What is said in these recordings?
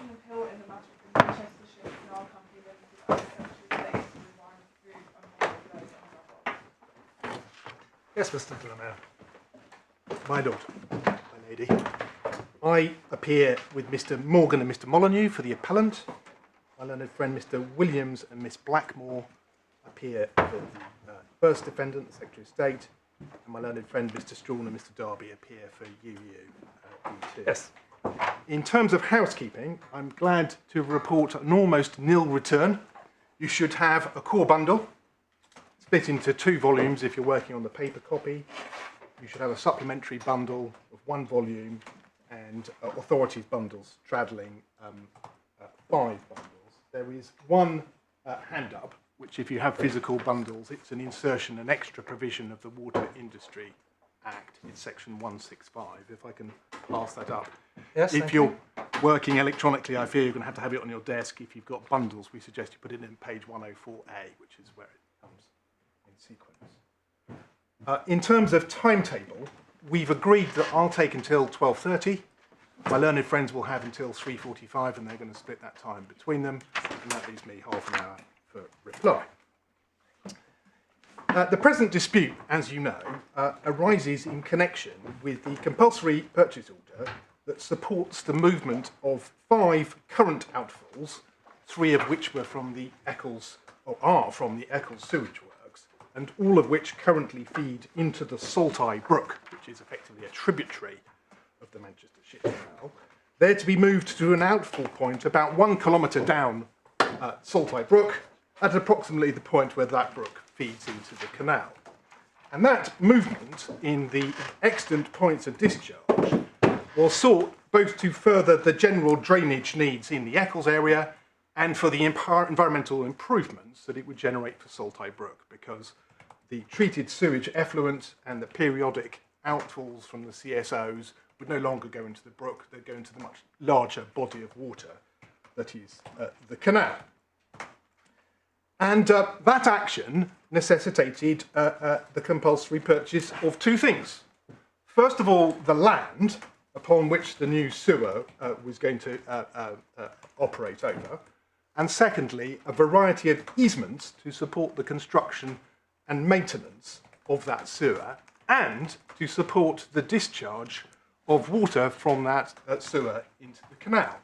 an appeal in the matter of the Manchester Ship Canal Company Limited Secretary of State to resign through unpaid loan. Yes, Mr. Delamere. My lord, my lady. I appear with Mr. Morgan and Mr. Molyneux for the appellant. My learned friend Mr. Williams and Miss Blackmore appear for the first defendant, the Secretary of State, and my learned friend Mr. Strawn and Mr. Darby appear for E2. Yes. In terms of housekeeping, I'm glad to report an almost nil return. You should have a core bundle, split into 2 volumes if you're working on the paper copy. You should have a supplementary bundle of 1 volume and authorities bundles travelling 5 bundles. There is 1 hand-up, which if you have physical bundles, it's an insertion, an extra provision of the Water Industry Act. It's section 165, if I can pass that up. Yes, if you're working electronically, I fear you're going to have it on your desk. If you've got bundles, we suggest you put it in page 104A, which is where it comes in sequence. In terms of timetable, we've agreed that I'll take until 12:30. My learned friends will have until 3:45, and they're going to split that time between them, and that leaves me half an hour for reply. The present dispute, as you know, arises in connection with the compulsory purchase order that supports the movement of 5 current outfalls, 3 of which were from the Eccles, or are from the Eccles Sewage Works, and all of which currently feed into the Salteye Brook, which is effectively a tributary of the Manchester Ship Canal. They're to be moved to an outfall point about 1 kilometre down Salteye Brook, at approximately the point where that brook feeds into the canal. And that movement in the extant points of discharge was sought both to further the general drainage needs in the Eccles area and for the environmental improvements that it would generate for Salteye Brook, because the treated sewage effluent and the periodic outfalls from the CSOs would no longer go into the brook, they'd go into the much larger body of water that is the canal. And that action necessitated the compulsory purchase of 2 things. First of all, the land upon which the new sewer was going to operate over. And secondly, a variety of easements to support the construction and maintenance of that sewer and to support the discharge of water from that sewer into the canal.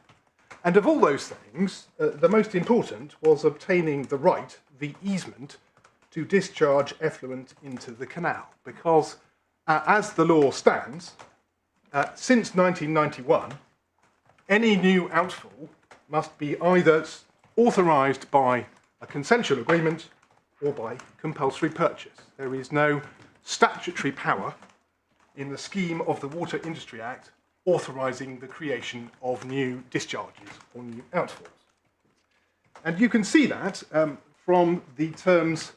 And of all those things, the most important was obtaining the right, the easement, to discharge effluent into the canal. Because as the law stands, since 1991, any new outfall must be either authorised by a consensual agreement or by compulsory purchase. There is no statutory power in the scheme of the Water Industry Act authorising the creation of new discharges or new outfalls. And you can see that from the terms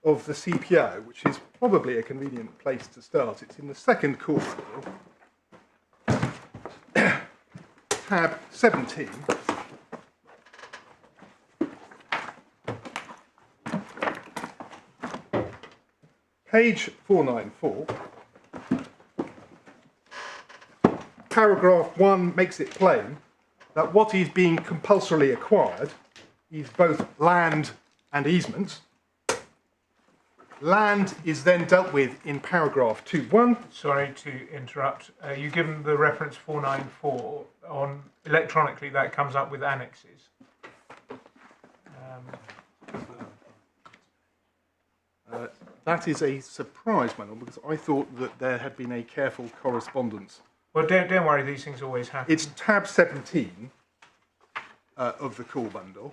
of the CPO, which is probably a convenient place to start. It's in the second core bill, tab 17. Page 494. Paragraph 1 makes it plain that what is being compulsorily acquired is both land and easements. Land is then dealt with in paragraph 2.1. Sorry to interrupt. You given the reference 494 on electronically, that comes up with annexes. That is a surprise, Manuel, because I thought that there had been a careful correspondence. Well, don't worry, these things always happen. It's tab 17 of the core bundle.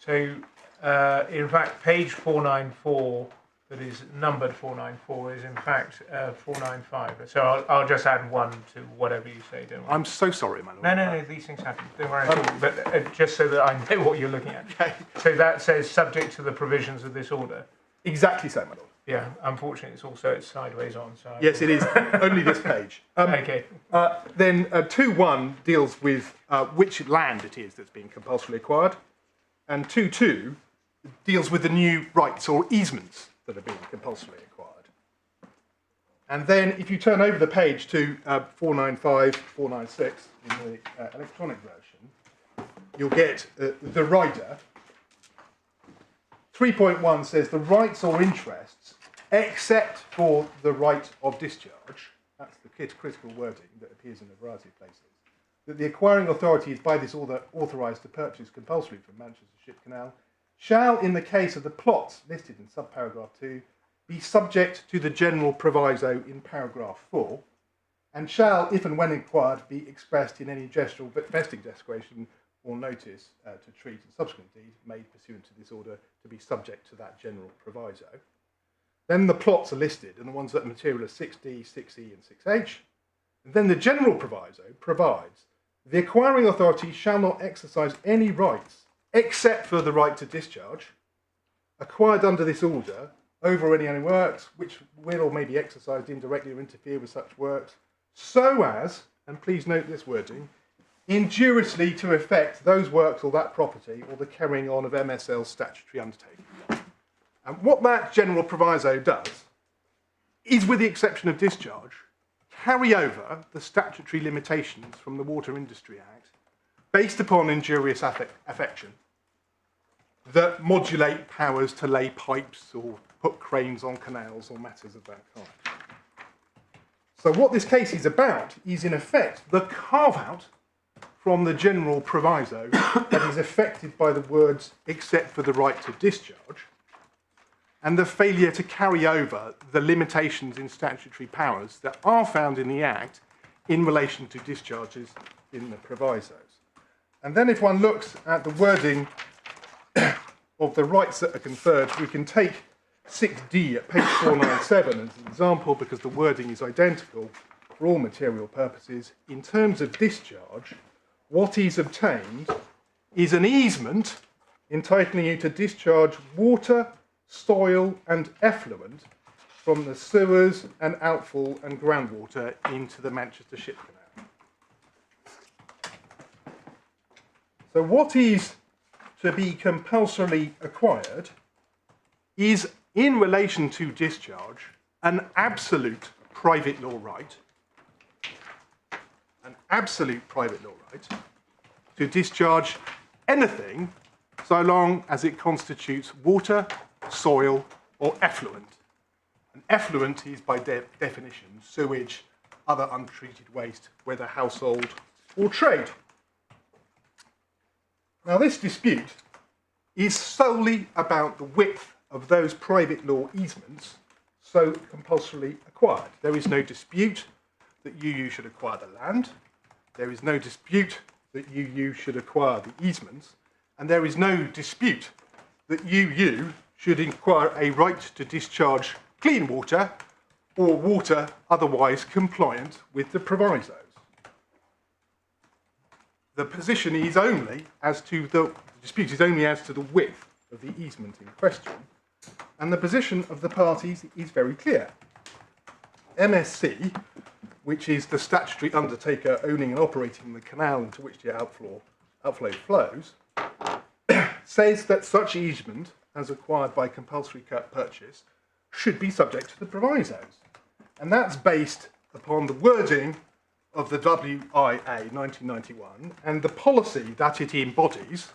So, in fact, page 494, that is numbered 494, is in fact 495. So I'll just add 1 to whatever you say, don't worry. I'm so sorry, Manuel. No, these things happen. Don't worry at all. But just so that I know what you're looking at. Okay. So that says subject to the provisions of this order. Exactly so, Manuel. Yeah, unfortunately, it's sideways on. So yes, it is. Only this page. Okay. Then 2.1 deals with which land it is that's being compulsorily acquired, and 2.2 deals with the new rights or easements that are being compulsorily acquired. And then if you turn over the page to 495, 496 in the electronic version, you'll get the rider. 3.1 says the rights or interests, except for the right of discharge, that's the critical wording that appears in a variety of places, that the acquiring authority is by this order authorised to purchase compulsory from Manchester Ship Canal, shall, in the case of the plots listed in subparagraph 2, be subject to the general proviso in paragraph 4, and shall, if and when inquired, be expressed in any gestural vesting declaration or notice to treat and subsequent deed made pursuant to this order to be subject to that general proviso. Then the plots are listed, and the ones that are material are 6D, 6E and 6H. And then the general proviso provides the acquiring authority shall not exercise any rights except for the right to discharge acquired under this order over any works which will or may be exercised indirectly or interfere with such works, so as, and please note this wording, injuriously to affect those works or that property or the carrying on of MSL's statutory undertaking. And what that general proviso does is, with the exception of discharge, carry over the statutory limitations from the Water Industry Act based upon injurious affection that modulate powers to lay pipes or put cranes on canals or matters of that kind. So what this case is about is, in effect, the carve-out from the general proviso that is affected by the words except for the right to discharge, and the failure to carry over the limitations in statutory powers that are found in the Act in relation to discharges in the provisos. And then if one looks at the wording of the rights that are conferred, we can take 6D at page 497 as an example, because the wording is identical for all material purposes. In terms of discharge, what is obtained is an easement entitling you to discharge water, soil and effluent from the sewers and outfall and groundwater into the Manchester Ship Canal. So what is to be compulsorily acquired is, in relation to discharge, an absolute private law right, to discharge anything so long as it constitutes water, soil or effluent. And effluent is by definition sewage, other untreated waste, whether household or trade. Now this dispute is solely about the width of those private law easements so compulsorily acquired. There is no dispute that UU should acquire the land. There is no dispute that UU should acquire the easements. And there is no dispute that UU should acquire a right to discharge clean water or water otherwise compliant with the provisos. The position is only as to the dispute is only as to the width of the easement in question, and the position of the parties is very clear. MSC, which is the statutory undertaker owning and operating the canal into which the outflow flows, says that such easement, as acquired by compulsory purchase, should be subject to the provisos. And that's based upon the wording of the WIA 1991 and the policy that it embodies,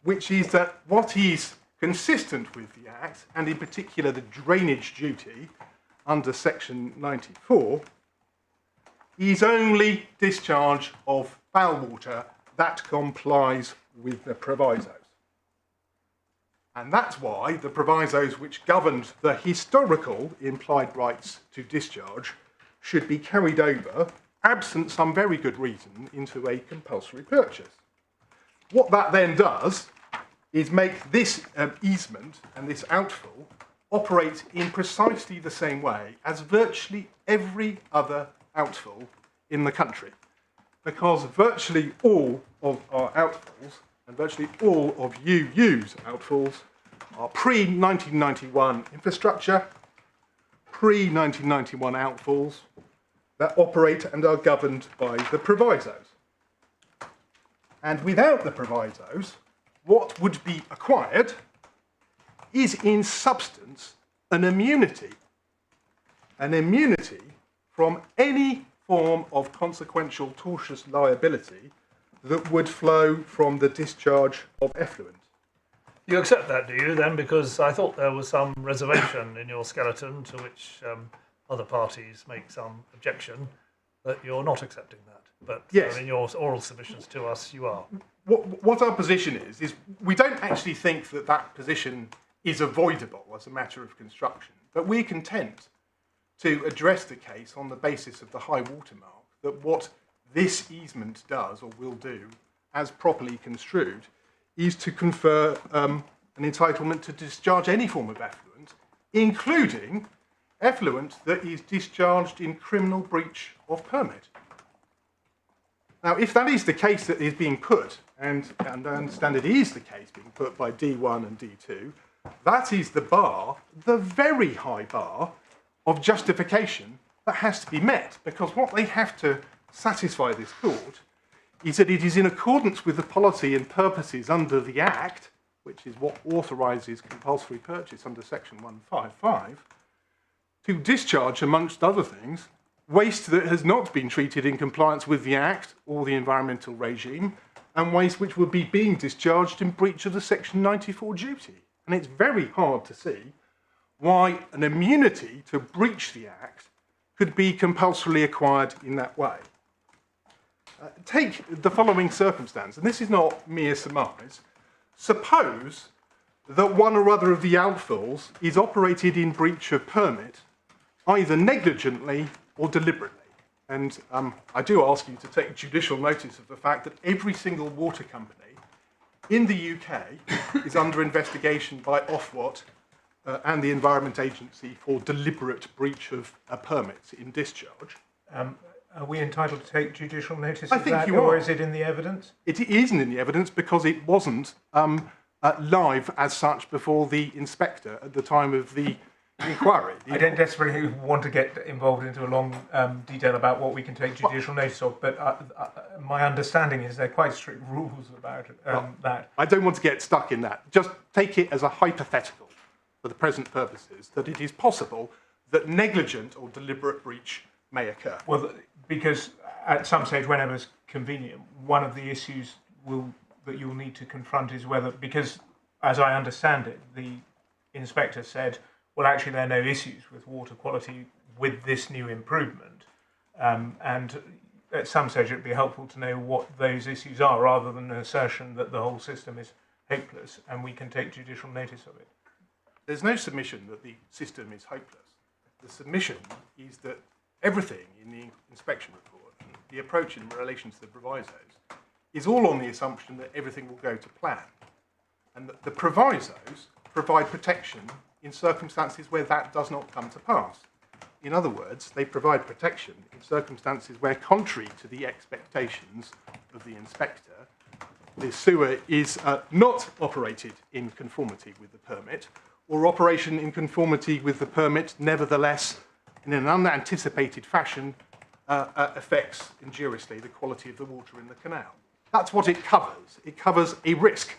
which is that what is consistent with the Act, and in particular the drainage duty under section 94, is only discharge of foul water that complies with the provisos. And that's why the provisos which governed the historical implied rights to discharge should be carried over, absent some very good reason, into a compulsory purchase. What that then does is make this easement and this outfall operate in precisely the same way as virtually every other outfall in the country, because virtually all of our outfalls and virtually all of UU's outfalls are pre-1991 infrastructure, pre-1991 outfalls that operate and are governed by the provisos. And without the provisos, what would be acquired is in substance an immunity an immunity from any form of consequential tortious liability that would flow from the discharge of effluent. You accept that, do you, then? Because I thought there was some reservation in your skeleton to which other parties make some objection that you're not accepting that. But yes. In your oral submissions to us, you are. What our position is we don't actually think that that position is avoidable as a matter of construction, but we're content to address the case on the basis of the high water mark, that what this easement does or will do, as properly construed, is to confer an entitlement to discharge any form of effluent, including effluent that is discharged in criminal breach of permit. Now, if that is the case that is being put, and I understand it is the case being put by D1 and D2, that is the bar, the very high bar, of justification that has to be met, because what they have to satisfy this court is that it is in accordance with the policy and purposes under the Act, which is what authorises compulsory purchase under section 155, to discharge, amongst other things, waste that has not been treated in compliance with the Act or the environmental regime, and waste which would be being discharged in breach of the section 94 duty. And it's very hard to see why an immunity to breach the Act could be compulsorily acquired in that way. Take the following circumstance, and this is not mere surmise. Suppose that one or other of the outfalls is operated in breach of permit, either negligently or deliberately. And I do ask you to take judicial notice of the fact that every single water company in the UK is under investigation by Ofwat and the Environment Agency for deliberate breach of permits in discharge. Are we entitled to take judicial notice I of think that, you or are. is it in the evidence? It isn't in the evidence because it wasn't live as such before the inspector at the time of the inquiry. I don't desperately want to get involved into a long detail about what we can take judicial notice of, but my understanding is there are quite strict rules about that. I don't want to get stuck in that. Just take it as a hypothetical for the present purposes that it is possible that negligent or deliberate breach may occur. Well, because at some stage, whenever it's convenient, one of the issues that you'll need to confront is whether, because as I understand it, the inspector said, well, actually, there are no issues with water quality with this new improvement. And at some stage, it'd be helpful to know what those issues are, rather than an assertion that the whole system is hopeless and we can take judicial notice of it. There's no submission that the system is hopeless. The submission is that everything in the inspection report and the approach in relation to the provisos is all on the assumption that everything will go to plan, and that the provisos provide protection in circumstances where that does not come to pass. In other words, they provide protection in circumstances where, contrary to the expectations of the inspector, the sewer is not operated in conformity with the permit, or operation in conformity with the permit nevertheless, in an unanticipated fashion, affects injuriously the quality of the water in the canal. That's what it covers. It covers a risk.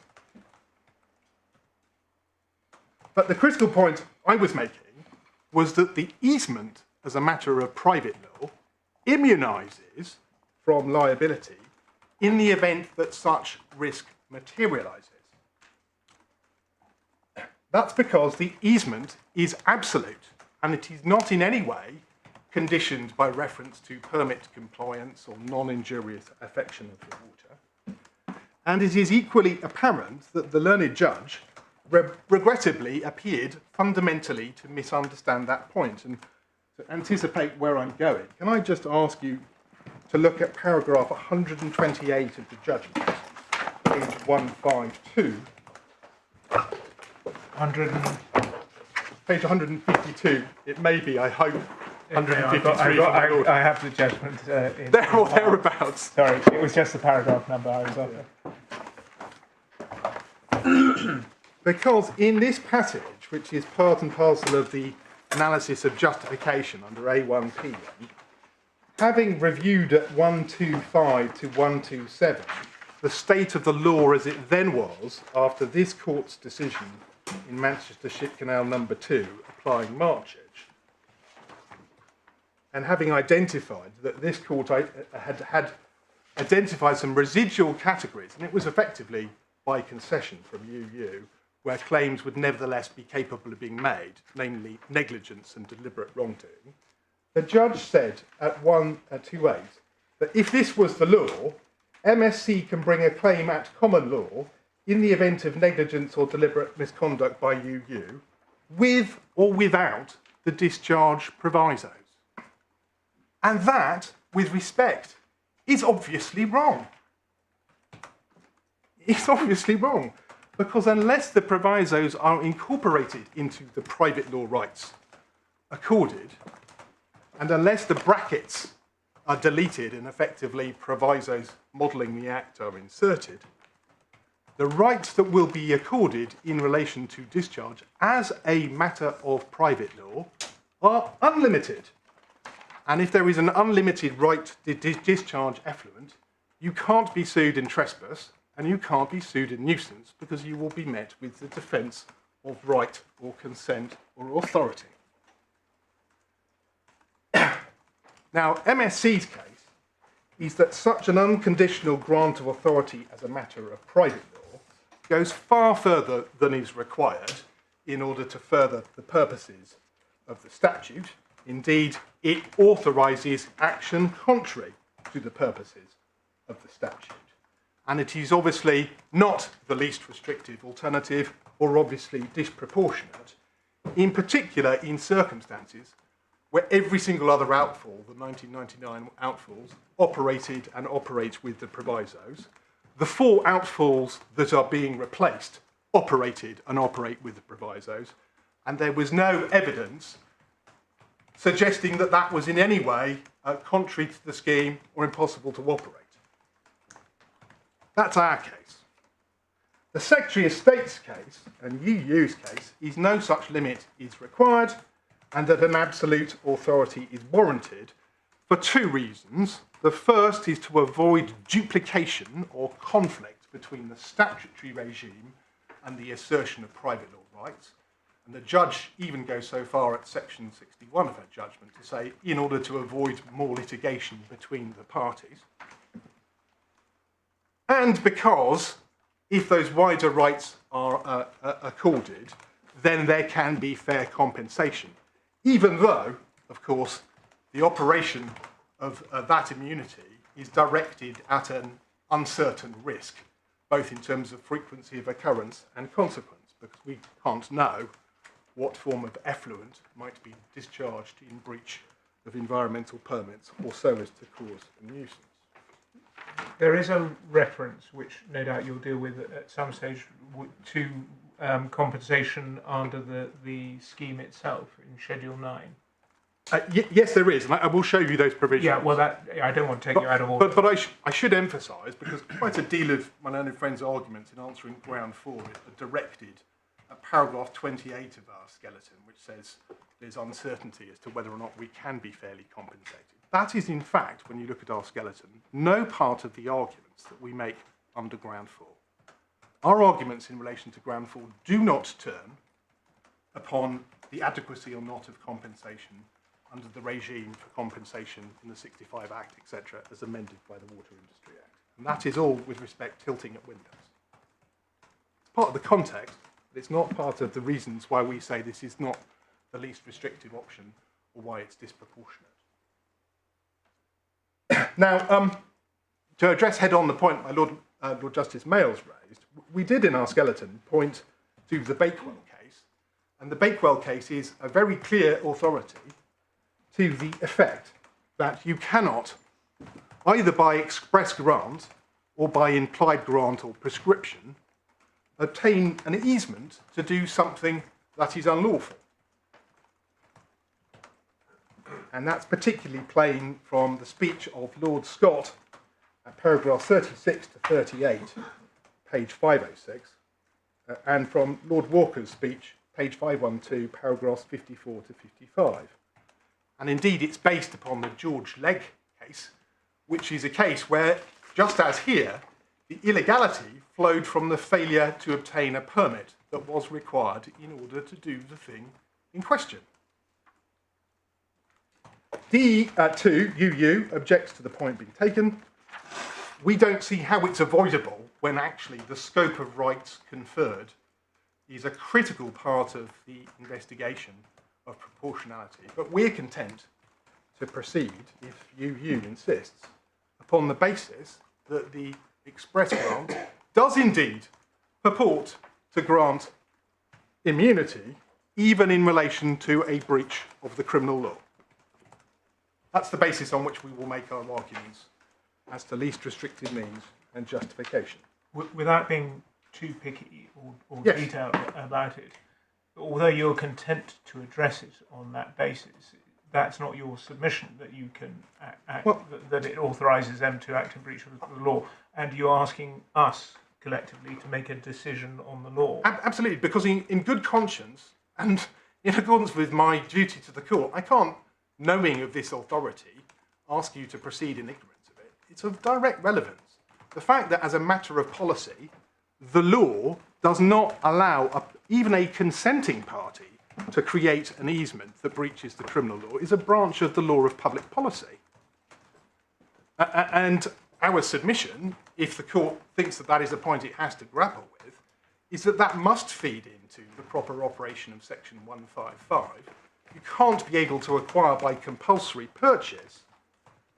But the critical point I was making was that the easement, as a matter of private law, immunises from liability in the event that such risk materialises. That's because the easement is absolute, and it is not in any way conditioned by reference to permit compliance or non-injurious affection of the water. And it is equally apparent that the learned judge regrettably appeared fundamentally to misunderstand that point. And to anticipate where I'm going, can I just ask you to look at paragraph 128 of the judgment, page 152. Page 152. It may be, I hope, 153. I have the judgment. There or thereabouts. Sorry, it was just the paragraph number I was after. Because in this passage, which is part and parcel of the analysis of justification under A1P1, having reviewed at 125 to 127 the state of the law as it then was after this court's decision in Manchester Ship Canal number 2 applying marchage, and having identified that this court had identified some residual categories, and it was effectively by concession from UU, where claims would nevertheless be capable of being made, namely negligence and deliberate wrongdoing, the judge said at 128 that if this was the law, MSC can bring a claim at common law in the event of negligence or deliberate misconduct by UU, with or without the discharge provisos. And that, with respect, is obviously wrong. It's obviously wrong, because unless the provisos are incorporated into the private law rights accorded, and unless the brackets are deleted and effectively provisos modelling the Act are inserted, the rights that will be accorded in relation to discharge as a matter of private law are unlimited. And if there is an unlimited right to discharge effluent, you can't be sued in trespass and you can't be sued in nuisance because you will be met with the defence of right or consent or authority. Now, MSC's case is that such an unconditional grant of authority as a matter of private law goes far further than is required in order to further the purposes of the statute. Indeed, it authorises action contrary to the purposes of the statute. And it is obviously not the least restrictive alternative or obviously disproportionate, in particular in circumstances where every single other outfall, the 1999 outfalls, operated and operate with the provisos. The 4 outfalls that are being replaced operated and operate with the provisos, and there was no evidence suggesting that that was in any way contrary to the scheme or impossible to operate. That's our case. The Secretary of State's case and UU's case is no such limit is required, and that an absolute authority is warranted for 2 reasons. The first is to avoid duplication or conflict between the statutory regime and the assertion of private law rights. And the judge even goes so far at section 61 of her judgment to say, in order to avoid more litigation between the parties. And because if those wider rights are accorded, then there can be fair compensation. Even though, of course, the operation of that immunity is directed at an uncertain risk, both in terms of frequency of occurrence and consequence, because we can't know what form of effluent might be discharged in breach of environmental permits or so as to cause a nuisance. There is a reference, which no doubt you'll deal with at some stage, to compensation under the scheme itself in Schedule 9. Yes, there is, and I will show you those provisions. Yeah, well, I don't want to take you out of order. But I should emphasise, because quite a deal of my learned friend's arguments in answering ground 4 are directed at paragraph 28 of our skeleton, which says there's uncertainty as to whether or not we can be fairly compensated. That is, in fact, when you look at our skeleton, no part of the arguments that we make under ground 4. Our arguments in relation to ground 4 do not turn upon the adequacy or not of compensation under the regime for compensation in the 65 Act, etc., as amended by the Water Industry Act. And that is all with respect tilting at windows. It's part of the context, but it's not part of the reasons why we say this is not the least restrictive option or why it's disproportionate. Now, to address head-on the point my Lord Justice Mayles raised, we did in our skeleton point to the Bakewell case, and the Bakewell case is a very clear authority to the effect that you cannot, either by express grant or by implied grant or prescription, obtain an easement to do something that is unlawful. And that's particularly plain from the speech of Lord Scott at paragraph 36 to 38, page 506, and from Lord Walker's speech, page 512, paragraphs 54 to 55. And indeed, it's based upon the George Legg case, which is a case where, just as here, the illegality flowed from the failure to obtain a permit that was required in order to do the thing in question. D2, UU, objects to the point being taken. We don't see how it's avoidable when actually the scope of rights conferred is a critical part of the investigation of proportionality. But we're content to proceed, if UU insists, upon the basis that the express grant does indeed purport to grant immunity, even in relation to a breach of the criminal law. That's the basis on which we will make our arguments as to least restrictive means and justification. Without being too picky or Yes. detailed about it, although you're content to address it on that basis, that's not your submission that you can act, that it authorises them to act in breach of the law, and you're asking us collectively to make a decision on the law. Absolutely, because in good conscience and in accordance with my duty to the court, I can't, knowing of this authority, ask you to proceed in ignorance of it. It's of direct relevance. The fact that as a matter of policy, the law does not allow even a consenting party to create an easement that breaches the criminal law is a branch of the law of public policy. And our submission, if the court thinks that that is a point it has to grapple with, is that that must feed into the proper operation of section 155. You can't be able to acquire by compulsory purchase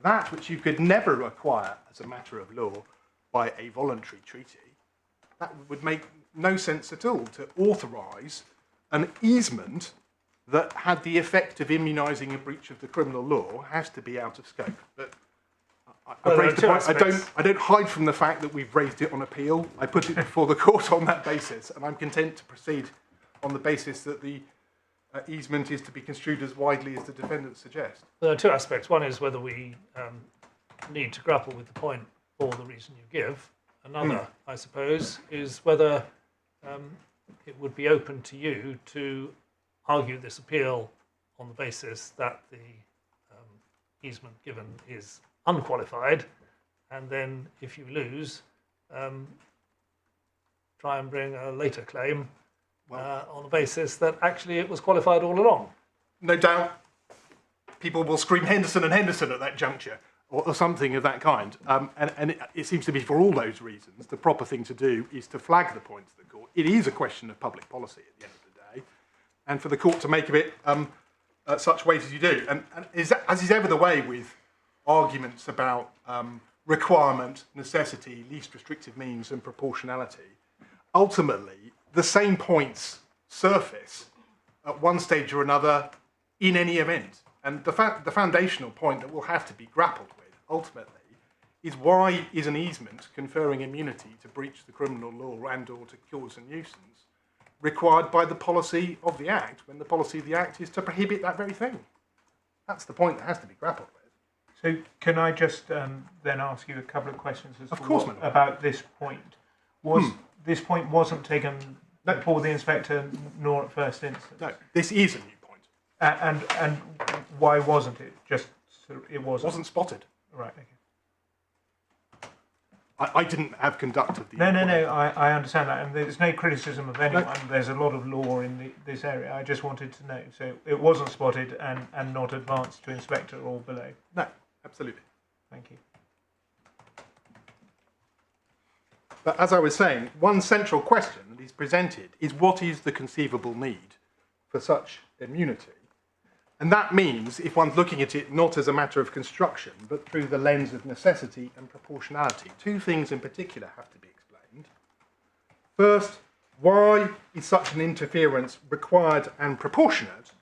that which you could never acquire as a matter of law by a voluntary treaty. That would make no sense at all to authorise an easement that had the effect of immunising a breach of the criminal law has to be out of scope. But I've raised the point. I don't hide from the fact that we've raised it on appeal. I put it before the court on that basis, and I'm content to proceed on the basis that the easement is to be construed as widely as the defendants suggest. There are two aspects. One is whether we need to grapple with the point for the reason you give. Another, I suppose, is whether it would be open to you to argue this appeal on the basis that the easement given is unqualified, and then if you lose, try and bring a later claim on the basis that actually it was qualified all along. No doubt people will scream Henderson and Henderson at that juncture, or something of that kind. And it seems to be, for all those reasons, the proper thing to do is to flag the point to the court. It is a question of public policy at the end of the day, and for the court to make of it such weight as you do. And as is ever the way with arguments about requirement, necessity, least restrictive means and proportionality, ultimately the same points surface at one stage or another in any event. And the foundational point that will have to be grappled with ultimately is, why is an easement conferring immunity to breach the criminal law and or to cause a nuisance required by the policy of the Act, when the policy of the Act is to prohibit that very thing? That's the point that has to be grappled with. So can I just then ask you a couple of questions about this point? This point wasn't taken before the inspector nor at first instance? No, this is a new point. And why wasn't it? Just it wasn't? It wasn't spotted. Right, okay. I didn't have conducted the... No, I understand that, and there's no criticism of anyone. No. There's a lot of law in this area. I just wanted to know. So it wasn't spotted and not advanced to inspector or below? No, absolutely. Thank you. But as I was saying, one central question that is presented is, what is the conceivable need for such immunity? And that means, if one's looking at it not as a matter of construction, but through the lens of necessity and proportionality, two things in particular have to be explained. First, why is such an interference required and proportionate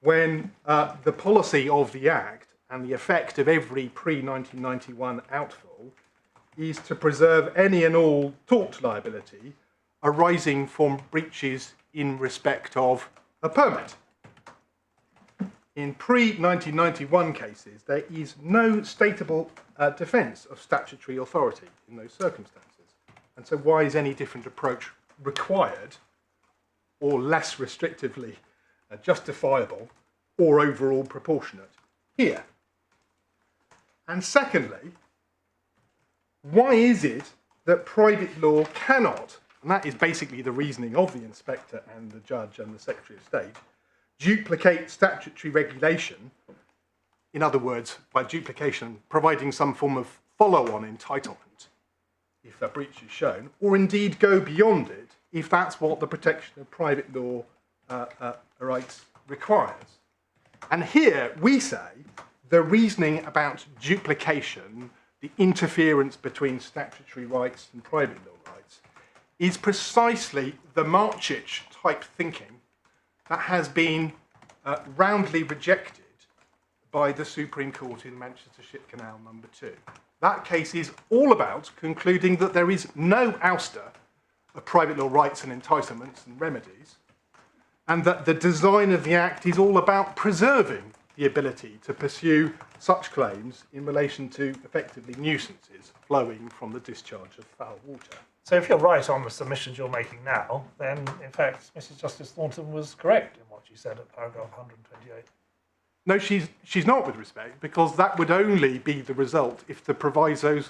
when the policy of the Act and the effect of every pre-1991 outfall is to preserve any and all tort liability arising from breaches in respect of a permit? In pre-1991 cases, there is no stateable defence of statutory authority in those circumstances. And so why is any different approach required, or less restrictively justifiable, or overall proportionate here? And secondly, why is it that private law cannot, and that is basically the reasoning of the inspector and the judge and the Secretary of State, duplicate statutory regulation in other words, by duplication, providing some form of follow-on entitlement if a breach is shown, or indeed go beyond it if that's what the protection of private law rights requires. And here we say the reasoning about duplication, the interference between statutory rights and private law rights, is precisely the Marchich type thinking that has been roundly rejected by the Supreme Court in Manchester Ship Canal number 2. That case is all about concluding that there is no ouster of private law rights and entitlements and remedies, and that the design of the Act is all about preserving the ability to pursue such claims in relation to effectively nuisances flowing from the discharge of foul water. So if you're right on the submissions you're making now, then in fact Mrs Justice Thornton was correct in what she said at paragraph 128. No, she's not, with respect, because that would only be the result if the provisos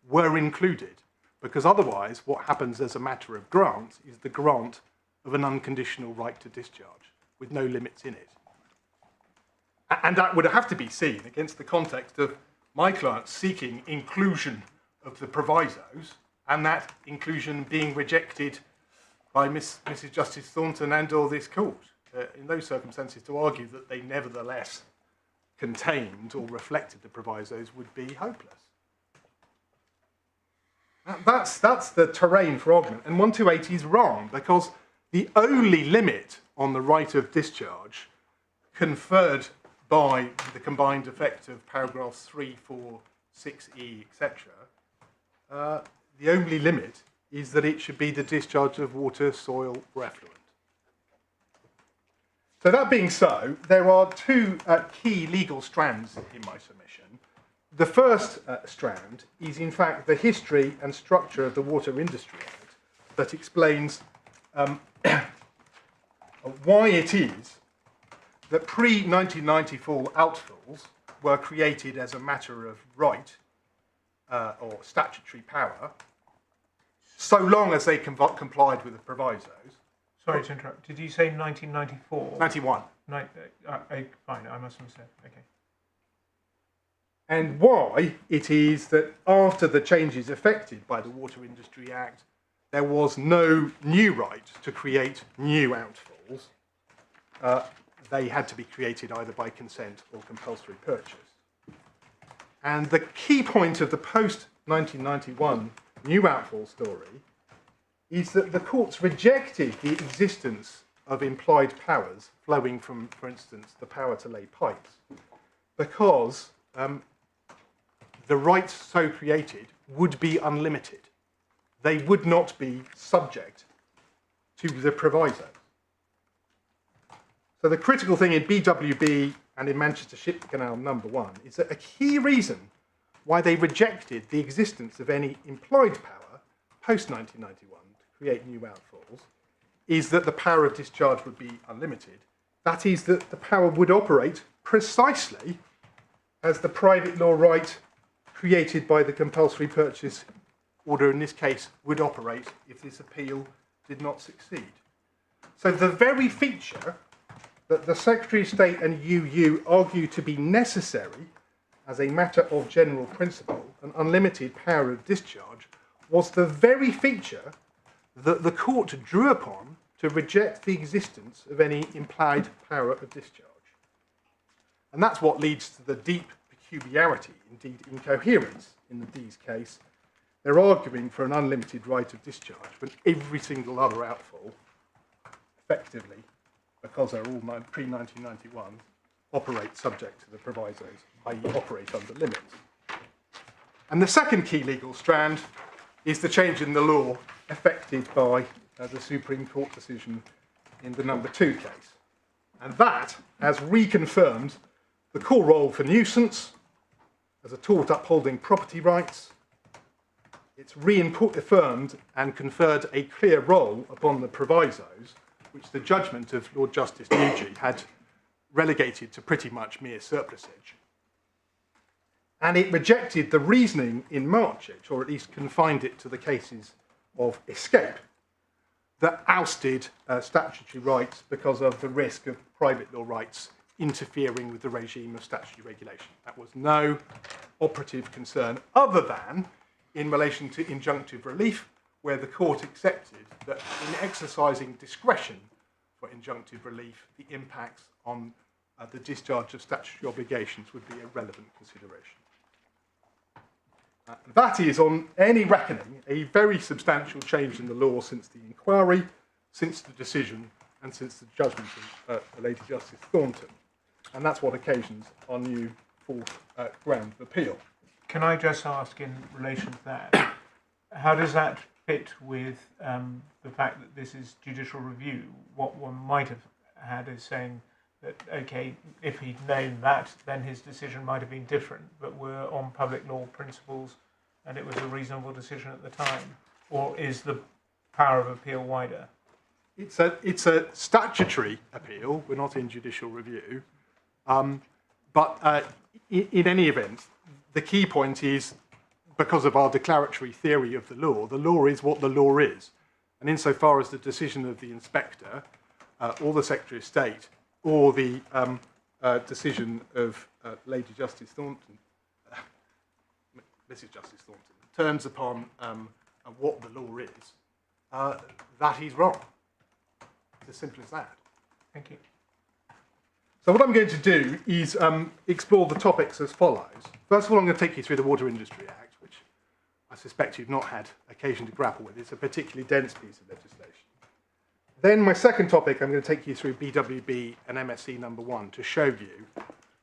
were included, because otherwise what happens as a matter of grant is the grant of an unconditional right to discharge with no limits in it. And that would have to be seen against the context of my client seeking inclusion of the provisos and that inclusion being rejected by Mrs Justice Thornton and or this court. In those circumstances, to argue that they nevertheless contained or reflected the provisos would be hopeless. That's the terrain for argument. And 128 is wrong, because the only limit on the right of discharge conferred by the combined effect of paragraphs 3, 4, 6e, etc., the only limit is that it should be the discharge of water, soil, or effluent. So that being so, there are two key legal strands in my submission. The first strand is in fact the history and structure of the Water Industry Act that explains why it is that pre-1994 outfalls were created as a matter of right or statutory power, so long as they complied with the provisos. Sorry to interrupt. Did you say 1994? 91. Fine, I must have said. Okay. And why it is that after the changes effected by the Water Industry Act, there was no new right to create new outfalls. They had to be created either by consent or compulsory purchase. And the key point of the post-1991 new outfall story is that the courts rejected the existence of implied powers flowing from, for instance, the power to lay pipes, because the rights so created would be unlimited. They would not be subject to the proviso. So the critical thing in BWB and in Manchester Ship Canal number 1 is that a key reason why they rejected the existence of any implied power post-1991 create new outfalls is that the power of discharge would be unlimited. That is, that the power would operate precisely as the private law right created by the compulsory purchase order in this case would operate if this appeal did not succeed. So the very feature that the Secretary of State and UU argue to be necessary as a matter of general principle, an unlimited power of discharge, was the very feature that the court drew upon to reject the existence of any implied power of discharge. And that's what leads to the deep peculiarity, indeed incoherence, in the D's case. They're arguing for an unlimited right of discharge when every single other outfall, effectively, because they're all pre-1991, operate subject to the provisos, i.e. operate under limits. And the second key legal strand is the change in the law effected by the Supreme Court decision in the number 2 case. And that has reconfirmed the core role for nuisance as a tort upholding property rights. It's reaffirmed and conferred a clear role upon the provisos, which the judgment of Lord Justice Nugent had relegated to pretty much mere surplusage. And it rejected the reasoning in Marchich, or at least confined it to the cases of escape, that ousted statutory rights because of the risk of private law rights interfering with the regime of statutory regulation. That was no operative concern other than in relation to injunctive relief, where the court accepted that in exercising discretion for injunctive relief, the impacts on the discharge of statutory obligations would be a relevant consideration. That is, on any reckoning, a very substantial change in the law since the inquiry, since the decision, and since the judgment of Lady Justice Thornton. And that's what occasions our new fourth ground of appeal. Can I just ask in relation to that, how does that fit with the fact that this is judicial review? What one might have had is saying that, okay, if he'd known that, then his decision might have been different, but we're on public law principles and it was a reasonable decision at the time. Or is the power of appeal wider? It's a statutory appeal. We're not in judicial review. But in any event, the key point is, because of our declaratory theory of the law is what the law is. And insofar as the decision of the inspector or the Secretary of State or the decision of Lady Justice Thornton, Mrs Justice Thornton, turns upon what the law is, that is wrong. It's as simple as that. Thank you. So what I'm going to do is explore the topics as follows. First of all, I'm going to take you through the Water Industry Act, which I suspect you've not had occasion to grapple with. It's a particularly dense piece of legislation. Then my second topic, I'm going to take you through BWB and MSC number 1 to show you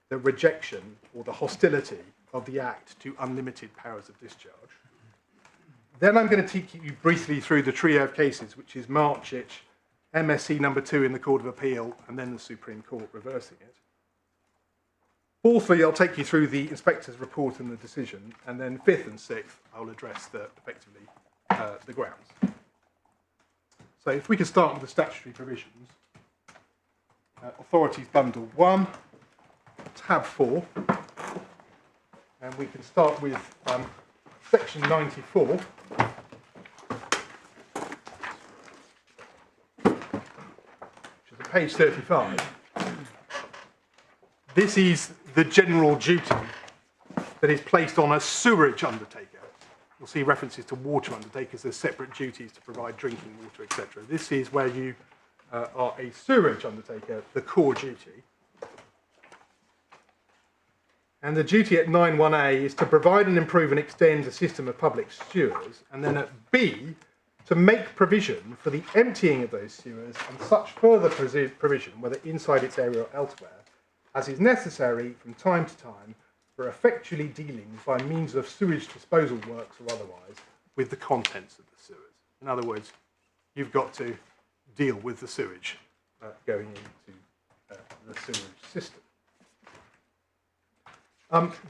the rejection or the hostility of the Act to unlimited powers of discharge. Then I'm going to take you briefly through the trio of cases, which is Marchich, MSC number 2 in the Court of Appeal, and then the Supreme Court reversing it. Fourthly, I'll take you through the inspector's report and the decision, and then fifth and sixth, I'll address effectively the grounds. So if we could start with the statutory provisions, Authorities Bundle 1, tab 4, and we can start with section 94, which is at page 35. This is the general duty that is placed on a sewerage undertaker. You'll see references to water undertakers as separate duties to provide drinking water, etc. This is where you are a sewerage undertaker, the core duty. And the duty at 9.1a is to provide and improve and extend a system of public sewers, and then at B, to make provision for the emptying of those sewers and such further provision, whether inside its area or elsewhere, as is necessary from time to time for effectually dealing by means of sewage disposal works or otherwise with the contents of the sewers. In other words, you've got to deal with the sewage going into the sewage system.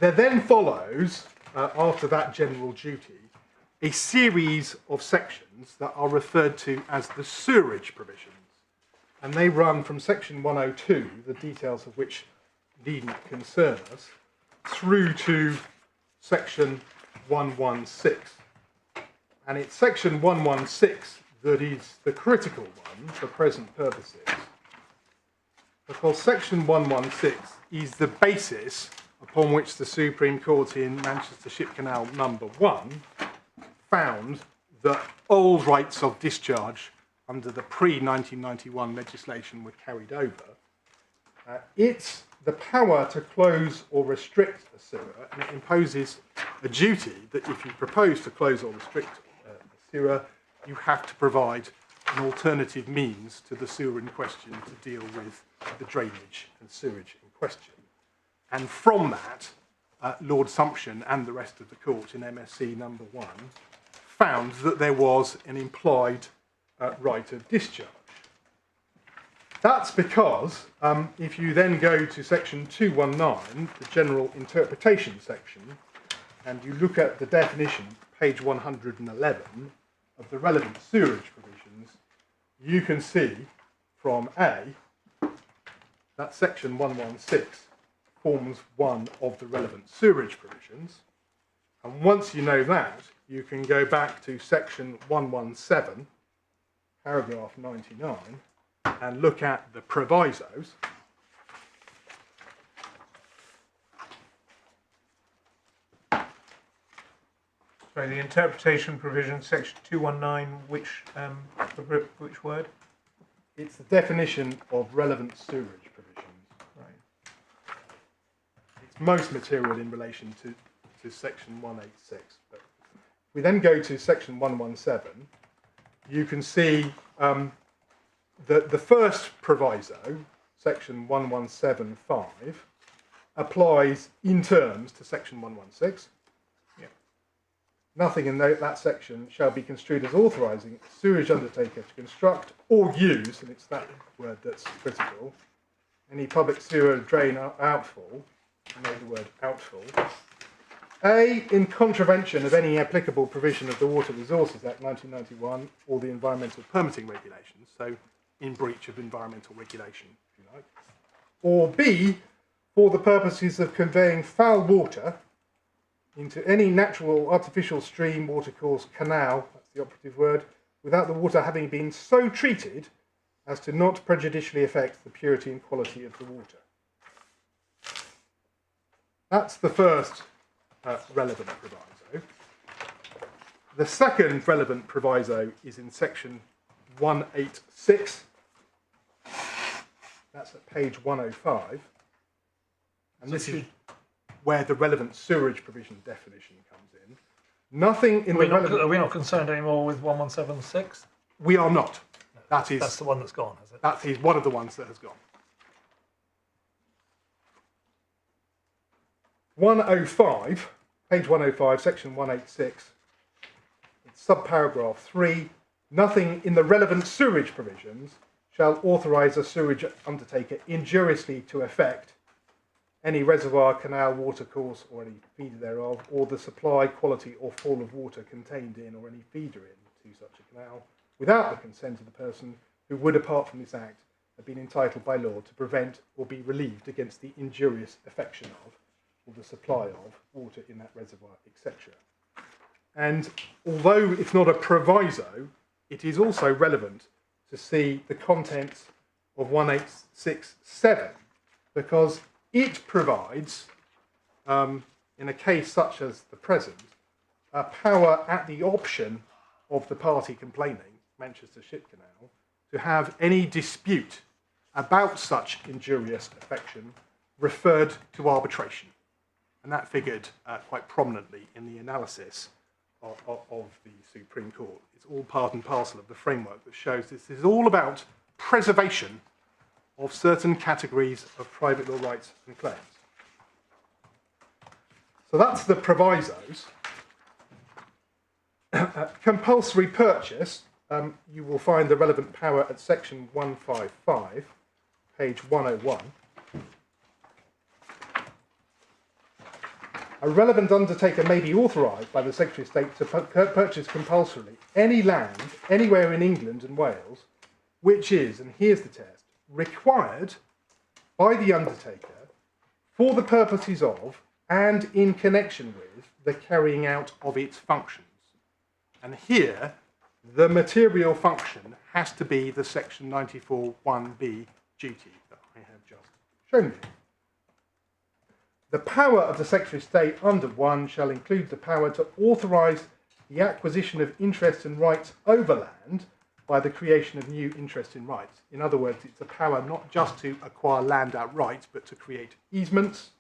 There then follows, after that general duty, a series of sections that are referred to as the sewerage provisions. And they run from section 102, the details of which needn't concern us, through to section 116. And it's section 116 that is the critical one for present purposes, because section 116 is the basis upon which the Supreme Court in Manchester Ship Canal number 1 found that old rights of discharge under the pre-1991 legislation were carried over. It's the power to close or restrict a sewer, and it imposes a duty that if you propose to close or restrict a sewer, you have to provide an alternative means to the sewer in question to deal with the drainage and sewage in question. And from that, Lord Sumption and the rest of the court in MSC number 1 found that there was an implied right of discharge. That's because if you then go to section 219, the general interpretation section, and you look at the definition, page 111, of the relevant sewerage provisions, you can see from A that section 116 forms one of the relevant sewerage provisions. And once you know that, you can go back to section 117, paragraph 99, and look at the provisos. Sorry, the interpretation provision, section 219, which word? It's the definition of relevant sewerage provisions. Right. It's most material in relation to section 186. But if we then go to section 117, you can see that the first proviso, section 117.5, applies in terms to section 116. Nothing in that section shall be construed as authorising a sewerage undertaker to construct or use, and it's that word that's critical, any public sewer drain outfall, I know the word outfall, A, in contravention of any applicable provision of the Water Resources Act 1991 or the environmental permitting regulations, so in breach of environmental regulation, if you like, or B, for the purposes of conveying foul water into any natural or artificial stream, watercourse, canal, that's the operative word, without the water having been so treated as to not prejudicially affect the purity and quality of the water. That's the first relevant proviso. The second relevant proviso is in section 186. That's at page 105. And this is where the relevant sewerage provision definition comes in. Nothing in the relevant... Are we not concerned anymore with 1176? We are not. No, that's the one that's gone, is it? That is one of the ones that has gone. 105, page 105, section 186, subparagraph 3, nothing in the relevant sewerage provisions shall authorise a sewerage undertaker injuriously to affect any reservoir, canal, watercourse, or any feeder thereof, or the supply, quality, or fall of water contained in, or any feeder in, to such a canal, without the consent of the person who would, apart from this act, have been entitled by law to prevent or be relieved against the injurious affection of, or the supply of, water in that reservoir, etc. And although it's not a proviso, it is also relevant to see the contents of 1867, because it provides, in a case such as the present, a power at the option of the party complaining, Manchester Ship Canal, to have any dispute about such injurious affection referred to arbitration. And that figured quite prominently in the analysis of the Supreme Court. It's all part and parcel of the framework that shows this is all about preservation of certain categories of private law rights and claims. So that's the provisos. Compulsory purchase, you will find the relevant power at section 155, page 101. A relevant undertaker may be authorised by the Secretary of State to purchase compulsorily any land anywhere in England and Wales, which is, and here's the test, required by the undertaker for the purposes of and in connection with the carrying out of its functions. And here, the material function has to be the section 94(1)(b) duty that I have just shown you. The power of the Secretary of State under 1 shall include the power to authorise the acquisition of interest and rights over land by the creation of new interest in rights. In other words, it's a power not just to acquire land outright, but to create easements,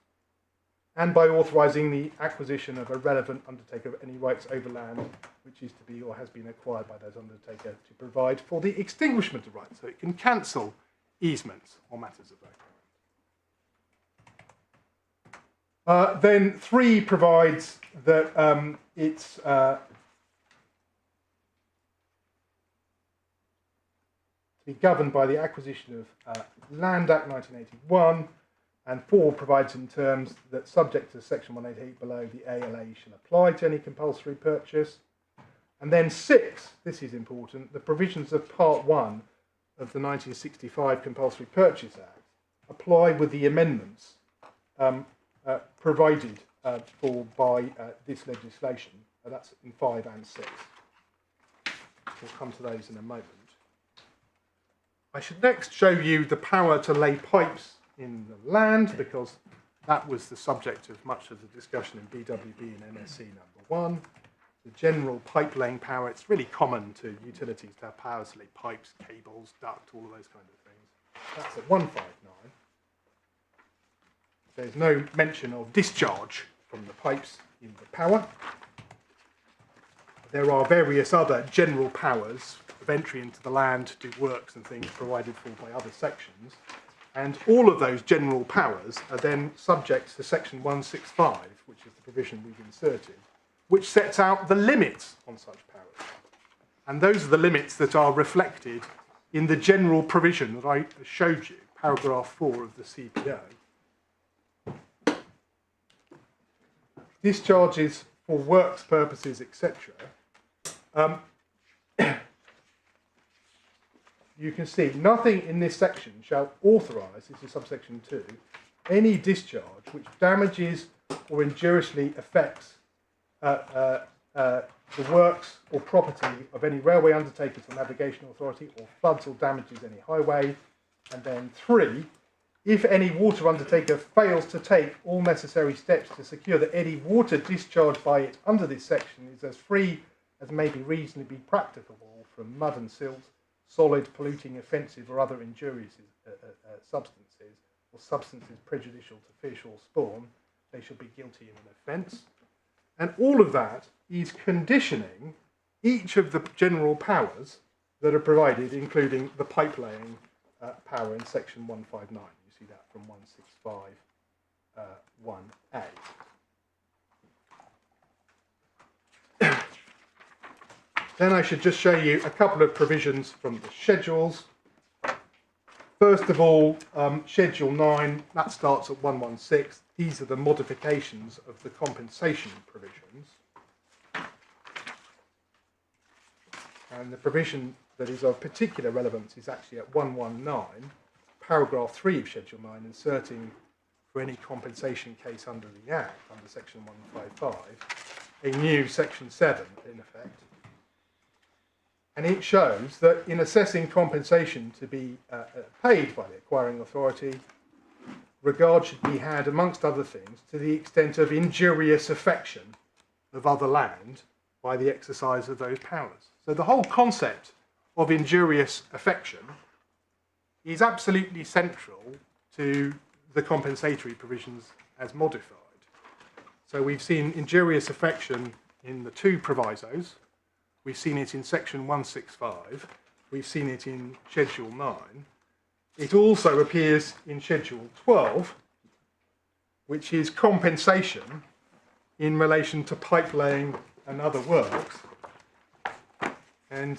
and by authorising the acquisition of a relevant undertaker of any rights over land which is to be or has been acquired by that undertaker to provide for the extinguishment of rights, so it can cancel easements or matters of that kind. Then 3 provides that it's to be governed by the Acquisition of Land Act 1981, and 4 provides in terms that subject to section 188 below, the ALA shall apply to any compulsory purchase. And then 6, this is important, the provisions of Part 1 of the 1965 Compulsory Purchase Act apply with the amendments provided for by this legislation. That's in 5 and 6. We'll come to those in a moment. I should next show you the power to lay pipes in the land, because that was the subject of much of the discussion in BWB and MSc number 1. the general pipe laying power. It's really common to utilities to have powers to lay pipes, cables, duct, all of those kind of things. That's at 159. There's no mention of discharge from the pipes in the power. There are various other general powers of entry into the land to do works and things provided for by other sections. And all of those general powers are then subject to section 165, which is the provision we've inserted, which sets out the limits on such powers. And those are the limits that are reflected in the general provision that I showed you, paragraph 4 of the CPO. Discharges for works purposes, etc. You can see nothing in this section shall authorise, this is subsection 2, any discharge which damages or injuriously affects the works or property of any railway undertakers or navigation authority, or floods or damages any highway. And then 3, if any water undertaker fails to take all necessary steps to secure that any water discharged by it under this section is as free as may be reasonably practicable from mud and silt, solid, polluting, offensive or other injurious substances, or substances prejudicial to fish or spawn, they shall be guilty of an offence. And all of that is conditioning each of the general powers that are provided, including the pipe laying power in section 159. You see that from 165 1A. Then I should just show you a couple of provisions from the schedules. First of all, Schedule 9, that starts at 116. These are the modifications of the compensation provisions. And the provision that is of particular relevance is actually at 119, paragraph 3 of Schedule 9, inserting for any compensation case under the Act, under section 155, a new section 7 in effect. And it shows that in assessing compensation to be paid by the acquiring authority, regard should be had, amongst other things, to the extent of injurious affection of other land by the exercise of those powers. So the whole concept of injurious affection is absolutely central to the compensatory provisions as modified. So we've seen injurious affection in the 2 provisos. We've seen it in section 165. We've seen it in Schedule 9. It also appears in Schedule 12, which is compensation in relation to pipe laying and other works. And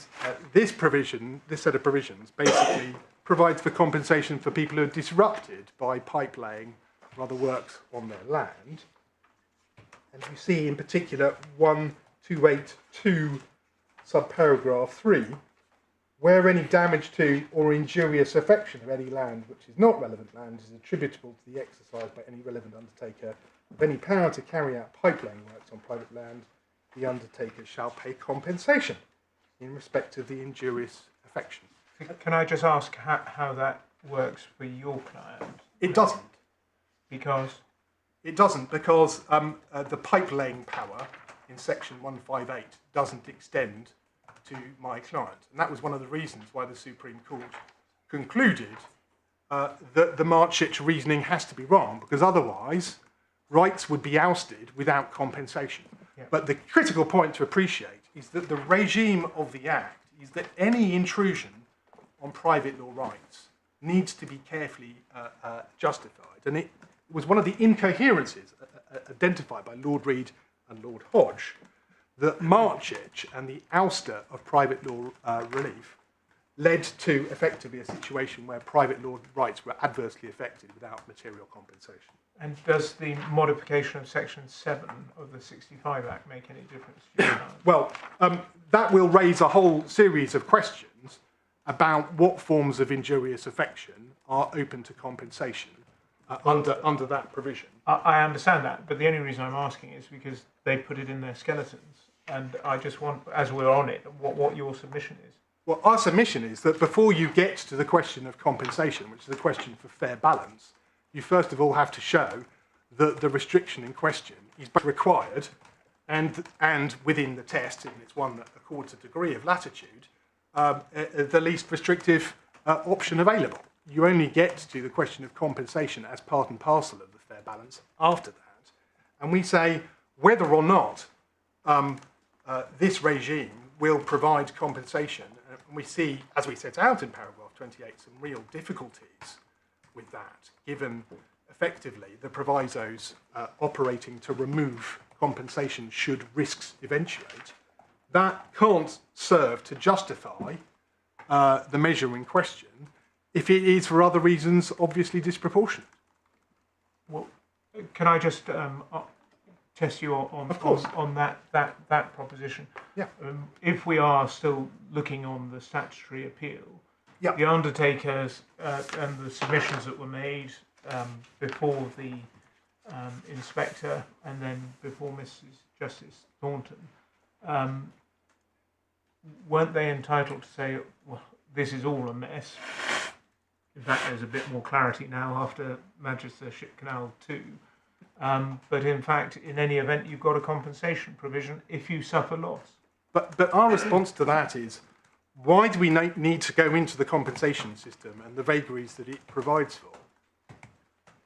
this provision, this set of provisions, basically provides for compensation for people who are disrupted by pipe laying or other works on their land. And you see in particular 1282 subparagraph 3, where any damage to or injurious affection of any land which is not relevant land is attributable to the exercise by any relevant undertaker of any power to carry out pipe laying works on private land, the undertaker shall pay compensation in respect of the injurious affection. Can I just ask how that works for your client? It doesn't. Because? It doesn't, because the pipe laying power in section 158 doesn't extend to my client. And that was one of the reasons why the Supreme Court concluded that the Marchich reasoning has to be wrong, because otherwise rights would be ousted without compensation. Yeah. But the critical point to appreciate is that the regime of the Act is that any intrusion on private law rights needs to be carefully justified. And it was one of the incoherences identified by Lord Reid and Lord Hodge, that Marchich and the ouster of private law relief led to effectively a situation where private law rights were adversely affected without material compensation. And does the modification of Section 7 of the 65 Act make any difference to your client? Well, that will raise a whole series of questions about what forms of injurious affection are open to compensation under that provision. I understand that, but the only reason I'm asking is because they put it in their skeletons. And I just want, as we're on it, what your submission is. Well, our submission is that before you get to the question of compensation, which is a question for fair balance, you first of all have to show that the restriction in question is both required and within the test, and it's one that accords a degree of latitude, the least restrictive option available. You only get to the question of compensation as part and parcel of the fair balance after that. And we say whether or not this regime will provide compensation. And we see, as we set out in paragraph 28, some real difficulties with that, given effectively the provisos operating to remove compensation should risks eventuate. That can't serve to justify the measure in question if it is for other reasons obviously disproportionate. Well, can I just test you on that proposition? Yeah. If we are still looking on the statutory appeal, yeah. The undertakers and the submissions that were made before the inspector and then before Mrs Justice Thornton, weren't they entitled to say, well, this is all a mess? In fact, there's a bit more clarity now after Manchester Ship Canal 2. But in fact, in any event, you've got a compensation provision if you suffer loss. But our response to that is, why do we need to go into the compensation system and the vagaries that it provides for?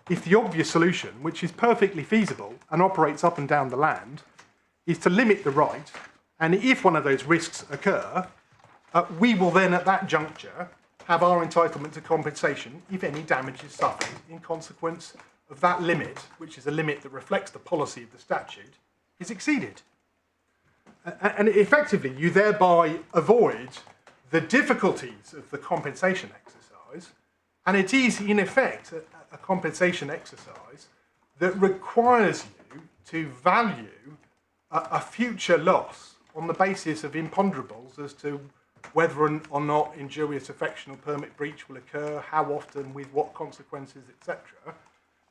If the obvious solution, which is perfectly feasible and operates up and down the land, is to limit the right, and if one of those risks occur, we will then at that juncture have our entitlement to compensation if any damage is suffered in consequence of that limit, which is a limit that reflects the policy of the statute, is exceeded. And effectively, you thereby avoid the difficulties of the compensation exercise, and it is, in effect, a compensation exercise that requires you to value a future loss on the basis of imponderables as to whether or not injurious affection or permit breach will occur, how often, with what consequences, etc.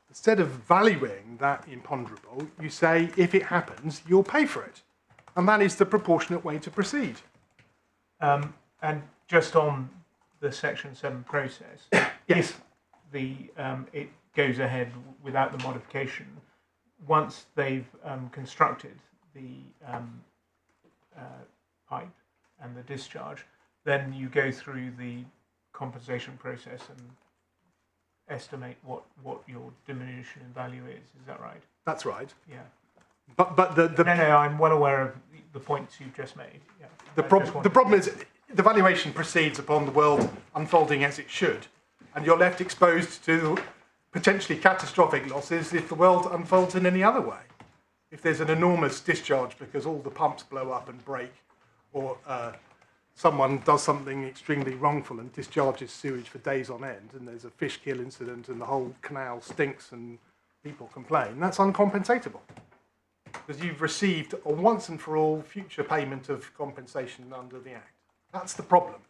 Instead of valuing that imponderable, you say, if it happens, you'll pay for it. And that is the proportionate way to proceed. And just on the Section 7 process, yes. If it goes ahead without the modification, once they've constructed the pipe and the discharge, then you go through the compensation process and estimate what your diminution in value is. Is that right? That's right. Yeah. But the No, I'm well aware of the points you've just made. Yeah. The problem is the valuation proceeds upon the world unfolding as it should, and you're left exposed to potentially catastrophic losses if the world unfolds in any other way. If there's an enormous discharge because all the pumps blow up and break, or someone does something extremely wrongful and discharges sewage for days on end, and there's a fish kill incident and the whole canal stinks and people complain, that's uncompensatable. Because you've received a once and for all future payment of compensation under the Act. That's the problem.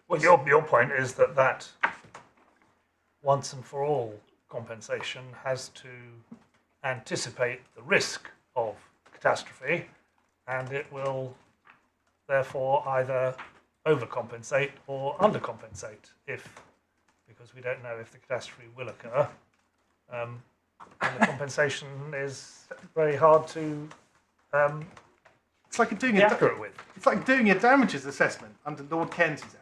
Well, your point is that once and for all compensation has to anticipate the risk of catastrophe, and it will therefore either overcompensate or undercompensate because we don't know if the catastrophe will occur. And the compensation is very hard to it's like doing be accurate with. It's like doing a damages assessment under Lord Keynes's Act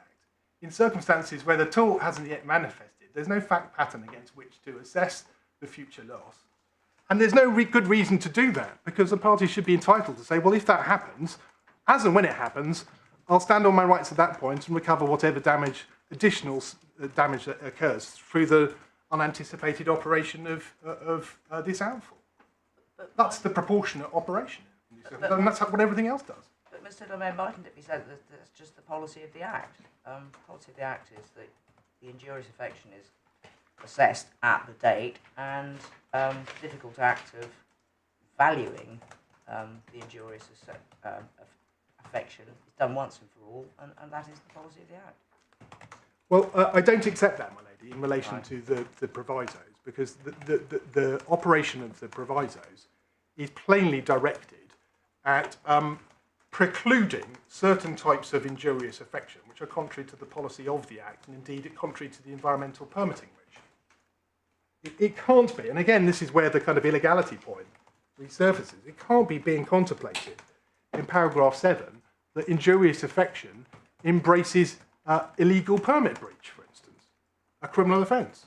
in circumstances where the tort hasn't yet manifested. There's no fact pattern against which to assess the future loss. And there's no good reason to do that, because the parties should be entitled to say, well, if that happens, as and when it happens, I'll stand on my rights at that point and recover whatever additional damage that occurs through the unanticipated operation of this outfall. That's the proportionate operation. And that's what everything else does. But Mr. Domain, mightn't it be said that that's just the policy of the Act? The policy of the Act is that the injurious affection is assessed at the date, and the difficult act of valuing the injurious affection is done once and for all, and that is the policy of the Act. Well, I don't accept that, my lady, in relation to the provisos, because the operation of the provisos is plainly directed at precluding certain types of injurious affection, which are contrary to the policy of the Act, and indeed contrary to the environmental permitting regime. It can't be, and again, this is where the kind of illegality point resurfaces. It can't be being contemplated in paragraph 7 that injurious affection embraces illegal permit breach, for instance, a criminal offence.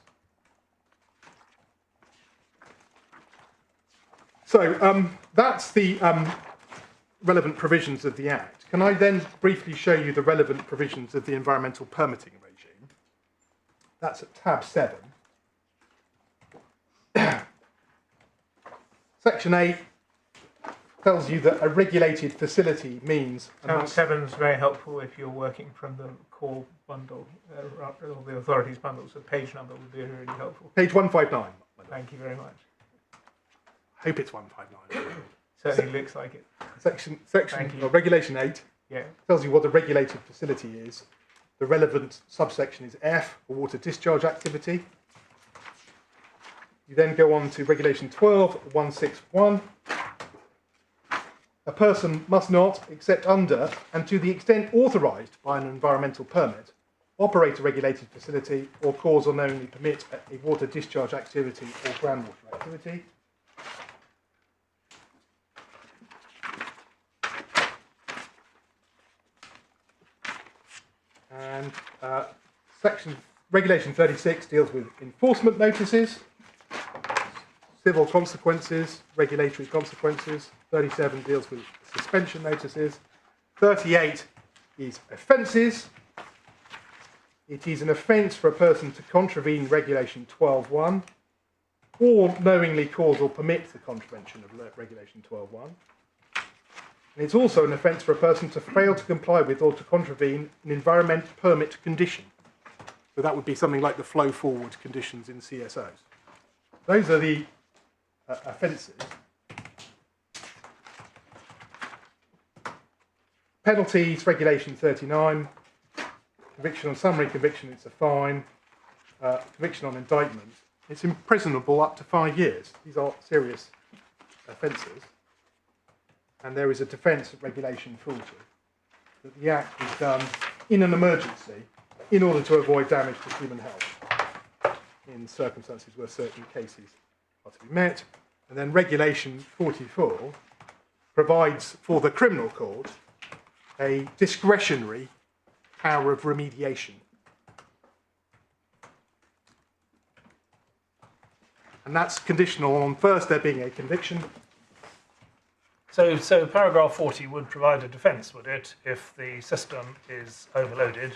So that's the relevant provisions of the Act. Can I then briefly show you the relevant provisions of the environmental permitting regime? That's at tab 7. Section 8 tells you that a regulated facility means... Tab 7 is very helpful if you're working from the core bundle, or the authorities bundle, so page number would be really helpful. Page 159. Thank you very much. I hope it's 159. Certainly looks like it. Section Regulation 8 tells you what a regulated facility is. The relevant subsection is F, for water discharge activity. You then go on to Regulation 12.161. A person must not, except under and to the extent authorised by an environmental permit, operate a regulated facility or cause or knowingly permit a water discharge activity or groundwater activity. And Regulation 36 deals with enforcement notices, civil consequences, regulatory consequences. 37 deals with suspension notices. 38 is offences. It is an offence for a person to contravene Regulation 12.1 or knowingly cause or permit the contravention of Regulation 12.1. And it's also an offence for a person to fail to comply with or to contravene an environment permit condition. So that would be something like the flow forward conditions in CSOs. Those are the offences. Penalties, Regulation 39. Conviction on summary conviction, it's a fine. Conviction on indictment, it's imprisonable up to 5 years. These are serious offences. And there is a defence of Regulation 40, that the Act was done in an emergency in order to avoid damage to human health in circumstances where certain cases are to be met. And then Regulation 44 provides for the criminal court a discretionary power of remediation. And that's conditional on first there being a conviction. So paragraph 40 would provide a defence, would it, if the system is overloaded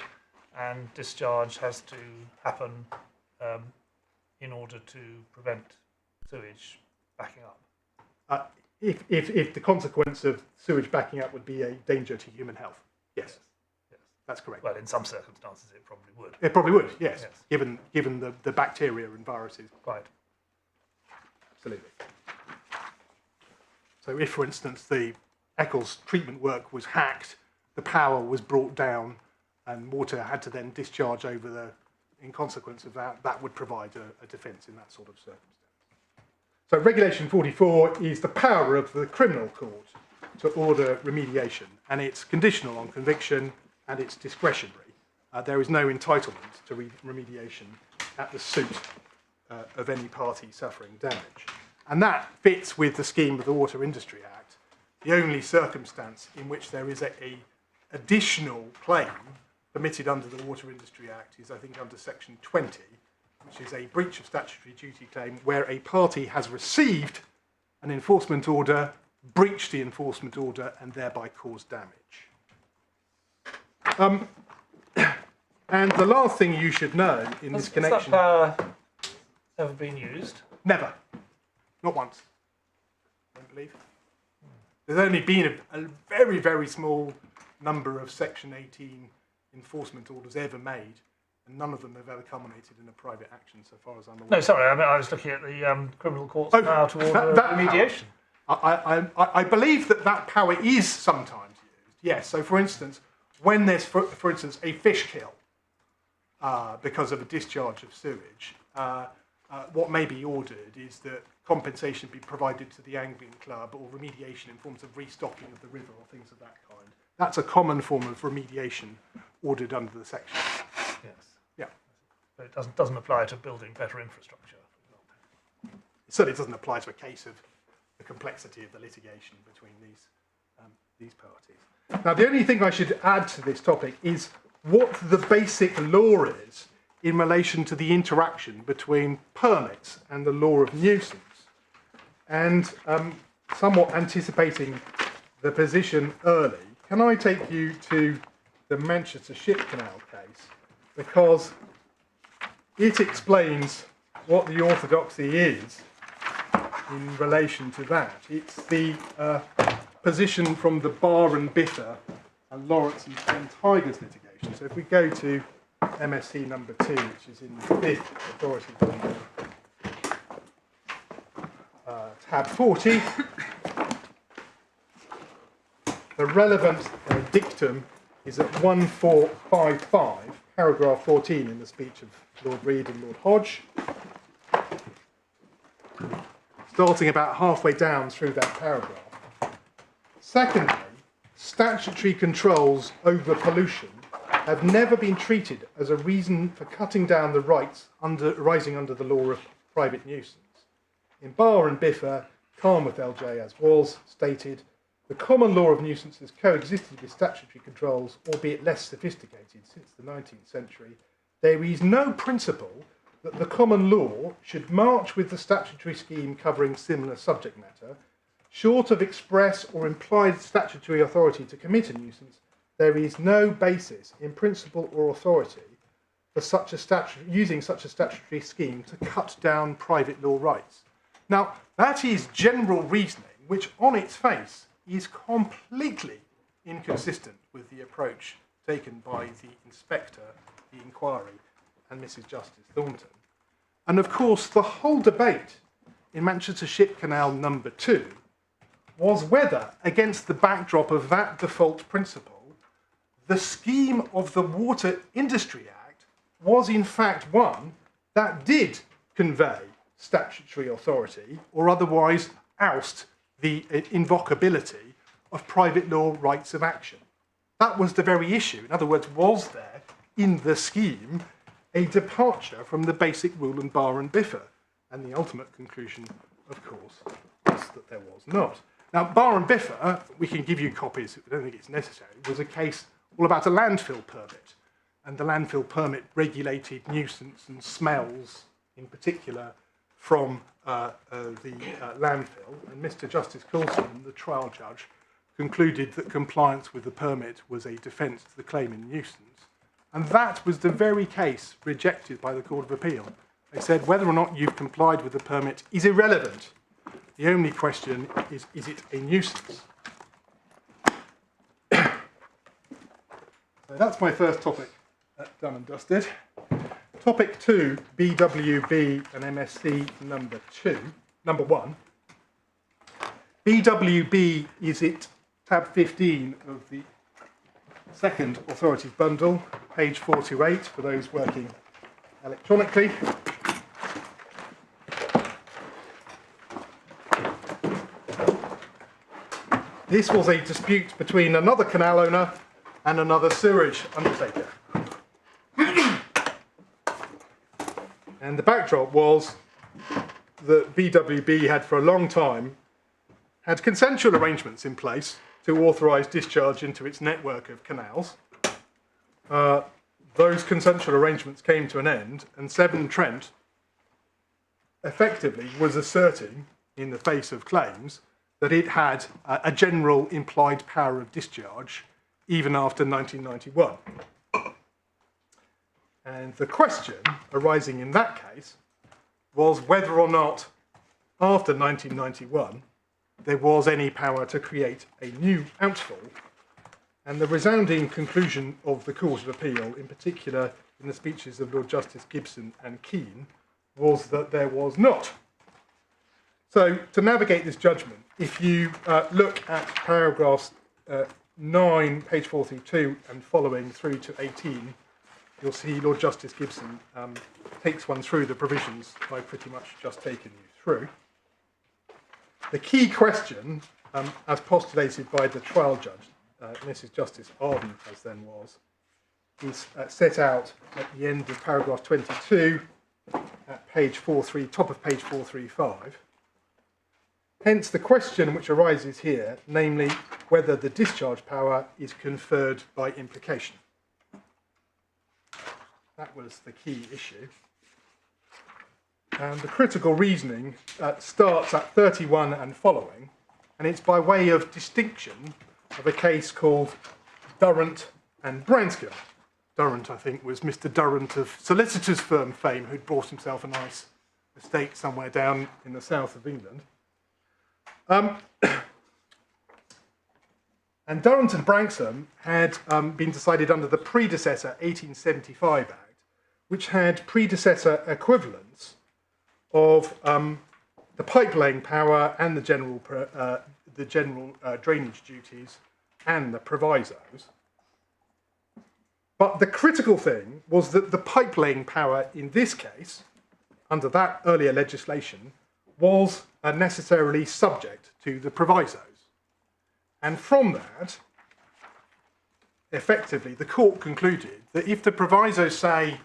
and discharge has to happen in order to prevent sewage backing up? If the consequence of sewage backing up would be a danger to human health, yes. That's correct. Well, in some circumstances it probably would. It probably would, yes. Given the bacteria and viruses. Quite. Absolutely. So if, for instance, the Eccles treatment work was hacked, the power was brought down and water had to then discharge over in consequence of that, that would provide a defence in that sort of circumstance. So Regulation 44 is the power of the criminal court to order remediation, and it's conditional on conviction and it's discretionary. There is no entitlement to remediation at the suit of any party suffering damage. And that fits with the scheme of the Water Industry Act. The only circumstance in which there is a additional claim permitted under the Water Industry Act is, I think, under Section 20, which is a breach of statutory duty claim where a party has received an enforcement order, breached the enforcement order, and thereby caused damage. And the last thing you should know in this connection... Has that power ever been used? Never. Not once, I don't believe. There's only been a very, very small number of Section 18 enforcement orders ever made, and none of them have ever culminated in a private action, so far as I'm aware. No, sorry, I was looking at the criminal court's power to order remediation. I believe that power is sometimes used, yes. So, for instance, when there's, for instance, a fish kill because of a discharge of sewage, what may be ordered is that compensation be provided to the angling club or remediation in forms of restocking of the river or things of that kind. That's a common form of remediation ordered under the section. Yes. Yeah. But it doesn't apply to building better infrastructure, for example. It certainly doesn't apply to a case of the complexity of the litigation between these parties. Now, the only thing I should add to this topic is what the basic law is in relation to the interaction between permits and the law of nuisance. And somewhat anticipating the position early, can I take you to the Manchester Ship Canal case? Because it explains what the orthodoxy is in relation to that. It's the position from the Bar and Biffa and Lawrence and Tigers litigation. So if we go to MSC number 2, which is in the 5th authority bundle, tab 40, the relevant dictum is at 1455, paragraph 14 in the speech of Lord Reed and Lord Hodge, starting about halfway down through that paragraph. Secondly, statutory controls over pollution have never been treated as a reason for cutting down the rights arising under the law of private nuisance. In Bar and Biffa, Carnwath LJ, as was stated, the common law of nuisance has coexisted with statutory controls, albeit less sophisticated, since the 19th century. There is no principle that the common law should march with the statutory scheme covering similar subject matter. Short of express or implied statutory authority to commit a nuisance, there is no basis in principle or authority for using such a statutory scheme to cut down private law rights. Now, that is general reasoning, which on its face is completely inconsistent with the approach taken by the inspector, the inquiry, and Mrs Justice Thornton. And of course, the whole debate in Manchester Ship Canal number 2 was whether, against the backdrop of that default principle, the scheme of the Water Industry Act was in fact one that did convey statutory authority or otherwise oust the invocability of private law rights of action. That was the very issue. In other words, was there in the scheme a departure from the basic rule in Bar and Biffa? And the ultimate conclusion, of course, was that there was not. Now, Bar and Biffa, we can give you copies, I don't think it's necessary, was a case all about a landfill permit. And the landfill permit regulated nuisance and smells, in particular, from the landfill. And Mr Justice Coulson, the trial judge, concluded that compliance with the permit was a defence to the claim in nuisance. And that was the very case rejected by the Court of Appeal. They said whether or not you've complied with the permit is irrelevant. The only question is it a nuisance? So that's my first topic done and dusted. Topic 2, BWB and MSC number 1. BWB is at tab 15 of the second authorities bundle, page 428 for those working electronically. This was a dispute between another canal owner and another sewerage undertaker. And the backdrop was that BWB had for a long time had consensual arrangements in place to authorise discharge into its network of canals. Those consensual arrangements came to an end, and Severn Trent effectively was asserting, in the face of claims, that it had a general implied power of discharge even after 1991. And the question arising in that case was whether or not, after 1991, there was any power to create a new outfall. And the resounding conclusion of the Court of Appeal, in particular in the speeches of Lord Justice Gibson and Keane, was that there was not. So, to navigate this judgment, if you look at paragraphs 9, page 432, and following through to 18, you'll see Lord Justice Gibson takes one through the provisions I've pretty much just taken you through. The key question, as postulated by the trial judge, Mrs Justice Arden, as then was, is set out at the end of paragraph 22, at page 43, top of page 435. Hence the question which arises here, namely whether the discharge power is conferred by implication. That was the key issue. And the critical reasoning starts at 31 and following, and it's by way of distinction of a case called Durrant and Branscombe. Durrant, I think, was Mr. Durrant of solicitors' firm fame, who'd bought himself a nice estate somewhere down in the south of England. And Durrant and Branksome had been decided under the predecessor 1875 Act, which had predecessor equivalents of the pipe laying power and the general drainage duties and the provisos. But the critical thing was that the pipe laying power in this case, under that earlier legislation, was necessarily subject to the provisos. And from that, effectively, the court concluded that if the provisos say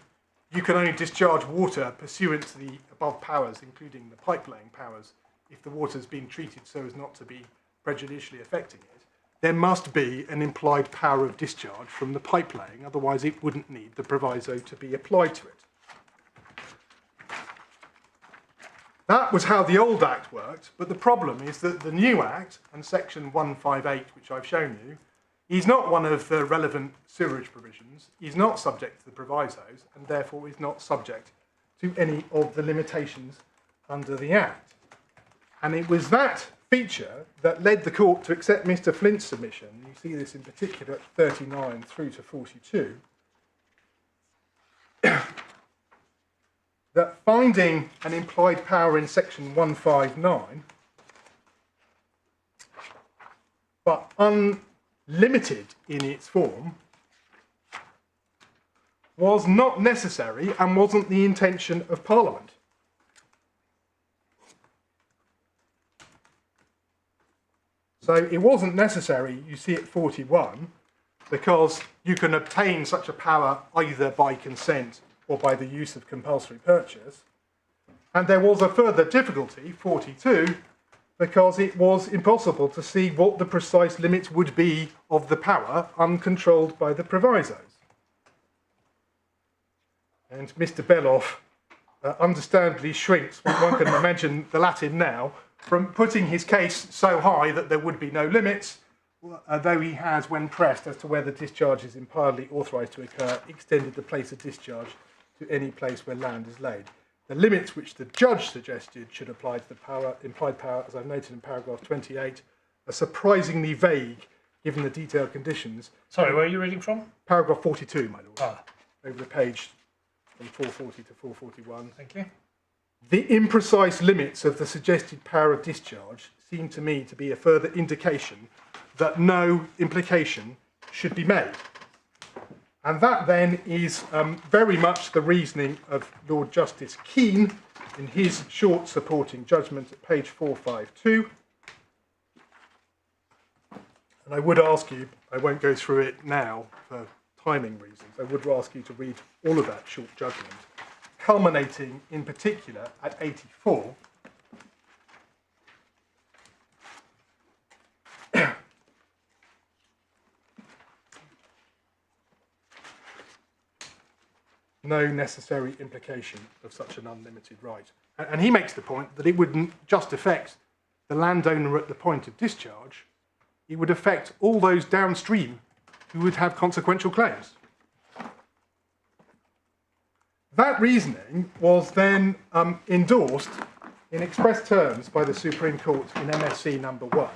you can only discharge water pursuant to the above powers, including the pipe laying powers, if the water has been treated so as not to be prejudicially affecting it, there must be an implied power of discharge from the pipe laying, otherwise it wouldn't need the proviso to be applied to it. That was how the old Act worked, but the problem is that the new Act, and section 158, which I've shown you, is not one of the relevant sewerage provisions, is not subject to the provisos, and therefore is not subject to any of the limitations under the Act. And it was that feature that led the court to accept Mr. Flint's submission. You see this in particular at 39 through to 42. That finding an implied power in section 159, but unlimited in its form, was not necessary and wasn't the intention of Parliament. So it wasn't necessary, you see at 41, because you can obtain such a power either by consent or by the use of compulsory purchase. And there was a further difficulty, 42, because it was impossible to see what the precise limits would be of the power uncontrolled by the provisos. And Mr. Beloff understandably shrinks, one can imagine the Latin now, from putting his case so high that there would be no limits, though he has, when pressed as to whether discharge is impliedly authorised to occur, extended the place of discharge to any place where land is laid. The limits which the judge suggested should apply to the implied power, as I've noted in paragraph 28, are surprisingly vague given the detailed conditions. Sorry, where are you reading from? Paragraph 42, my lord. Ah. Over the page from 440 to 441. Thank you. The imprecise limits of the suggested power of discharge seem to me to be a further indication that no implication should be made. And that then is very much the reasoning of Lord Justice Keane in his short supporting judgment at page 452. And I would ask you, I won't go through it now for timing reasons, I would ask you to read all of that short judgment, culminating in particular at 84. No necessary implication of such an unlimited right. And he makes the point that it wouldn't just affect the landowner at the point of discharge, it would affect all those downstream who would have consequential claims. That reasoning was then endorsed in express terms by the Supreme Court in MSC number 1,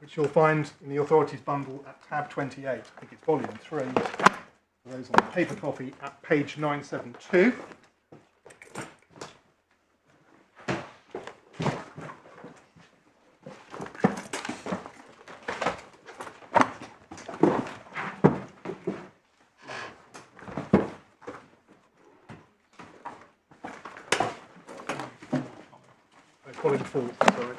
which you'll find in the authorities bundle at tab 28, I think it's volume 3. For those on the paper copy at page 972. Volume 4, sorry.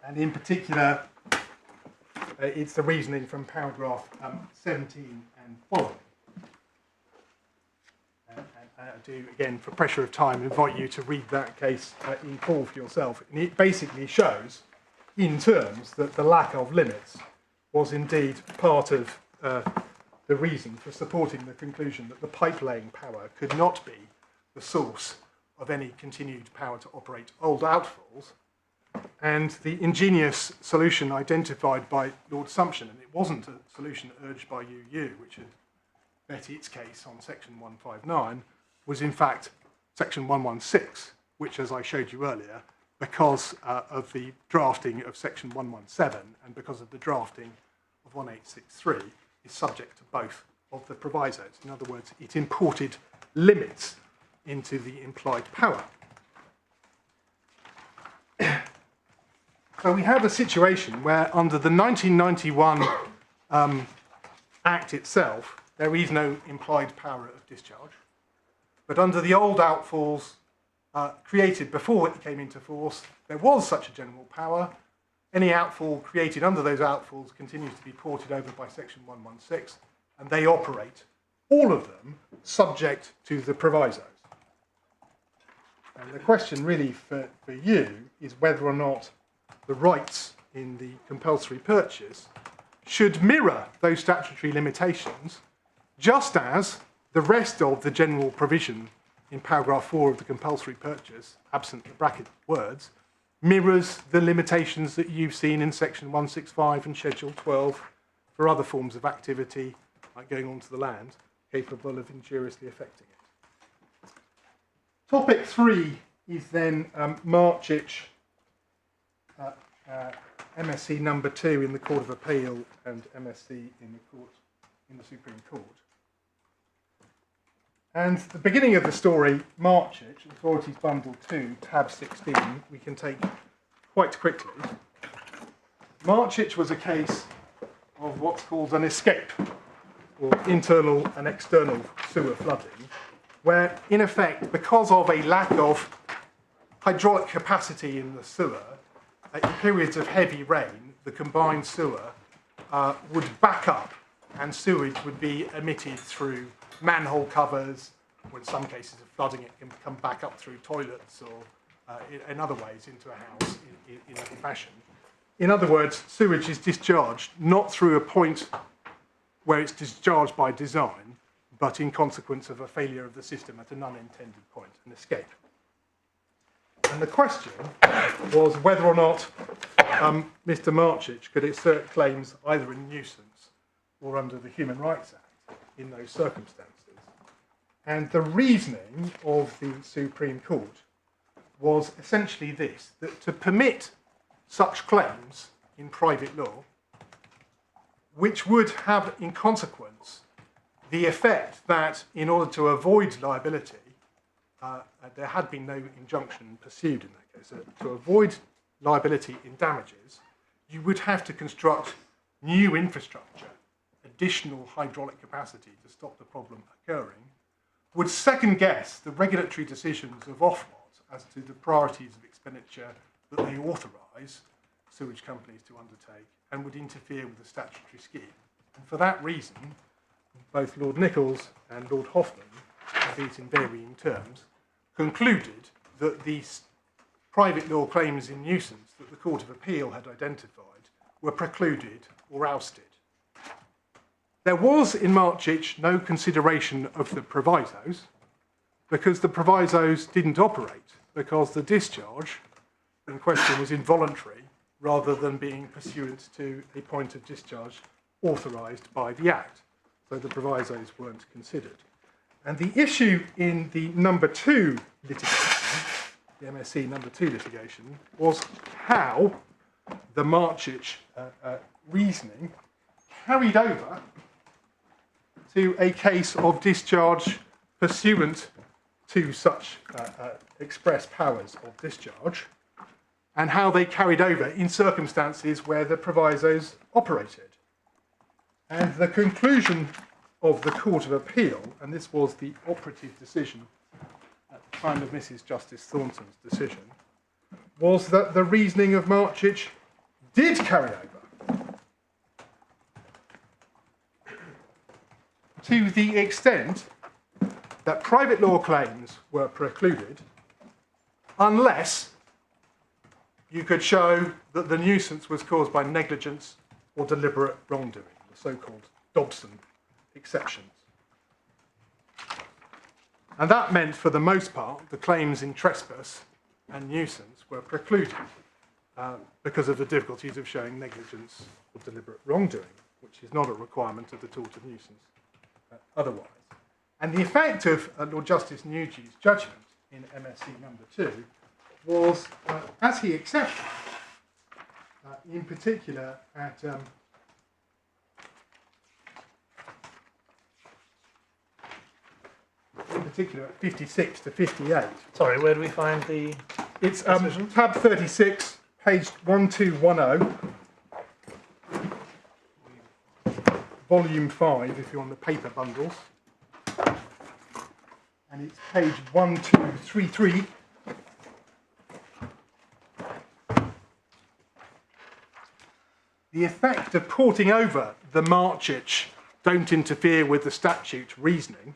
And in particular, it's the reasoning from paragraph 17 and following. I do, again, for pressure of time, invite you to read that case in full for yourself. And it basically shows, in terms, that the lack of limits was indeed part of the reason for supporting the conclusion that the pipe laying power could not be the source of any continued power to operate old outfalls. And the ingenious solution identified by Lord Sumption, and it wasn't a solution urged by UU, which had bet its case on section 159, was in fact section 116, which, as I showed you earlier, because of the drafting of section 117 and because of the drafting of 1863, is subject to both of the provisos. In other words, it imported limits into the implied power. So we have a situation where under the 1991 Act itself, there is no implied power of discharge. But under the old outfalls created before it came into force, there was such a general power. Any outfall created under those outfalls continues to be ported over by section 116, and they operate, all of them, subject to the provisos. And the question really for you is whether or not the rights in the compulsory purchase should mirror those statutory limitations, just as the rest of the general provision in paragraph 4 of the compulsory purchase, absent the bracket words, mirrors the limitations that you've seen in section 165 and schedule 12 for other forms of activity, like going onto the land, capable of injuriously affecting it. Topic 3 is then Marchich, MSc number 2 in the Court of Appeal and MSc in the Supreme Court. And the beginning of the story, Marchich, Authorities Bundle 2, tab 16, we can take quite quickly. Marchich was a case of what's called an escape, or internal and external sewer flooding, where, in effect, because of a lack of hydraulic capacity in the sewer, in periods of heavy rain, the combined sewer would back up and sewage would be emitted through manhole covers, or in some cases of flooding it can come back up through toilets or in other ways into a house in a fashion. In other words, sewage is discharged not through a point where it's discharged by design, but in consequence of a failure of the system at an unintended point, an escape. And the question was whether or not Mr. Marchich could assert claims either in nuisance or under the Human Rights Act in those circumstances. And the reasoning of the Supreme Court was essentially this, that to permit such claims in private law, which would have in consequence the effect that in order to avoid liability, there had been no injunction pursued in that case. So to avoid liability in damages, you would have to construct new infrastructure, additional hydraulic capacity to stop the problem occurring, would second guess the regulatory decisions of Ofwat as to the priorities of expenditure that they authorise sewage companies to undertake, and would interfere with the statutory scheme. And for that reason, both Lord Nichols and Lord Hoffman, albeit in varying terms, concluded that these private law claims in nuisance that the Court of Appeal had identified were precluded or ousted. There was in Marchich no consideration of the provisos, because the provisos didn't operate, because the discharge in question was involuntary rather than being pursuant to a point of discharge authorised by the Act. So the provisos weren't considered. And the issue in the number 2 litigation, the MSc number 2 litigation, was how the Marchich reasoning carried over to a case of discharge pursuant to such express powers of discharge, and how they carried over in circumstances where the provisos operated. And the conclusion of the Court of Appeal, and this was the operative decision at the time of Mrs Justice Thornton's decision, was that the reasoning of Marchich did carry over. to the extent that private law claims were precluded unless you could show that the nuisance was caused by negligence or deliberate wrongdoing, the so-called Dobson exceptions. And that meant, for the most part, the claims in trespass and nuisance were precluded because of the difficulties of showing negligence or deliberate wrongdoing, which is not a requirement of the tort of nuisance otherwise. And the effect of Lord Justice Nugent's judgment in MSC number 2 was, as he accepted, in particular at 56 to 58. Sorry, where do we find the It's decision? tab 36, page 1210, volume 5 if you're on the paper bundles. And it's page 1233. The effect of porting over the Marchich don't interfere with the statute reasoning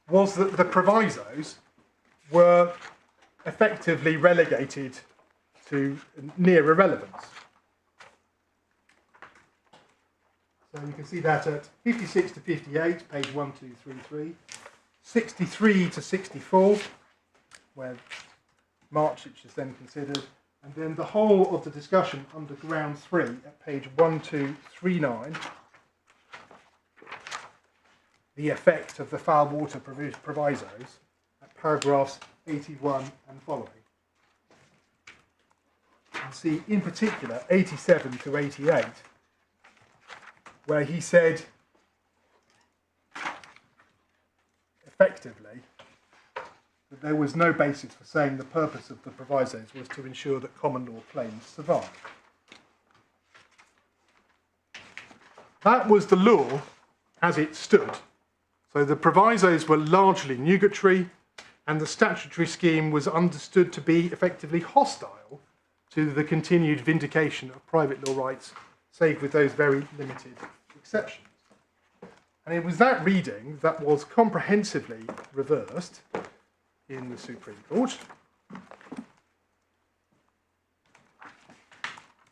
was that the provisos were effectively relegated to near irrelevance. So you can see that at 56 to 58, page 1233, 63 to 64, where Marchich is then considered, and then the whole of the discussion under ground 3 at page 1239, the effect of the foul water provisos at paragraphs 81 and following. And see in particular 87 to 88, where he said effectively that there was no basis for saying the purpose of the provisos was to ensure that common law claims survive. That was the law as it stood. So the provisos were largely nugatory, and the statutory scheme was understood to be effectively hostile to the continued vindication of private law rights, save with those very limited exceptions. And it was that reading that was comprehensively reversed in the Supreme Court.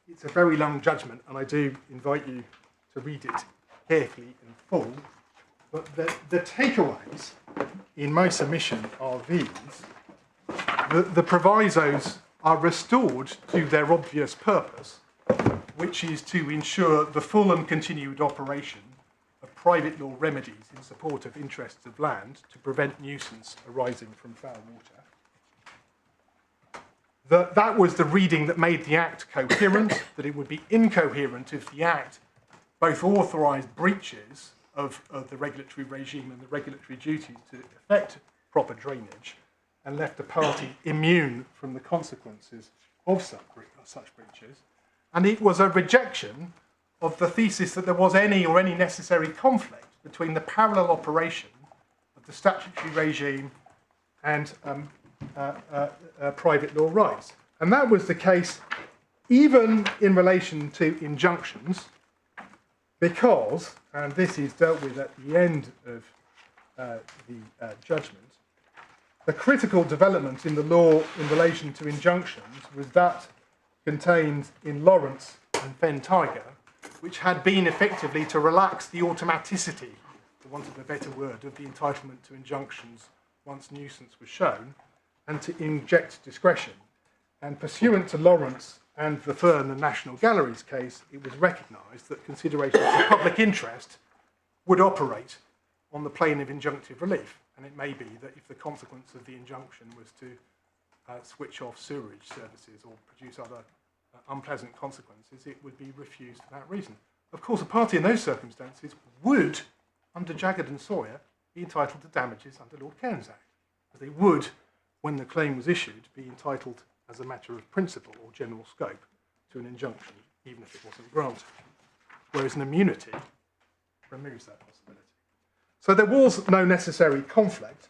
It's a very long judgment, and I do invite you to read it carefully in full. But the takeaways in my submission are these. The provisos are restored to their obvious purpose, which is to ensure the full and continued operation of private law remedies in support of interests of land to prevent nuisance arising from foul water. That was the reading that made the Act coherent, that it would be incoherent if the Act both authorised breaches of the regulatory regime and the regulatory duties to effect proper drainage and left a party immune from the consequences of such breaches. And it was a rejection of the thesis that there was any necessary conflict between the parallel operation of the statutory regime and private law rights. And that was the case even in relation to injunctions, because, and this is dealt with at the end of the judgment, the critical development in the law in relation to injunctions was that contained in Lawrence and Fenn Tiger, which had been effectively to relax the automaticity, for want of a better word, of the entitlement to injunctions once nuisance was shown, and to inject discretion. And pursuant to Lawrence and the Fern and National Gallery's case, it was recognised that considerations of public interest would operate on the plane of injunctive relief. And it may be that if the consequence of the injunction was to switch off sewerage services or produce other unpleasant consequences, it would be refused for that reason. Of course, a party in those circumstances would, under Jagged and Sawyer, be entitled to damages under Lord Cairns Act, as they would, when the claim was issued, be entitled as a matter of principle or general scope to an injunction, even if it wasn't granted. Whereas an immunity removes that possibility. So there was no necessary conflict,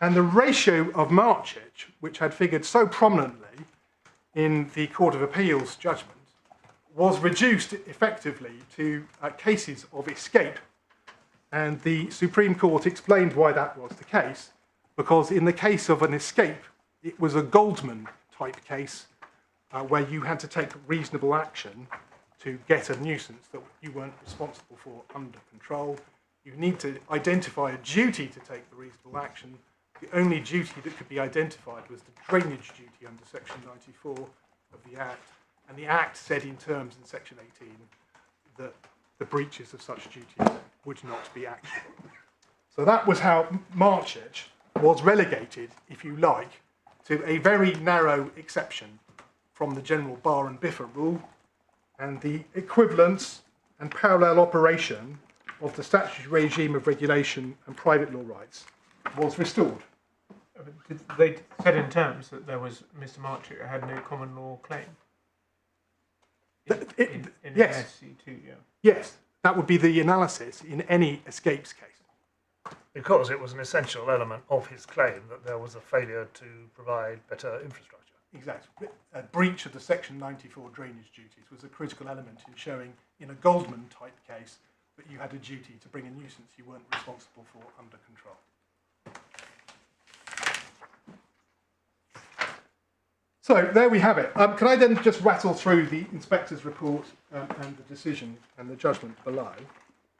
and the ratio of Marchich, which had figured so prominently in the Court of Appeal's judgment, was reduced effectively to cases of escape And the Supreme Court explained why that was the case, because in the case of an escape, it was a Goldman type case where you had to take reasonable action to get a nuisance that you weren't responsible for under control. You need to identify a duty to take the reasonable action. The only duty that could be identified was the drainage duty under Section 94 of the Act, and the Act said in terms in Section 18 that the breaches of such duties would not be actionable. So that was how Marchedge was relegated, if you like, to a very narrow exception from the general Bar and Biffa rule, and the equivalence and parallel operation of the statutory regime of regulation and private law rights was restored. They said in terms that there was Mr. Marchedge had no common law claim. In Yes. SC2, yeah. Yes, that would be the analysis in any escapes case. Because it was an essential element of his claim that there was a failure to provide better infrastructure. Exactly. A breach of the Section 94 drainage duties was a critical element in showing, in a Goldman type case, that you had a duty to bring a nuisance you weren't responsible for under control. So there we have it. Can I then just rattle through the inspector's report and the decision and the judgment below?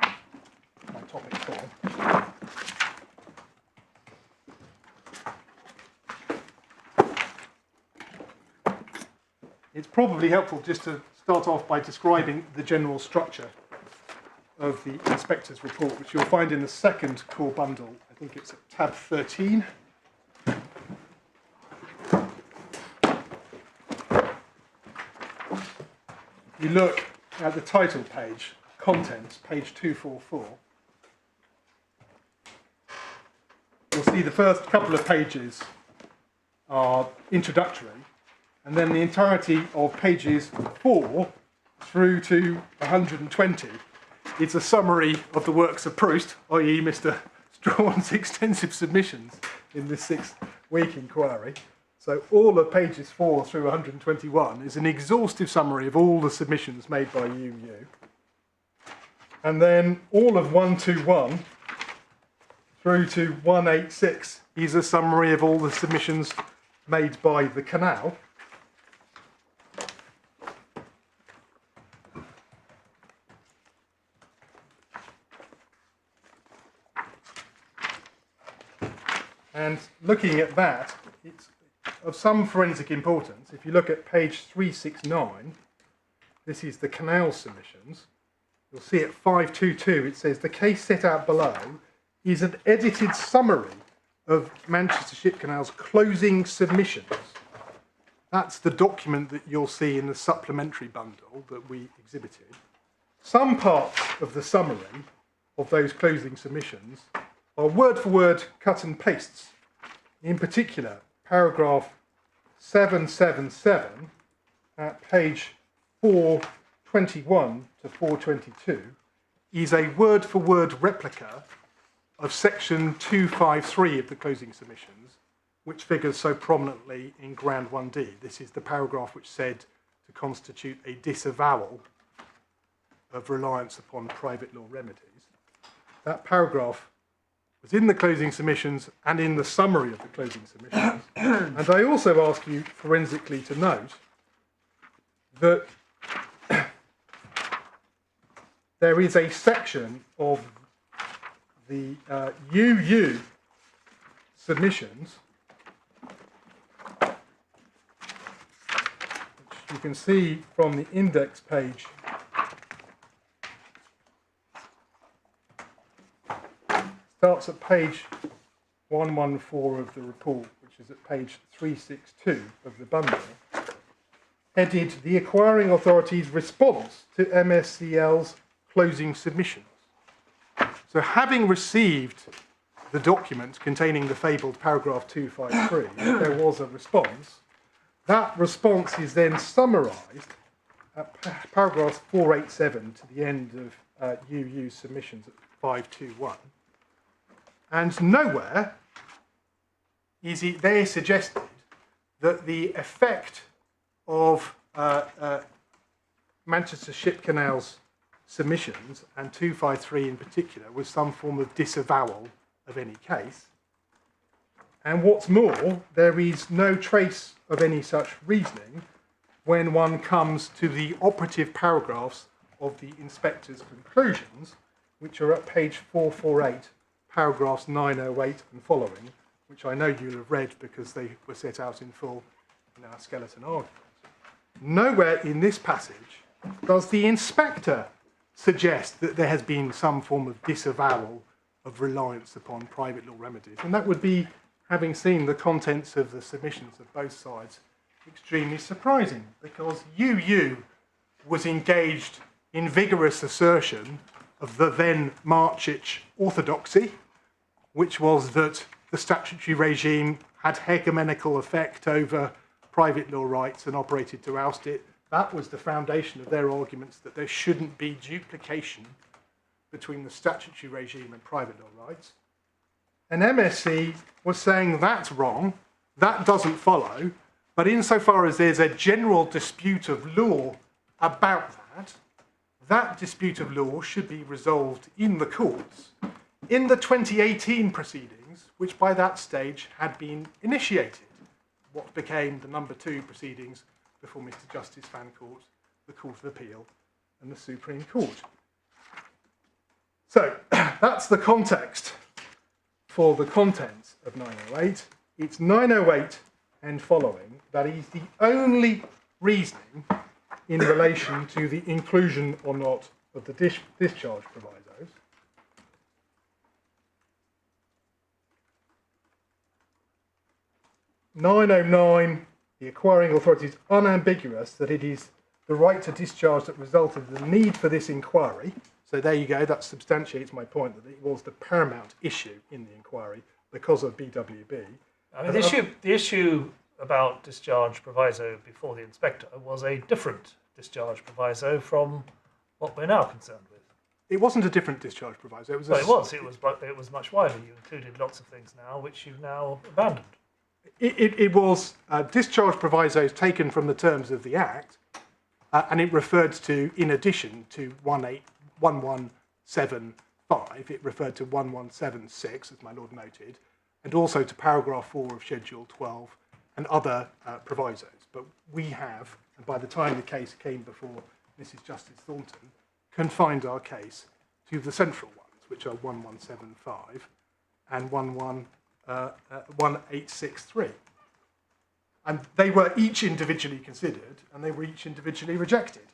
My topic 4. It's probably helpful just to start off by describing the general structure of the inspector's report, which you'll find in the second core bundle. I think it's at tab 13. If you look at the title page, contents, page 244, you'll see the first couple of pages are introductory, and then the entirety of pages 4 through to 120 is a summary of the works of Proust, i.e. Mr. Strawn's extensive submissions in this 6-week inquiry. So all of pages 4 through 121 is an exhaustive summary of all the submissions made by UU. And then all of 121 through to 186 is a summary of all the submissions made by the canal. And looking at that, it's of some forensic importance. If you look at page 369, this is the canal submissions. You'll see at 522 it says the case set out below is an edited summary of Manchester Ship Canal's closing submissions. That's the document that you'll see in the supplementary bundle that we exhibited. Some parts of the summary of those closing submissions are word for word cut and pastes. In particular, paragraph 777 at page 421 to 422 is a word for word replica of section 253 of the closing submissions, which figures so prominently in Grand 1D. This is the paragraph which said to constitute a disavowal of reliance upon private law remedies. That paragraph was in the closing submissions and in the summary of the closing submissions. And I also ask you forensically to note that there is a section of the UU submissions, which you can see from the index page starts at page 114 of the report, which is at page 362 of the bundle, headed The Acquiring Authority's Response to MSCL's Closing Submissions. So having received the document containing the fabled paragraph 253, there was a response. That response is then summarised at paragraph 487 to the end of UU submissions at 521. And nowhere is it there suggested that the effect of Manchester Ship Canal's submissions, and 253 in particular, was some form of disavowal of any case. And what's more, there is no trace of any such reasoning when one comes to the operative paragraphs of the inspector's conclusions, which are at page 448, paragraphs 908 and following, which I know you'll have read because they were set out in full in our skeleton argument. Nowhere in this passage does the inspector suggest that there has been some form of disavowal of reliance upon private law remedies. And that would be, having seen the contents of the submissions of both sides, extremely surprising, because UU was engaged in vigorous assertion of the then Marchich orthodoxy, which was that the statutory regime had hegemonical effect over private law rights and operated to oust it. That was the foundation of their arguments, that there shouldn't be duplication between the statutory regime and private law rights. And MSC was saying that's wrong, that doesn't follow, but insofar as there's a general dispute of law about that, that dispute of law should be resolved in the courts in the 2018 proceedings, which by that stage had been initiated, what became the number 2 proceedings before Mr Justice Fancourt, the Court of Appeal and the Supreme Court. So that's the context for the contents of 908. It's 908 and following that is the only reasoning in relation to the inclusion or not of the discharge provisos. (909), the acquiring authority is unambiguous that it is the right to discharge that resulted in the need for this inquiry. So there you go, that substantiates my point that it was the paramount issue in the inquiry because of BWB. I mean, the issue about discharge proviso before the inspector was a different discharge proviso from what we're now concerned with. It wasn't a different discharge proviso. It was. It was much wider. You included lots of things now which you've now abandoned. It was discharge provisos taken from the terms of the Act, and it referred to, in addition to 1175, it referred to 1176, as my Lord noted, and also to paragraph 4 of Schedule 12 and other provisos. But we have, and by the time the case came before Mrs Justice Thornton, confined our case to the central ones, which are 1175 and 1863. And they were each individually considered, and they were each individually rejected.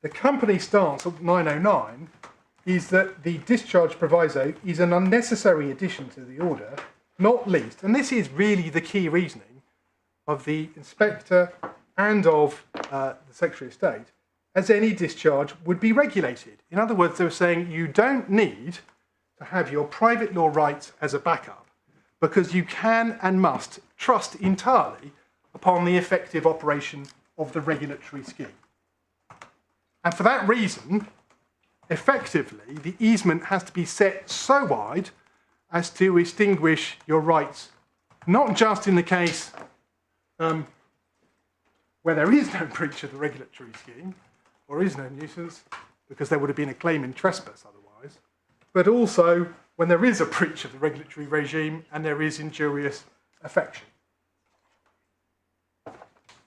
The company stance of 909 is that the discharge proviso is an unnecessary addition to the order, not least, and this is really the key reasoning of the inspector and of the Secretary of State, as any discharge would be regulated. In other words, they were saying you don't need to have your private law rights as a backup because you can and must trust entirely upon the effective operation of the regulatory scheme. And for that reason, effectively, the easement has to be set so wide as to extinguish your rights, not just in the case where there is no breach of the regulatory scheme, or is no nuisance, because there would have been a claim in trespass otherwise, but also when there is a breach of the regulatory regime and there is injurious affection.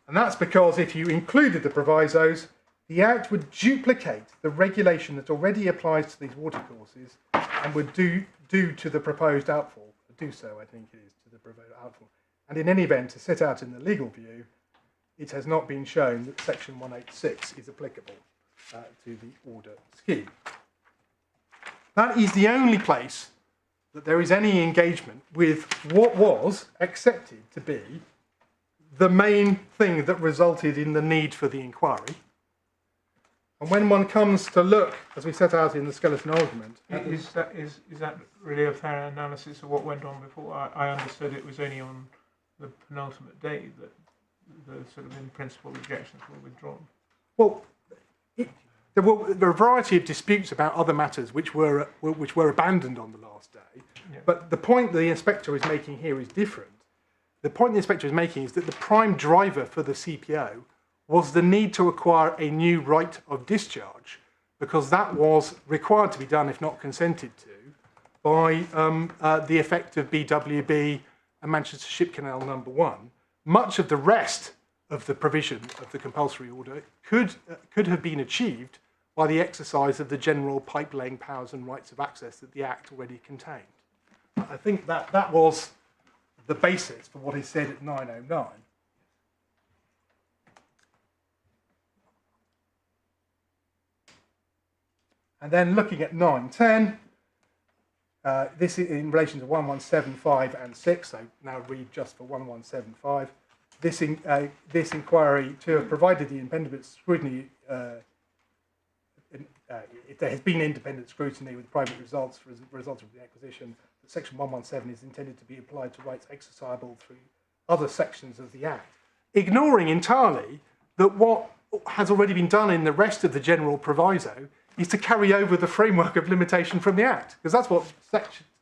And that's because if you included the provisos, the Act would duplicate the regulation that already applies to these watercourses and would do to the proposed outfall, do so, I think it is, to the proposed outfall. And in any event, to set out in the legal view, it has not been shown that Section 186 is applicable to the order scheme. That is the only place that there is any engagement with what was accepted to be the main thing that resulted in the need for the inquiry. And when one comes to look, as we set out in the skeleton argument... Is that really a fair analysis of what went on before? I understood it was only on the penultimate day that the sort of in-principle objections were withdrawn. Well, there were a variety of disputes about other matters which were abandoned on the last day. Yeah. But the point the inspector is making here is different. the point the inspector is making is that the prime driver for the CPO was the need to acquire a new right of discharge, because that was required to be done, if not consented to, by the effect of BWB and Manchester Ship Canal number 1. Much of the rest of the provision of the compulsory order could have been achieved by the exercise of the general pipe-laying powers and rights of access that the Act already contained. I think that was the basis for what is said at 909. And then looking at 910, this is in relation to 1175 and 6, so now read just for 1175. This inquiry to have provided the independent scrutiny, if there has been independent scrutiny with private results as a result of the acquisition, that section 117 is intended to be applied to rights exercisable through other sections of the Act, ignoring entirely that what has already been done in the rest of the general proviso is to carry over the framework of limitation from the Act, because that's what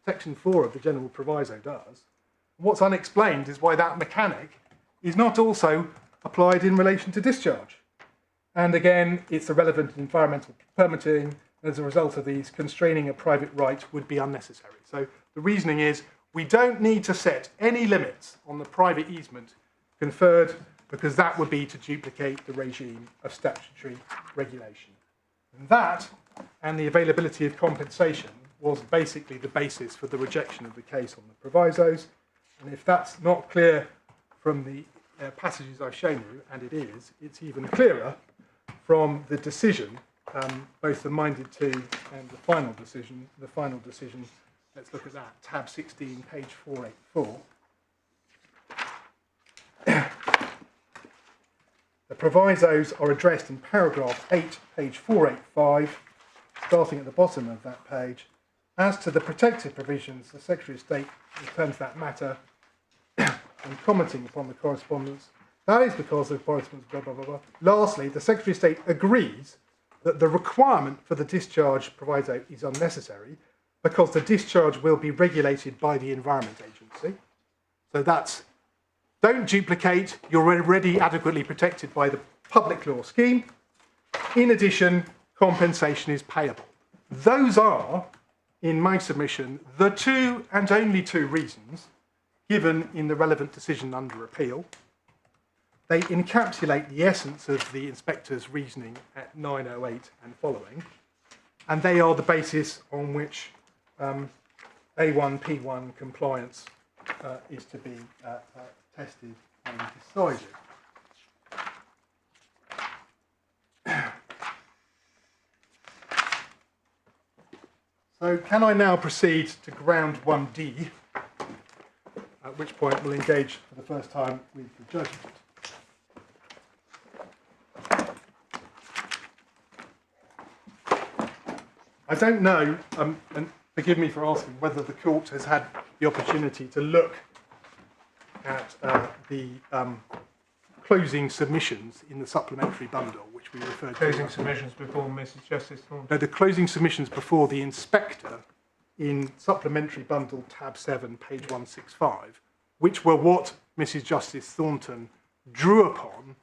section 4 of the general proviso does. What's unexplained is why that mechanic is not also applied in relation to discharge. And again, it's the relevant environmental permitting. As a result of these, constraining a private right would be unnecessary. So the reasoning is we don't need to set any limits on the private easement conferred, because that would be to duplicate the regime of statutory regulation. And that, and the availability of compensation, was basically the basis for the rejection of the case on the provisos. And if that's not clear from the passages I've shown you, and it is, it's even clearer from the decision, both the minded to and the final decision. The final decision, let's look at that, tab 16, page 484. The provisos are addressed in paragraph 8, page 485, starting at the bottom of that page. As to the protected provisions, the Secretary of State returns that matter and commenting upon the correspondence. That is because the correspondence, blah, blah, blah, blah. Lastly, the Secretary of State agrees that the requirement for the discharge proviso is unnecessary because the discharge will be regulated by the Environment Agency. So that's, don't duplicate, you're already adequately protected by the public law scheme. In addition, compensation is payable. Those are, in my submission, the two and only two reasons given in the relevant decision under appeal. They encapsulate the essence of the inspector's reasoning at 908 and following, and they are the basis on which A1P1 compliance is to be tested and decided. So can I now proceed to ground 1D, at which point we'll engage for the first time with the judgment. I don't know, and forgive me for asking, whether the court has had the opportunity to look at the closing submissions in the supplementary bundle, which we referred to. Closing submissions before Mrs Justice Thornton. No, the closing submissions before the inspector in supplementary bundle tab 7, page 165, which were what Mrs Justice Thornton drew upon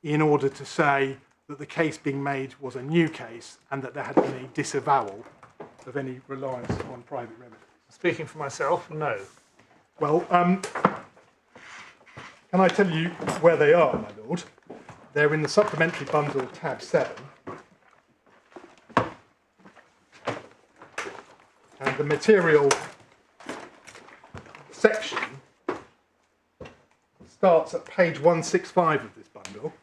in order to say that the case being made was a new case and that there had been a disavowal of any reliance on private remedies. Speaking for myself, no. Well, can I tell you where they are, my lord? They're in the supplementary bundle tab 7. And the material section starts at page 165 of this bundle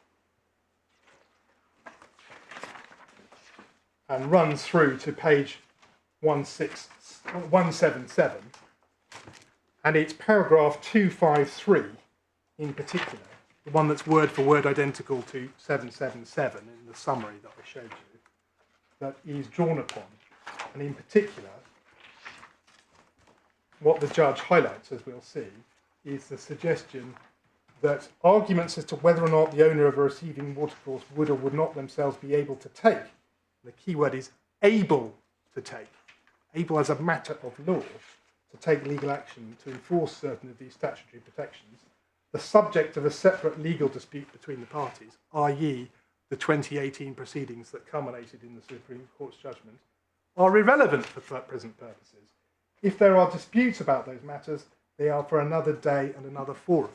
and runs through to page 177, and it's paragraph 253 in particular, the one that's word for word identical to 777 in the summary that I showed you, that is drawn upon. And in particular, what the judge highlights, as we'll see, is the suggestion that arguments as to whether or not the owner of a receiving watercourse would or would not themselves be able to take, the key word is able to take, able as a matter of law to take legal action to enforce certain of these statutory protections, the subject of a separate legal dispute between the parties, i.e. the 2018 proceedings that culminated in the Supreme Court's judgment, are irrelevant for present purposes. If there are disputes about those matters, they are for another day and another forum.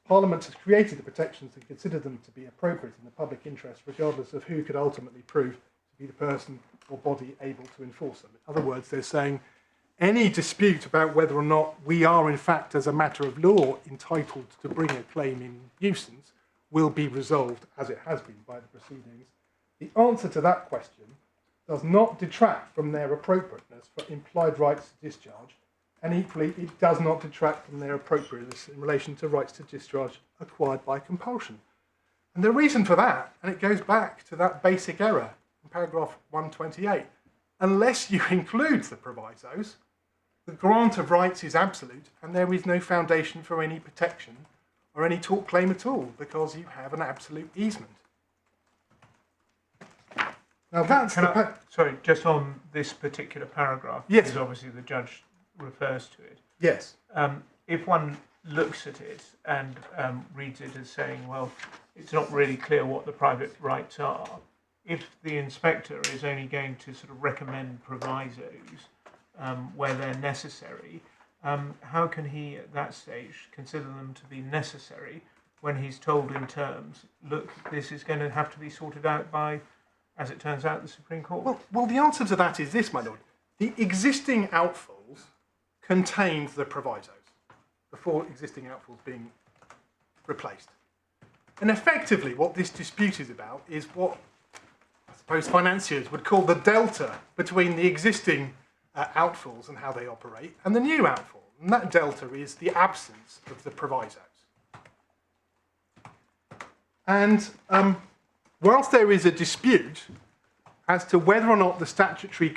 Parliament has created the protections and considered them to be appropriate in the public interest, regardless of who could ultimately prove to be the person or body able to enforce them. In other words, they're saying any dispute about whether or not we are, in fact, as a matter of law, entitled to bring a claim in nuisance will be resolved, as it has been, by the proceedings. The answer to that question does not detract from their appropriateness for implied rights to discharge, and equally it does not detract from their appropriateness in relation to rights to discharge acquired by compulsion. And the reason for that, and it goes back to that basic error in paragraph 128, unless you include the provisos, the grant of rights is absolute and there is no foundation for any protection or any tort claim at all because you have an absolute easement. Now that's sorry, just on this particular paragraph, yes, because obviously the judge refers to it. Yes. If one looks at it and reads it as saying, well, it's not really clear what the private rights are, if the inspector is only going to sort of recommend provisos where they're necessary, how can he at that stage consider them to be necessary when he's told in terms, look, this is going to have to be sorted out by, as it turns out, the Supreme Court? Well, the answer to that is this, my lord. The existing outfalls contained the provisos, the 4 existing outfalls being replaced. And effectively what this dispute is about is what I suppose financiers would call the delta between the existing outfalls and how they operate and the new outfall. And that delta is the absence of the provisos. And whilst there is a dispute as to whether or not the statutory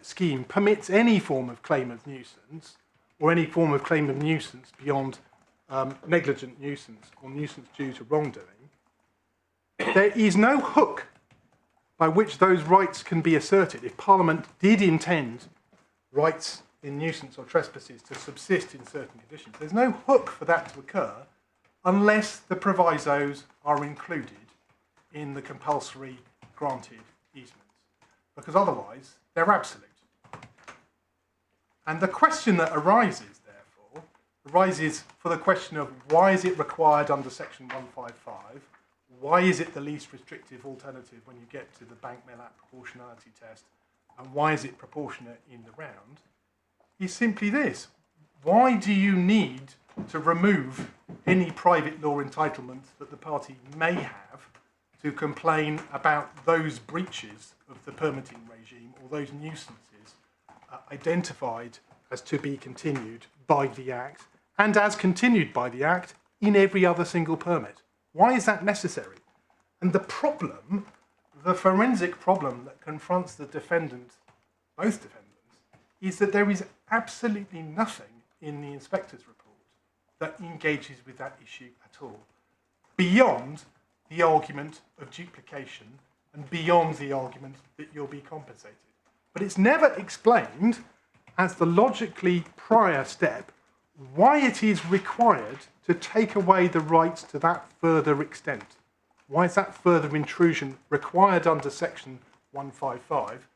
scheme permits any form of claim of nuisance or any form of claim of nuisance beyond negligent nuisance or nuisance due to wrongdoing, there is no hook by which those rights can be asserted. If Parliament did intend rights in nuisance or trespasses to subsist in certain conditions, there's no hook for that to occur unless the provisos are included in the compulsory granted easements, because otherwise they're absolute. And the question that arises, therefore, arises for the question of why is it required under section 155, why is it the least restrictive alternative when you get to the Bank Mellat proportionality test, and why is it proportionate in the round, is simply this. Why do you need to remove any private law entitlements that the party may have to complain about those breaches of the permitting regime or those nuisances identified as to be continued by the Act and as continued by the Act in every other single permit? Why is that necessary? And the problem, the forensic problem that confronts the defendant, both defendants, is that there is absolutely nothing in the inspector's report that engages with that issue at all, beyond the argument of duplication and beyond the argument that you'll be compensated. But it's never explained as the logically prior step why it is required to take away the rights to that further extent. Why is that further intrusion required under section 155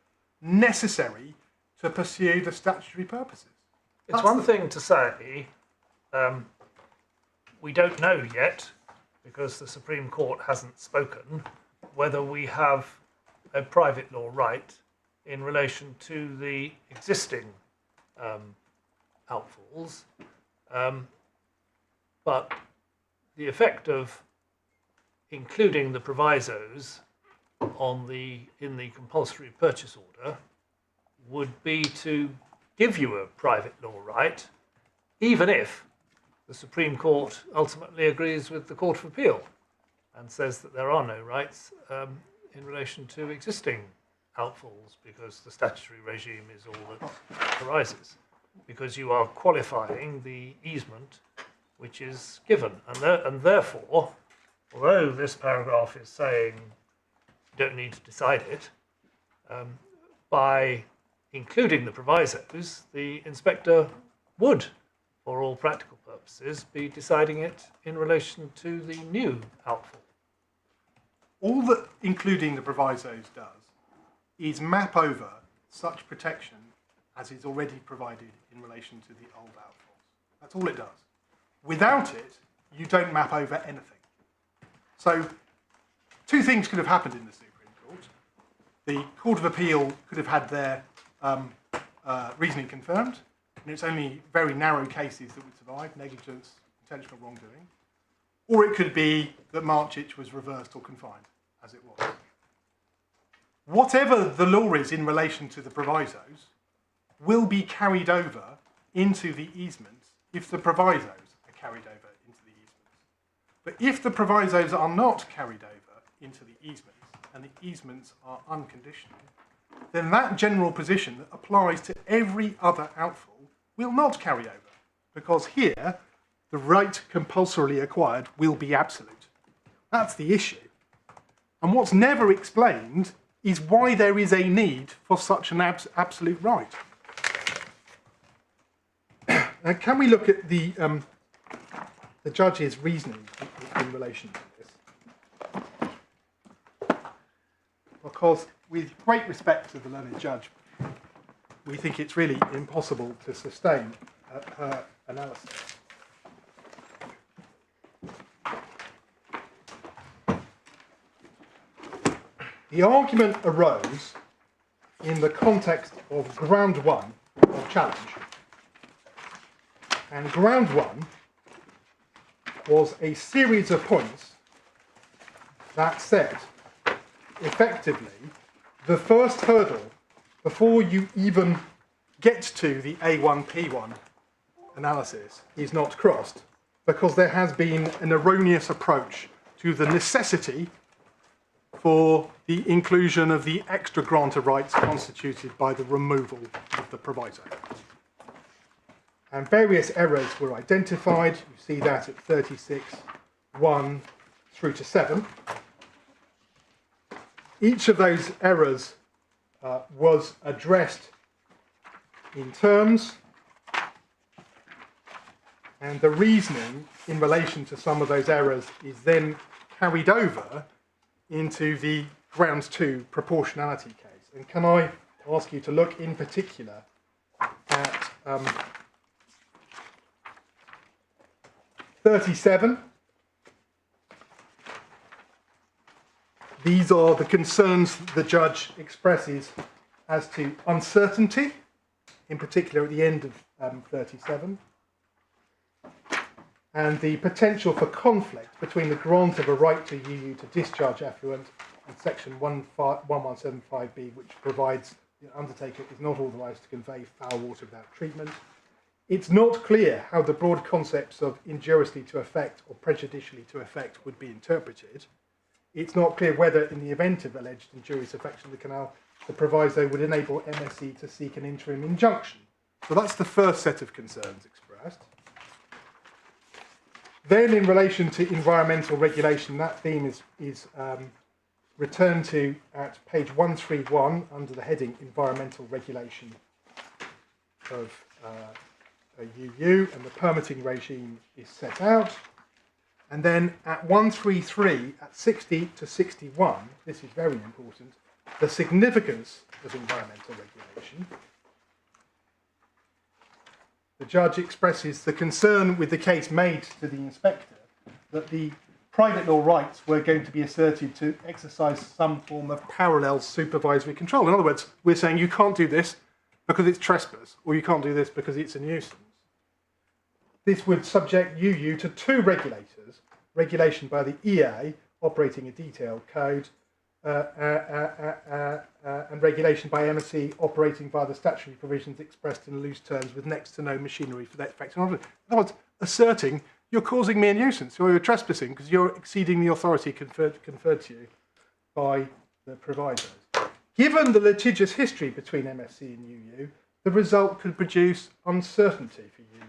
necessary to pursue the statutory purposes? It's one thing to say, we don't know yet, because the Supreme Court hasn't spoken, whether we have a private law right in relation to the existing outfalls. But the effect of including the provisos in the compulsory purchase order would be to give you a private law right, even if the Supreme Court ultimately agrees with the Court of Appeal and says that there are no rights in relation to existing outfalls because the statutory regime is all that arises, because you are qualifying the easement which is given. And therefore, although this paragraph is saying you don't need to decide it, by including the provisos, the inspector would, for all practical purposes, purposes, be deciding it in relation to the new outfall. All that including the provisos does is map over such protection as is already provided in relation to the old outfalls. That's all it does. Without it, you don't map over anything. So, two things could have happened in the Supreme Court. The Court of Appeal could have had their reasoning confirmed, and it's only very narrow cases that would survive, negligence, intentional wrongdoing. Or it could be that Marchich was reversed or confined, as it was. Whatever the law is in relation to the provisos will be carried over into the easements if the provisos are carried over into the easements. But if the provisos are not carried over into the easements, and the easements are unconditional, then that general position that applies to every other outfall will not carry over, because here the right compulsorily acquired will be absolute. That's the issue. And what's never explained is why there is a need for such an absolute right. Now, can we look at the judge's reasoning in relation to this? Because with great respect to the learned judge, we think it's really impossible to sustain her analysis. The argument arose in the context of ground one of challenge. And ground one was a series of points that said, effectively, the first hurdle before you even get to the A1P1 analysis is not crossed, because there has been an erroneous approach to the necessity for the inclusion of the extra grant of rights constituted by the removal of the proviso. And various errors were identified. You see that at 36(1) through to 7. Each of those errors was addressed in terms, and the reasoning in relation to some of those errors is then carried over into the grounds 2 proportionality case. And can I ask you to look in particular at 37. These are the concerns the judge expresses as to uncertainty, in particular at the end of 37, and the potential for conflict between the grant of a right to UU to discharge effluent and section 1175B, which provides the undertaker is not authorised to convey foul water without treatment. It's not clear how the broad concepts of injuriously to effect or prejudicially to effect would be interpreted. It's not clear whether, in the event of alleged injurious affection of the canal, the proviso would enable MSC to seek an interim injunction. So that's the first set of concerns expressed. Then, in relation to environmental regulation, that theme is returned to at page 131 under the heading Environmental Regulation of UU, and the permitting regime is set out. And then at 133, at 60 to 61, this is very important, the significance of environmental regulation. The judge expresses the concern with the case made to the inspector that the private law rights were going to be asserted to exercise some form of parallel supervisory control. In other words, we're saying you can't do this because it's trespass, or you can't do this because it's a nuisance. This would subject UU to two regulators, regulation by the EA, operating a detailed code, and regulation by MSC, operating via the statutory provisions expressed in loose terms with next to no machinery for that effect. In other words, asserting you're causing me a nuisance, or you're trespassing because you're exceeding the authority conferred to you by the providers. Given the litigious history between MSC and UU, the result could produce uncertainty for UU,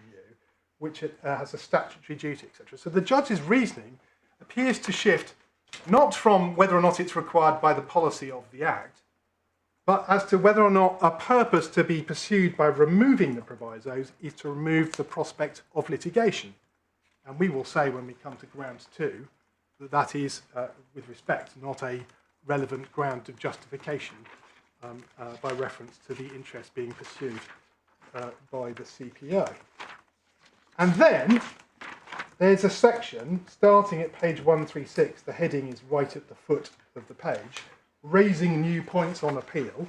which has a statutory duty, etc. So the judge's reasoning appears to shift not from whether or not it's required by the policy of the Act, but as to whether or not a purpose to be pursued by removing the provisos is to remove the prospect of litigation. And we will say when we come to grounds 2 that that is, with respect, not a relevant ground of justification by reference to the interest being pursued by the CPO. And then there's a section starting at page 136, the heading is right at the foot of the page, raising new points on appeal.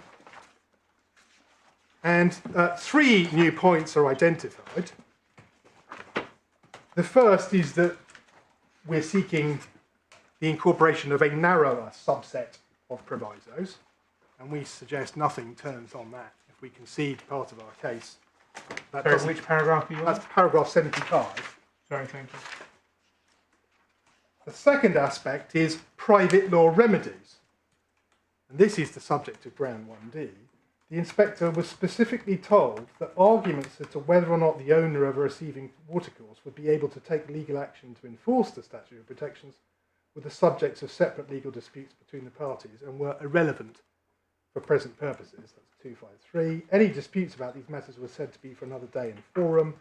And 3 new points are identified. The first is that we're seeking the incorporation of a narrower subset of provisos, and we suggest nothing turns on that. If we concede part of our case, that Sorry, which paragraph are you on? that's paragraph 75. Sorry, thank you. The second aspect is private law remedies, and this is the subject of ground 1D. The inspector was specifically told that arguments as to whether or not the owner of a receiving watercourse would be able to take legal action to enforce the statutory protections were the subjects of separate legal disputes between the parties and were irrelevant for present purposes. That's 253. Any disputes about these matters were said to be for another day in forum.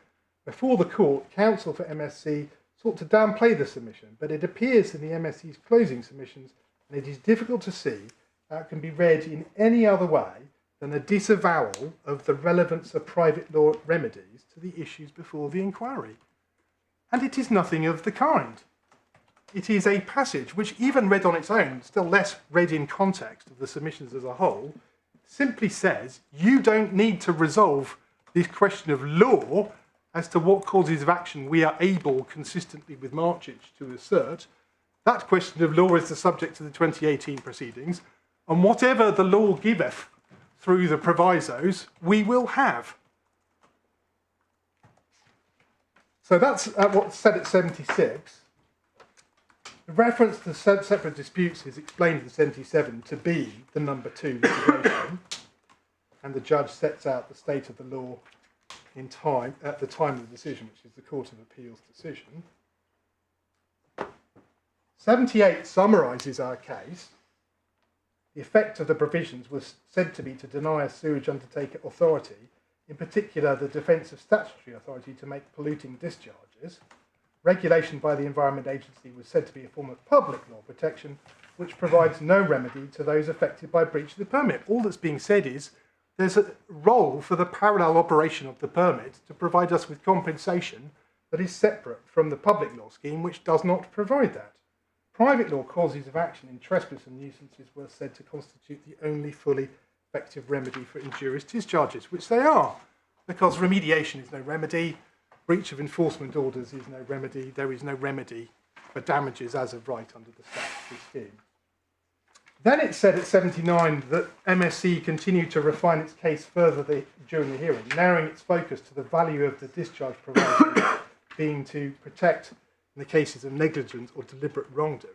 Before the court, counsel for MSC sought to downplay the submission, but it appears in the MSC's closing submissions, and it is difficult to see how it can be read in any other way than a disavowal of the relevance of private law remedies to the issues before the inquiry. And it is nothing of the kind. It is a passage which, even read on its own, still less read in context of the submissions as a whole, simply says you don't need to resolve this question of law as to what causes of action we are able, consistently with Marchage, to assert. That question of law is the subject of the 2018 proceedings, and whatever the law giveth through the provisos, we will have. So that's what's said at 76. The reference to separate disputes is explained in 77 to be the number 2 litigation, and the judge sets out the state of the law in time at the time of the decision, which is the Court of Appeal's decision. 78 summarises our case. The effect of the provisions was said to be to deny a sewage undertaker authority, in particular the defence of statutory authority to make polluting discharges. Regulation by the Environment Agency was said to be a form of public law protection, which provides no remedy to those affected by breach of the permit. All that's being said is there's a role for the parallel operation of the permit to provide us with compensation that is separate from the public law scheme, which does not provide that. Private law causes of action in trespass and nuisances were said to constitute the only fully effective remedy for injurious discharges, which they are, because remediation is no remedy, breach of enforcement orders is no remedy, there is no remedy for damages as of right under the statutory scheme. Then it said at 79 that MSC continued to refine its case further during the hearing, narrowing its focus to the value of the discharge provision being to protect in the cases of negligent or deliberate wrongdoing.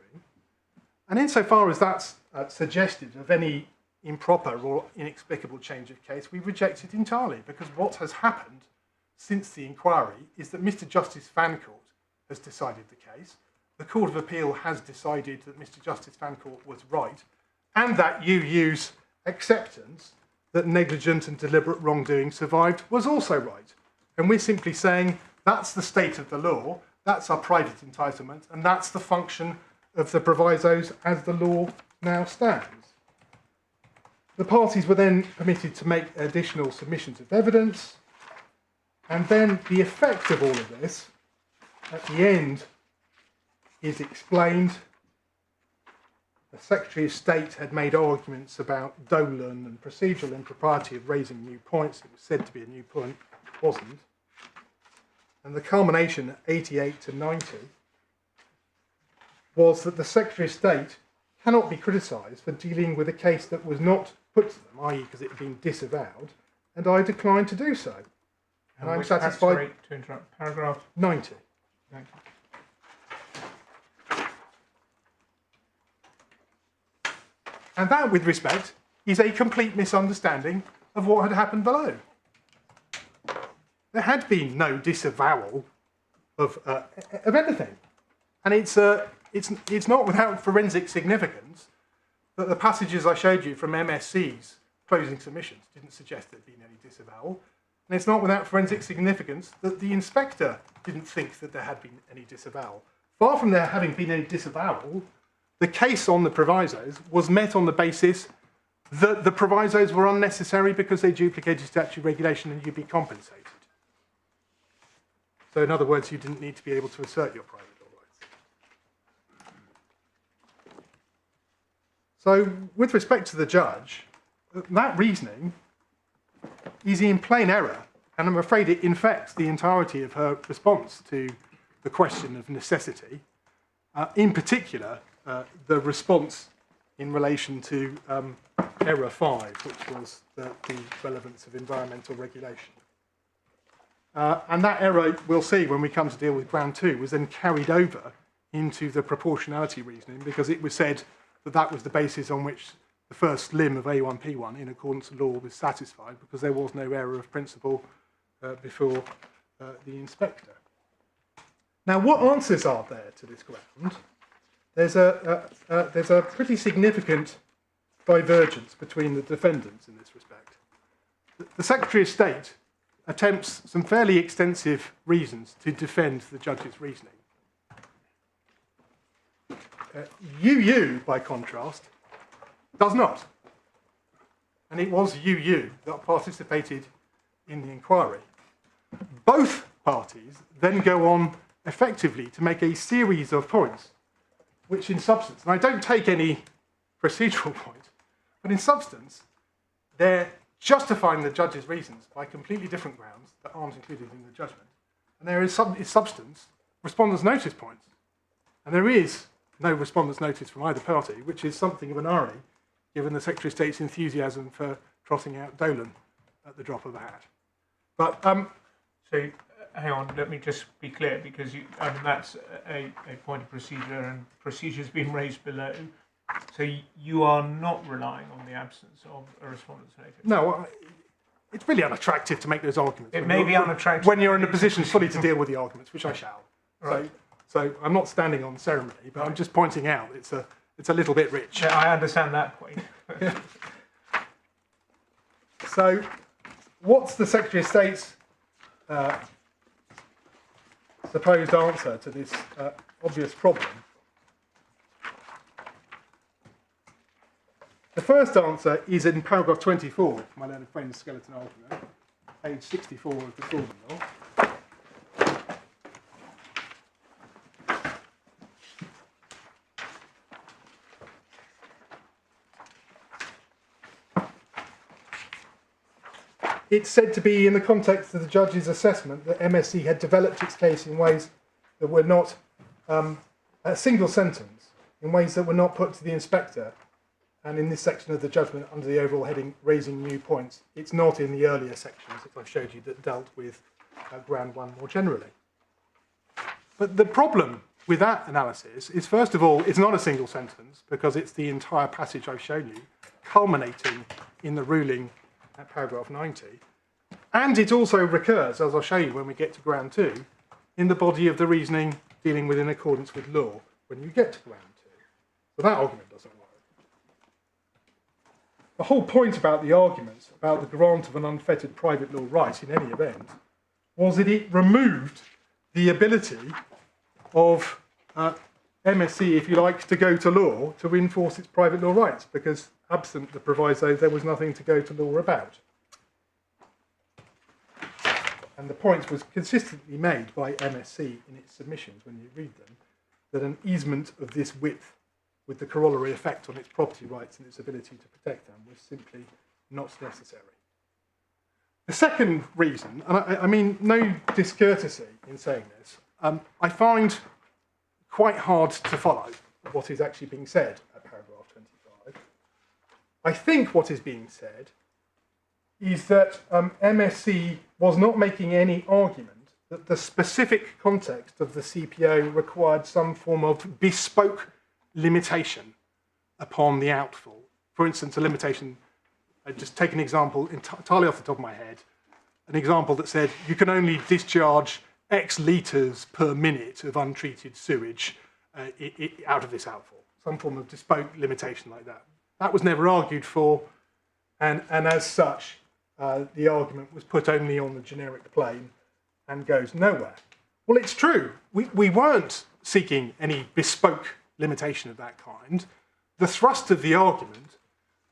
And insofar as that's suggestive of any improper or inexplicable change of case, we reject it entirely, because what has happened since the inquiry is that Mr Justice Fancourt has decided the case, the Court of Appeal has decided that Mr Justice Fancourt was right, and that UU's acceptance that negligent and deliberate wrongdoing survived was also right. And we're simply saying that's the state of the law, that's our private entitlement, and that's the function of the provisos as the law now stands. The parties were then permitted to make additional submissions of evidence, and then the effect of all of this at the end is explained. The Secretary of State had made arguments about Dolan and procedural impropriety of raising new points. It was said to be a new point, it wasn't. And the culmination at 88 to 90 was that the Secretary of State cannot be criticised for dealing with a case that was not put to them, i.e. because it had been disavowed, and I declined to do so. And I'm satisfied. Sorry to interrupt. Paragraph 90. 90. And that, with respect, is a complete misunderstanding of what had happened below. There had been no disavowal of anything. And it's not without forensic significance that the passages I showed you from MSC's closing submissions didn't suggest there'd been any disavowal. And it's not without forensic significance that the inspector didn't think that there had been any disavowal. Far from there having been any disavowal, the case on the provisos was met on the basis that the provisos were unnecessary because they duplicated statutory regulation and you'd be compensated. So in other words, you didn't need to be able to assert your private law rights. So with respect to the judge, that reasoning is in plain error, and I'm afraid it infects the entirety of her response to the question of necessity, in particular, the response in relation to error 5, which was the relevance of environmental regulation. And that error, we'll see when we come to deal with ground 2, was then carried over into the proportionality reasoning because it was said that that was the basis on which the first limb of A1P1 in accordance with law was satisfied because there was no error of principle before the inspector. Now, what answers are there to this ground? There's a pretty significant divergence between the defendants in this respect. The Secretary of State attempts some fairly extensive reasons to defend the judge's reasoning. UU, by contrast, does not. And it was UU that participated in the inquiry. Both parties then go on effectively to make a series of points, which in substance, and I don't take any procedural point, but in substance, they're justifying the judge's reasons by completely different grounds that aren't included in the judgment. And there is substance, respondent's notice points. And there is no respondent's notice from either party, which is something of an irony, given the Secretary of State's enthusiasm for trotting out Dolan at the drop of a hat. But So, hang on, let me just be clear, because that's a point of procedure, and procedure's been raised below. So you are not relying on the absence of a respondent's notice? no, it's really unattractive to make those arguments. It may be unattractive. When you're in a position fully to deal with the arguments, which I shall. Right. So I'm not standing on ceremony, but I'm just pointing out it's a little bit rich. Yeah, I understand that point. So what's the Secretary of State's supposed answer to this obvious problem? The first answer is in paragraph 24 of my learned friend's skeleton argument, page 64 of the Thornton Law. It's said to be in the context of the judge's assessment that MSC had developed its case in ways that were not a single sentence, in ways that were not put to the inspector. And in this section of the judgment, under the overall heading, raising new points, it's not in the earlier sections, as I showed you, that dealt with ground 1 more generally. But the problem with that analysis is, first of all, it's not a single sentence, because it's the entire passage I've shown you, culminating in the ruling at paragraph 90. And it also recurs, as I'll show you when we get to ground 2, in the body of the reasoning dealing with in accordance with law when you get to ground 2. So that argument doesn't work. The whole point about the arguments about the grant of an unfettered private law right in any event was that it removed the ability of MSC, if you like, to go to law to enforce its private law rights, because absent the proviso, there was nothing to go to law about. And the point was consistently made by MSC in its submissions, when you read them, that an easement of this width with the corollary effect on its property rights and its ability to protect them was simply not necessary. The second reason, and I mean no discourtesy in saying this, I find quite hard to follow what is actually being said at paragraph 25. I think what is being said is that MSC was not making any argument that the specific context of the CPO required some form of bespoke limitation upon the outfall. For instance, a limitation, I just take an example entirely off the top of my head, an example that said you can only discharge X litres per minute of untreated sewage out of this outfall. Some form of bespoke limitation like that. That was never argued for, and as such, the argument was put only on the generic plane and goes nowhere. Well, it's true. We weren't seeking any bespoke limitation of that kind. The thrust of the argument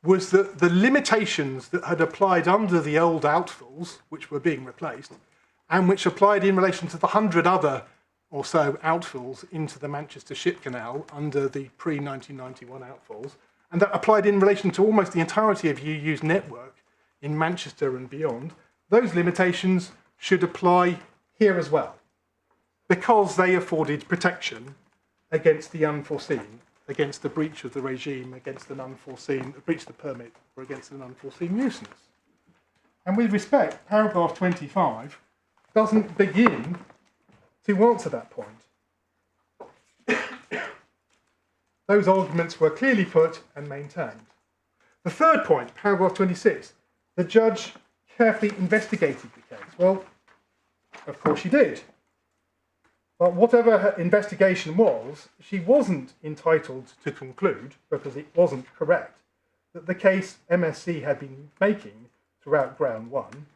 was that the limitations that had applied under the old outfalls, which were being replaced, and which applied in relation to the 100 other or so outfalls into the Manchester Ship Canal under the pre-1991 outfalls, and that applied in relation to almost the entirety of UU's network in Manchester and beyond, those limitations should apply here as well, because they afforded protection against the unforeseen, against the breach of the regime, against an unforeseen, breach of the permit, or against an unforeseen nuisance. And with respect, paragraph 25 doesn't begin to answer that point. Those arguments were clearly put and maintained. The third point, paragraph 26, the judge carefully investigated the case. Well, of course she did. But whatever her investigation was, she wasn't entitled to conclude, because it wasn't correct, that the case MSC had been making throughout Ground 1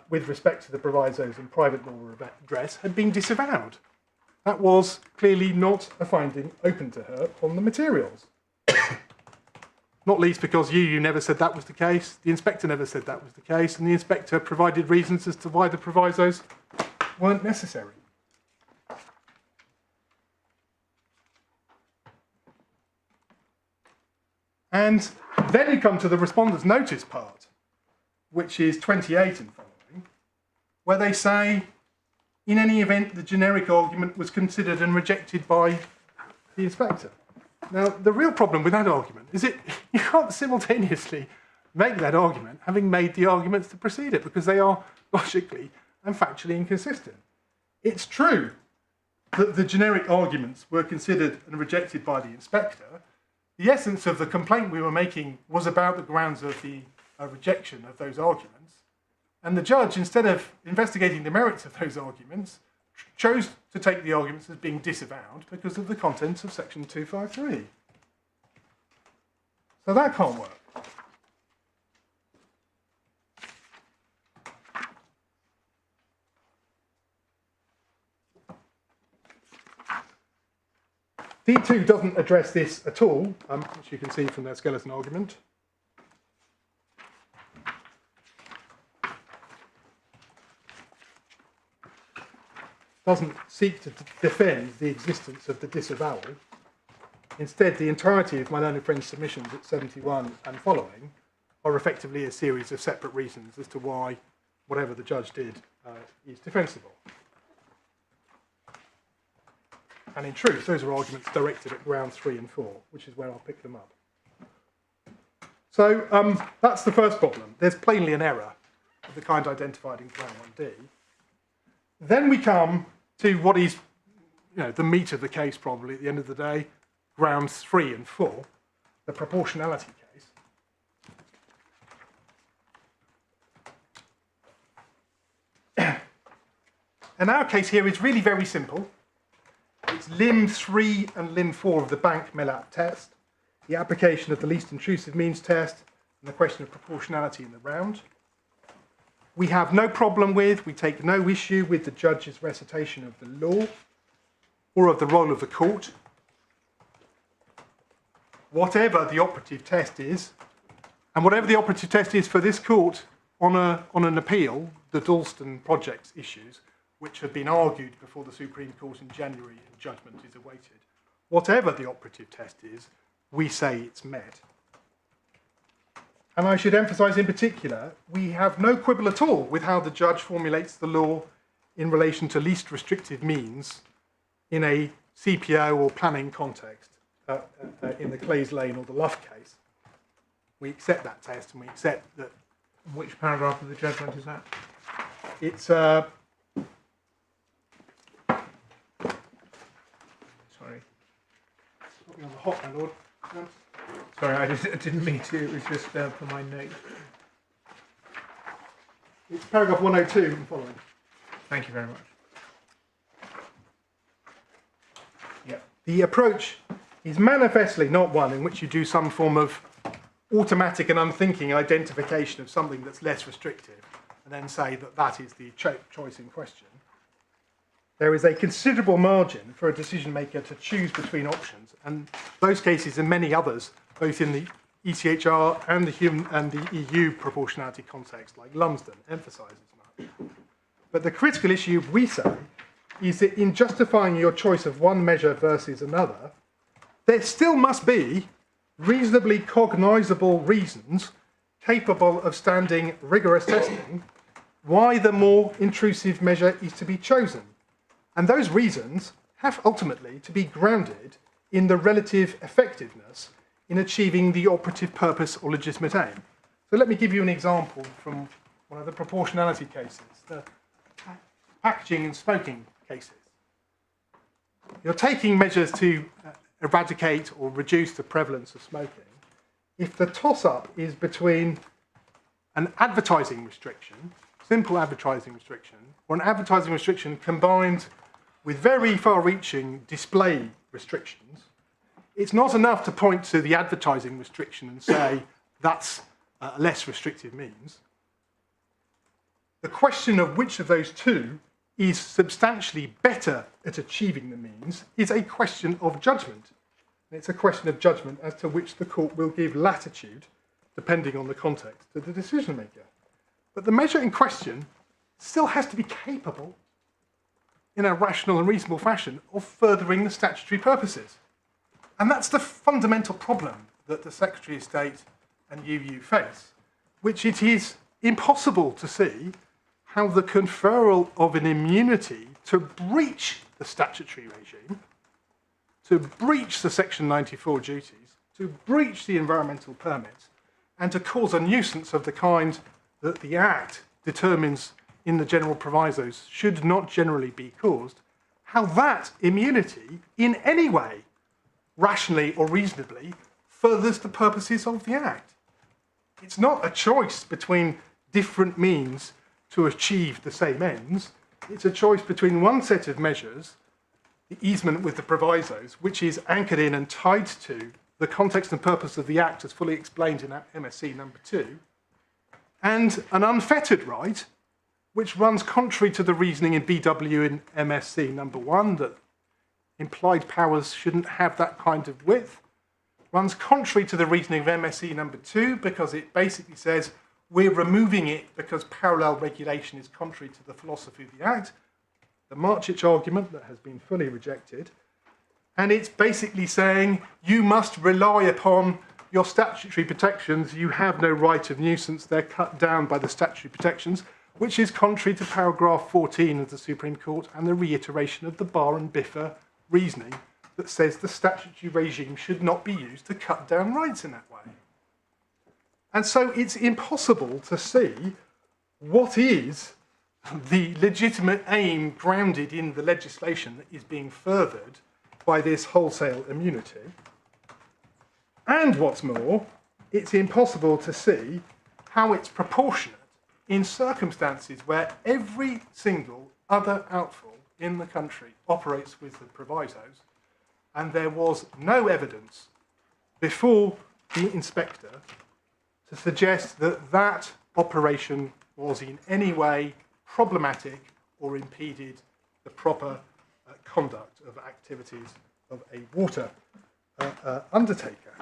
with respect to the provisos and private law redress had been disavowed. That was clearly not a finding open to her on the materials. Not least because UU never said that was the case, the inspector never said that was the case, and the inspector provided reasons as to why the provisos weren't necessary. And then you come to the respondent's notice part, which is 28 and following, where they say, in any event, the generic argument was considered and rejected by the inspector. Now, the real problem with that argument is you can't simultaneously make that argument having made the arguments to precede it, because they are logically and factually inconsistent. It's true that the generic arguments were considered and rejected by the inspector. The essence of the complaint we were making was about the grounds of the rejection of those arguments. And the judge, instead of investigating the merits of those arguments, chose to take the arguments as being disavowed because of the contents of section 253. So that can't work. D2 doesn't address this at all, which you can see from their skeleton argument. Doesn't seek to defend the existence of the disavowal. Instead, the entirety of my learned friend's submissions at 71 and following are effectively a series of separate reasons as to why whatever the judge did is defensible. And in truth, those are arguments directed at ground 3 and 4, which is where I'll pick them up. So that's the first problem. There's plainly an error of the kind identified in ground 1D. Then we come to what is, the meat of the case probably at the end of the day, grounds 3 and 4, the proportionality case. And our case here is really very simple. It's limb 3 and limb 4 of the Bank-Mellap test, the application of the least intrusive means test, and the question of proportionality in the round. We have no problem with, we take no issue with the judge's recitation of the law or of the role of the court. Whatever the operative test is, and whatever the operative test is for this court on an appeal, the Dalston Projects issues, which have been argued before the Supreme Court in January and judgment is awaited. Whatever the operative test is, we say it's met. And I should emphasise in particular, we have no quibble at all with how the judge formulates the law in relation to least restrictive means in a CPO or planning context, in the Clays Lane or the Luff case. We accept that test and we accept that. Which paragraph of the judgment is that? It's Sorry. Put me on the hot, my lord. Sorry, I didn't mean to. It was just for my note. It's paragraph 102 and following. Thank you very much. Yeah. The approach is manifestly not one in which you do some form of automatic and unthinking identification of something that's less restrictive and then say that that is the choice in question. There is a considerable margin for a decision maker to choose between options, and those cases and many others, both in the ECHR and the EU proportionality context, like Lumsden, emphasise as much. But the critical issue, we say, is that in justifying your choice of one measure versus another, there still must be reasonably cognisable reasons capable of standing rigorous testing why the more intrusive measure is to be chosen. And those reasons have ultimately to be grounded in the relative effectiveness in achieving the operative purpose or legitimate aim. So let me give you an example from one of the proportionality cases, the packaging and smoking cases. You're taking measures to eradicate or reduce the prevalence of smoking. If the toss-up is between an advertising restriction, simple advertising restriction, or an advertising restriction combined with very far-reaching display restrictions, it's not enough to point to the advertising restriction and say that's a less restrictive means. The question of which of those two is substantially better at achieving the means is a question of judgment. And it's a question of judgment as to which the court will give latitude, depending on the context, to the decision maker. But the measure in question still has to be capable, in a rational and reasonable fashion, of furthering the statutory purposes. And that's the fundamental problem that the Secretary of State and UU face, which it is impossible to see how the conferral of an immunity to breach the statutory regime, to breach the Section 94 duties, to breach the environmental permits, and to cause a nuisance of the kind that the Act determines in the general provisos should not generally be caused, how that immunity in any way, rationally or reasonably, furthers the purposes of the Act. It's not a choice between different means to achieve the same ends. It's a choice between one set of measures, the easement with the provisos, which is anchored in and tied to the context and purpose of the Act as fully explained in MSC number 2, and an unfettered right, which runs contrary to the reasoning in BW in MSC number 1, that implied powers shouldn't have that kind of width, runs contrary to the reasoning of MSC number 2 because it basically says we're removing it because parallel regulation is contrary to the philosophy of the Act, the Marchich argument that has been fully rejected, and it's basically saying you must rely upon your statutory protections, you have no right of nuisance, they're cut down by the statutory protections, which is contrary to paragraph 14 of the Supreme Court and the reiteration of the Barr and Biffa reasoning that says the statutory regime should not be used to cut down rights in that way. And so it's impossible to see what is the legitimate aim grounded in the legislation that is being furthered by this wholesale immunity. And what's more, it's impossible to see how it's proportionate in circumstances where every single other outfall in the country operates with the provisos, and there was no evidence before the inspector to suggest that that operation was in any way problematic or impeded the proper conduct of activities of a water undertaker.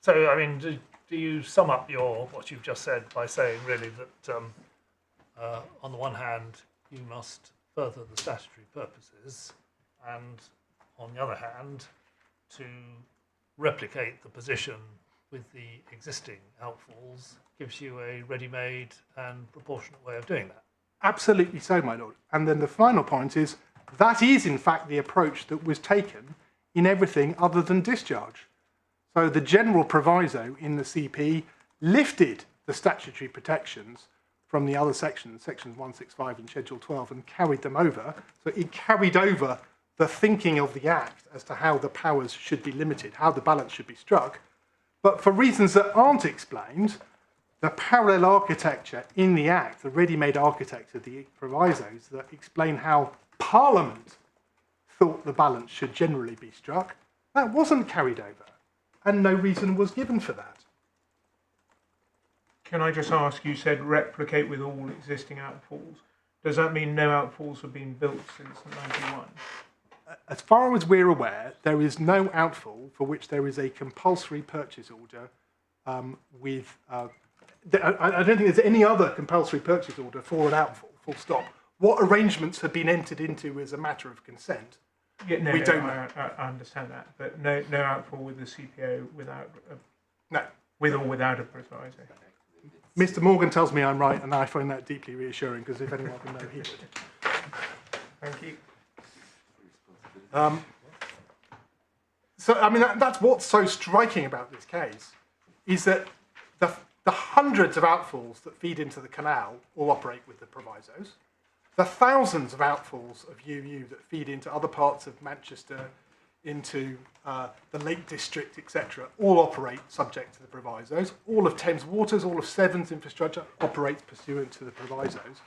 So, I mean, do you sum up what you've just said by saying really that on the one hand you must further the statutory purposes, and on the other hand to replicate the position with the existing outfalls gives you a ready-made and proportionate way of doing that? Absolutely so, my lord. And then the final point is that is in fact the approach that was taken in everything other than discharge. So the general proviso in the CP lifted the statutory protections from the other sections, sections 165 and Schedule 12, and carried them over. So it carried over the thinking of the Act as to how the powers should be limited, how the balance should be struck. But for reasons that aren't explained, the parallel architecture in the Act, the ready-made architecture, the provisos that explain how Parliament thought the balance should generally be struck, that wasn't carried over. And no reason was given for that. Can I just ask, you said replicate with all existing outfalls. Does that mean no outfalls have been built since 91? As far as we're aware, there is no outfall for which there is a compulsory purchase order with... I don't think there's any other compulsory purchase order for an outfall, full stop. What arrangements have been entered into as a matter of consent? Yeah, no, we don't know. I understand that, but no outfall with the CPO without... No. With or without a proviso. Mr. Morgan tells me I'm right, and I find that deeply reassuring, because if anyone can know, he would. Thank you. So, I mean, that's what's so striking about this case, is that the hundreds of outfalls that feed into the canal all operate with the provisos. The thousands of outfalls of UU that feed into other parts of Manchester, into the Lake District, etc., all operate subject to the provisos. All of Thames Water's, all of Severn's infrastructure operates pursuant to the provisos.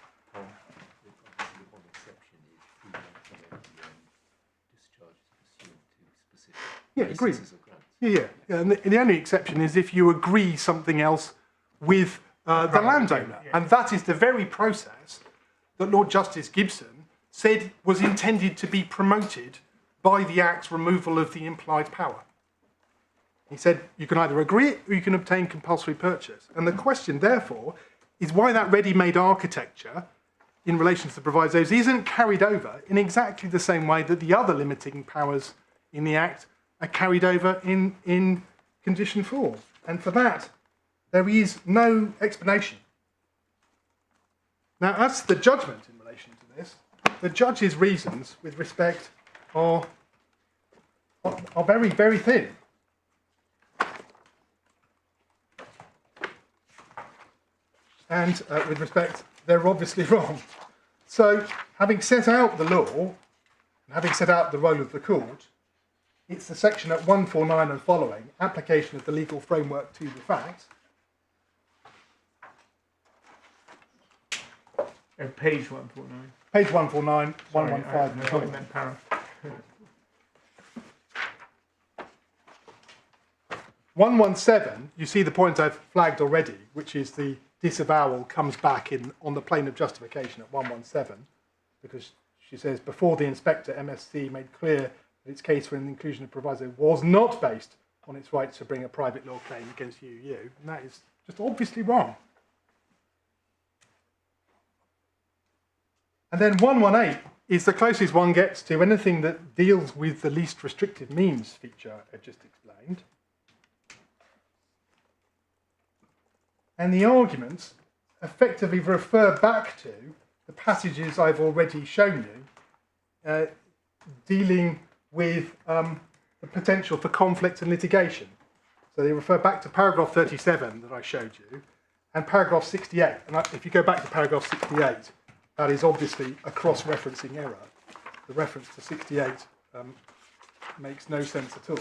Yeah, agreed. Yeah. And the only exception is if you agree something else with the landowner. And that is the very process that Lord Justice Gibson said was intended to be promoted by the Act's removal of the implied power. He said you can either agree it or you can obtain compulsory purchase. And the question, therefore, is why that ready-made architecture in relation to the provisos isn't carried over in exactly the same way that the other limiting powers in the Act are carried over in Condition 4. And for that, there is no explanation. Now, as to the judgment in relation to this, the judge's reasons with respect are very, very thin. And with respect, they're obviously wrong. So, having set out the law, and having set out the role of the court, it's the section at 149 and following, application of the legal framework to the facts. Page 149. Page 149, Sorry, 115. I thought it meant para. 117, you see the point I've flagged already, which is the disavowal comes back on the plane of justification at 117, because she says, before the inspector, MSC made clear that its case for an inclusion of proviso was not based on its right to bring a private law claim against UU, and that is just obviously wrong. And then 118 is the closest one gets to anything that deals with the least restrictive means feature I just explained. And the arguments effectively refer back to the passages I've already shown you, dealing with the potential for conflict and litigation. So they refer back to paragraph 37 that I showed you, and paragraph 68. And if you go back to paragraph 68, that is obviously a cross-referencing error. The reference to 68 makes no sense at all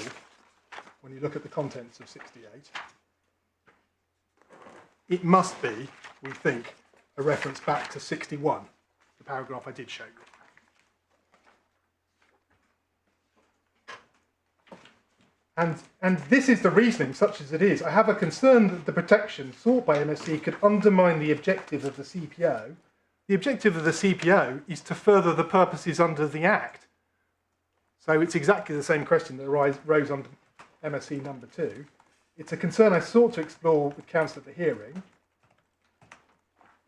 when you look at the contents of 68. It must be, we think, a reference back to 61, the paragraph I did show you. And this is the reasoning, such as it is. I have a concern that the protection sought by MSC could undermine the objective of the CPO. The objective of the CPO is to further the purposes under the Act. So it's exactly the same question that arose under MSC number 2. It's a concern I sought to explore with counsel at the hearing.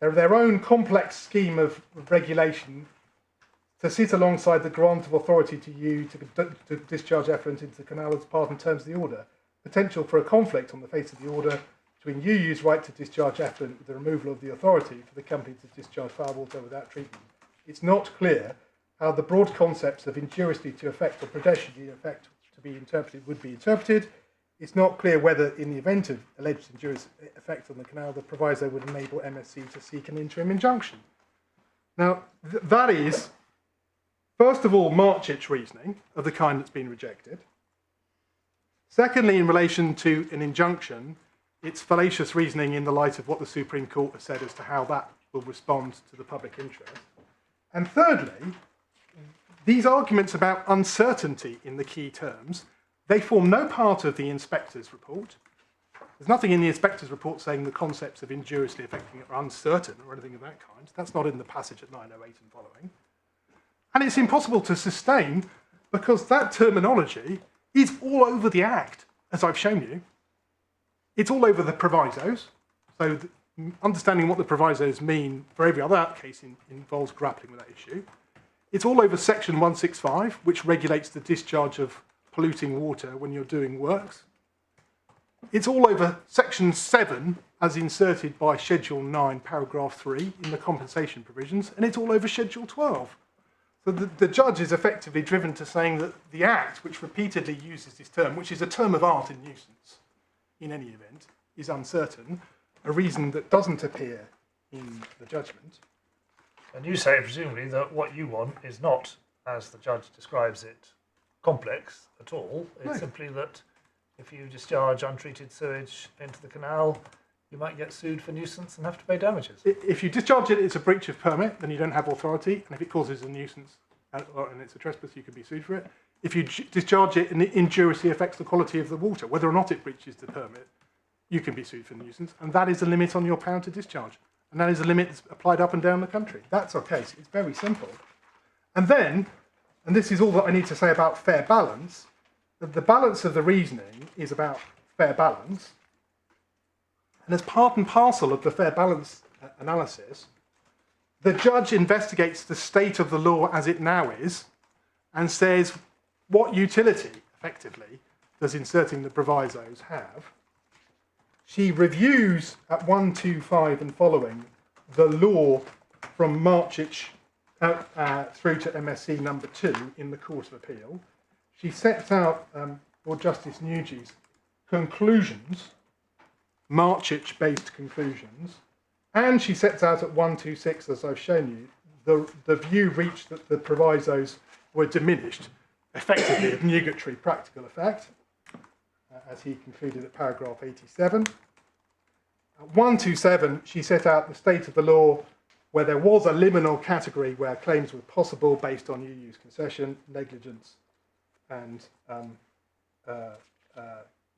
They're their own complex scheme of regulation to sit alongside the grant of authority to you to discharge effluent into the canal as part and terms of the order. Potential for a conflict on the face of the order between UU's right to discharge effluent with the removal of the authority for the company to discharge foul water without treatment. It's not clear how the broad concepts of injuriously to effect or prejudicially effect to be interpreted would be interpreted. It's not clear whether, in the event of alleged injurious effect on the canal, the proviso would enable MSC to seek an interim injunction. Now, that is, first of all, Marchit's reasoning of the kind that's been rejected. Secondly, in relation to an injunction, it's fallacious reasoning in the light of what the Supreme Court has said as to how that will respond to the public interest. And thirdly, these arguments about uncertainty in the key terms, they form no part of the inspector's report. There's nothing in the inspector's report saying the concepts of injuriously affecting it are uncertain or anything of that kind. That's not in the passage at 908 and following. And it's impossible to sustain because that terminology is all over the Act, as I've shown you. It's all over the provisos. So understanding what the provisos mean for every other case involves grappling with that issue. It's all over section 165, which regulates the discharge of polluting water when you're doing works. It's all over section 7, as inserted by schedule 9, paragraph 3 in the compensation provisions, and it's all over schedule 12. So the judge is effectively driven to saying that the Act, which repeatedly uses this term, which is a term of art in nuisance, in any event, is uncertain, a reason that doesn't appear in the judgment. And you say, presumably, that what you want is not, as the judge describes it, complex at all. It's simply that if you discharge untreated sewage into the canal, you might get sued for nuisance and have to pay damages. If you discharge it, it's a breach of permit, then you don't have authority, and if it causes a nuisance and it's a trespass, you can be sued for it. If you discharge it and it injuriously affects the quality of the water, whether or not it breaches the permit, you can be sued for nuisance, and that is a limit on your power to discharge. And that is a limit that's applied up and down the country. That's our case. It's very simple. And then, and this is all that I need to say about fair balance, the balance of the reasoning is about fair balance. And as part and parcel of the fair balance analysis, the judge investigates the state of the law as it now is and says, what utility, effectively, does inserting the provisos have? She reviews at 125 and following the law from Marchich through to MSc number 2 in the Court of Appeal. She sets out Lord Justice Nugie's conclusions, Marchich-based conclusions, and she sets out at 126, as I've shown you, the view reached that the provisos were diminished, effectively of nugatory practical effect, as he concluded at paragraph 87. At 127, she set out the state of the law where there was a liminal category where claims were possible based on UU's concession, negligence, and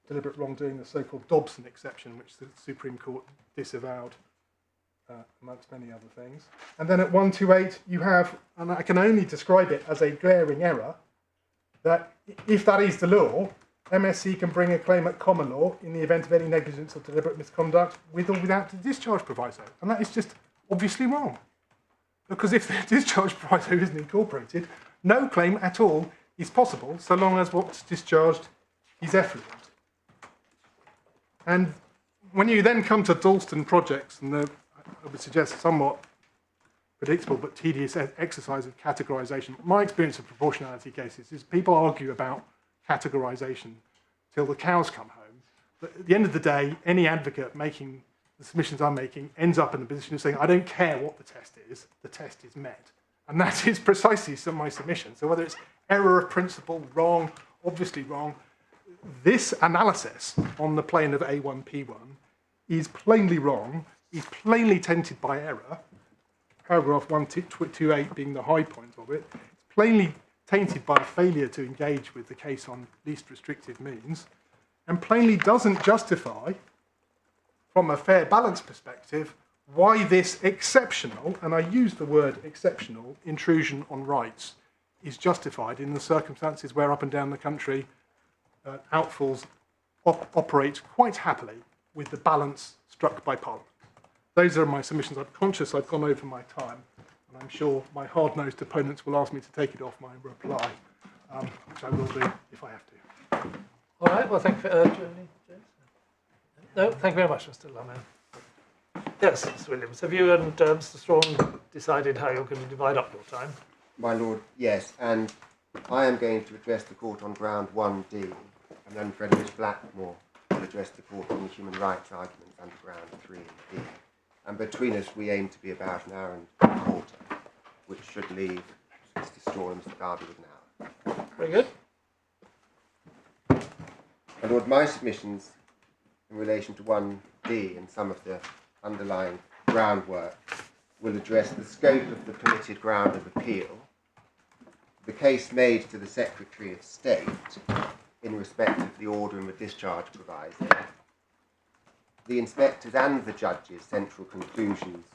deliberate wrongdoing, the so-called Dobson exception, which the Supreme Court disavowed, amongst many other things. And then at 128, you have, and I can only describe it as a glaring error, that if that is the law, MSC can bring a claim at common law in the event of any negligence or deliberate misconduct with or without the discharge proviso. And that is just obviously wrong. Because if the discharge proviso isn't incorporated, no claim at all is possible so long as what's discharged is effluent. And when you then come to Dalston projects, and I would suggest somewhat predictable but tedious exercise of categorisation, my experience of proportionality cases is people argue about categorisation till the cows come home. But at the end of the day, any advocate making the submissions I'm making ends up in the position of saying, I don't care what the test is met. And that is precisely my submission. So whether it's error of principle, wrong, obviously wrong, this analysis on the plane of A1P1 is plainly wrong, is plainly tainted by error, paragraph 128 being the high point of it, it's plainly tainted by a failure to engage with the case on least restrictive means, and plainly doesn't justify, from a fair balance perspective, why this exceptional, and I use the word exceptional, intrusion on rights is justified in the circumstances where up and down the country outfalls operate quite happily with the balance struck by Parliament. Those are my submissions. I'm conscious I've gone over my time, and I'm sure my hard-nosed opponents will ask me to take it off my reply, which I will do if I have to. All right, well, thank you for... No, thank you very much, Mr. Laing. Yes, Mr. Williams, have you and Mr. Strong decided how you're going to divide up your time? My Lord, yes, and I am going to address the court on ground 1D, and then Frederick Blackmore will address the court on the human rights arguments under ground 3D. And between us, we aim to be about an hour and a quarter, which should leave Mr. Straw and Mr. Garvey with an hour. Very good. My Lord, my submissions in relation to 1D and some of the underlying groundwork will address the scope of the permitted ground of appeal, the case made to the Secretary of State in respect of the order and the discharge proviso, the inspectors and the judges' central conclusions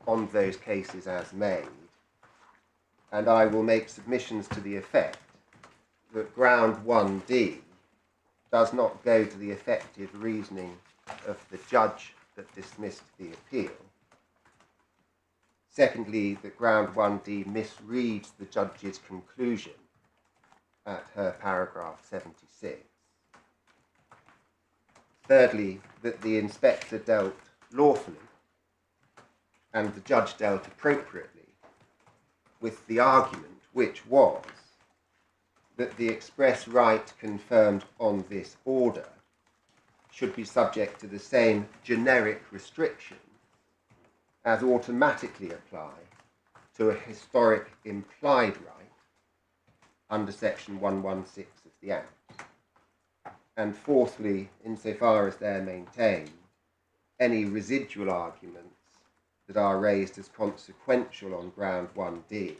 on those cases as made, and I will make submissions to the effect that ground 1D does not go to the effective reasoning of the judge that dismissed the appeal. Secondly, that ground 1D misreads the judge's conclusion at her paragraph 76. Thirdly, that the inspector dealt lawfully and the judge dealt appropriately with the argument, which was that the express right confirmed on this order should be subject to the same generic restriction as automatically apply to a historic implied right under section 116 of the Act. And fourthly, insofar as they're maintained, any residual arguments that are raised as consequential on ground 1D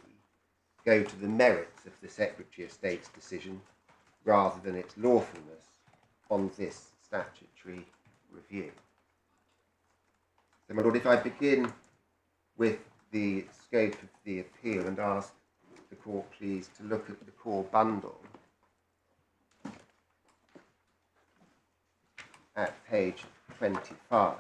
go to the merits of the Secretary of State's decision rather than its lawfulness on this statutory review. So, my Lord, if I begin with the scope of the appeal and ask the Court, please, to look at the core bundle at page 25.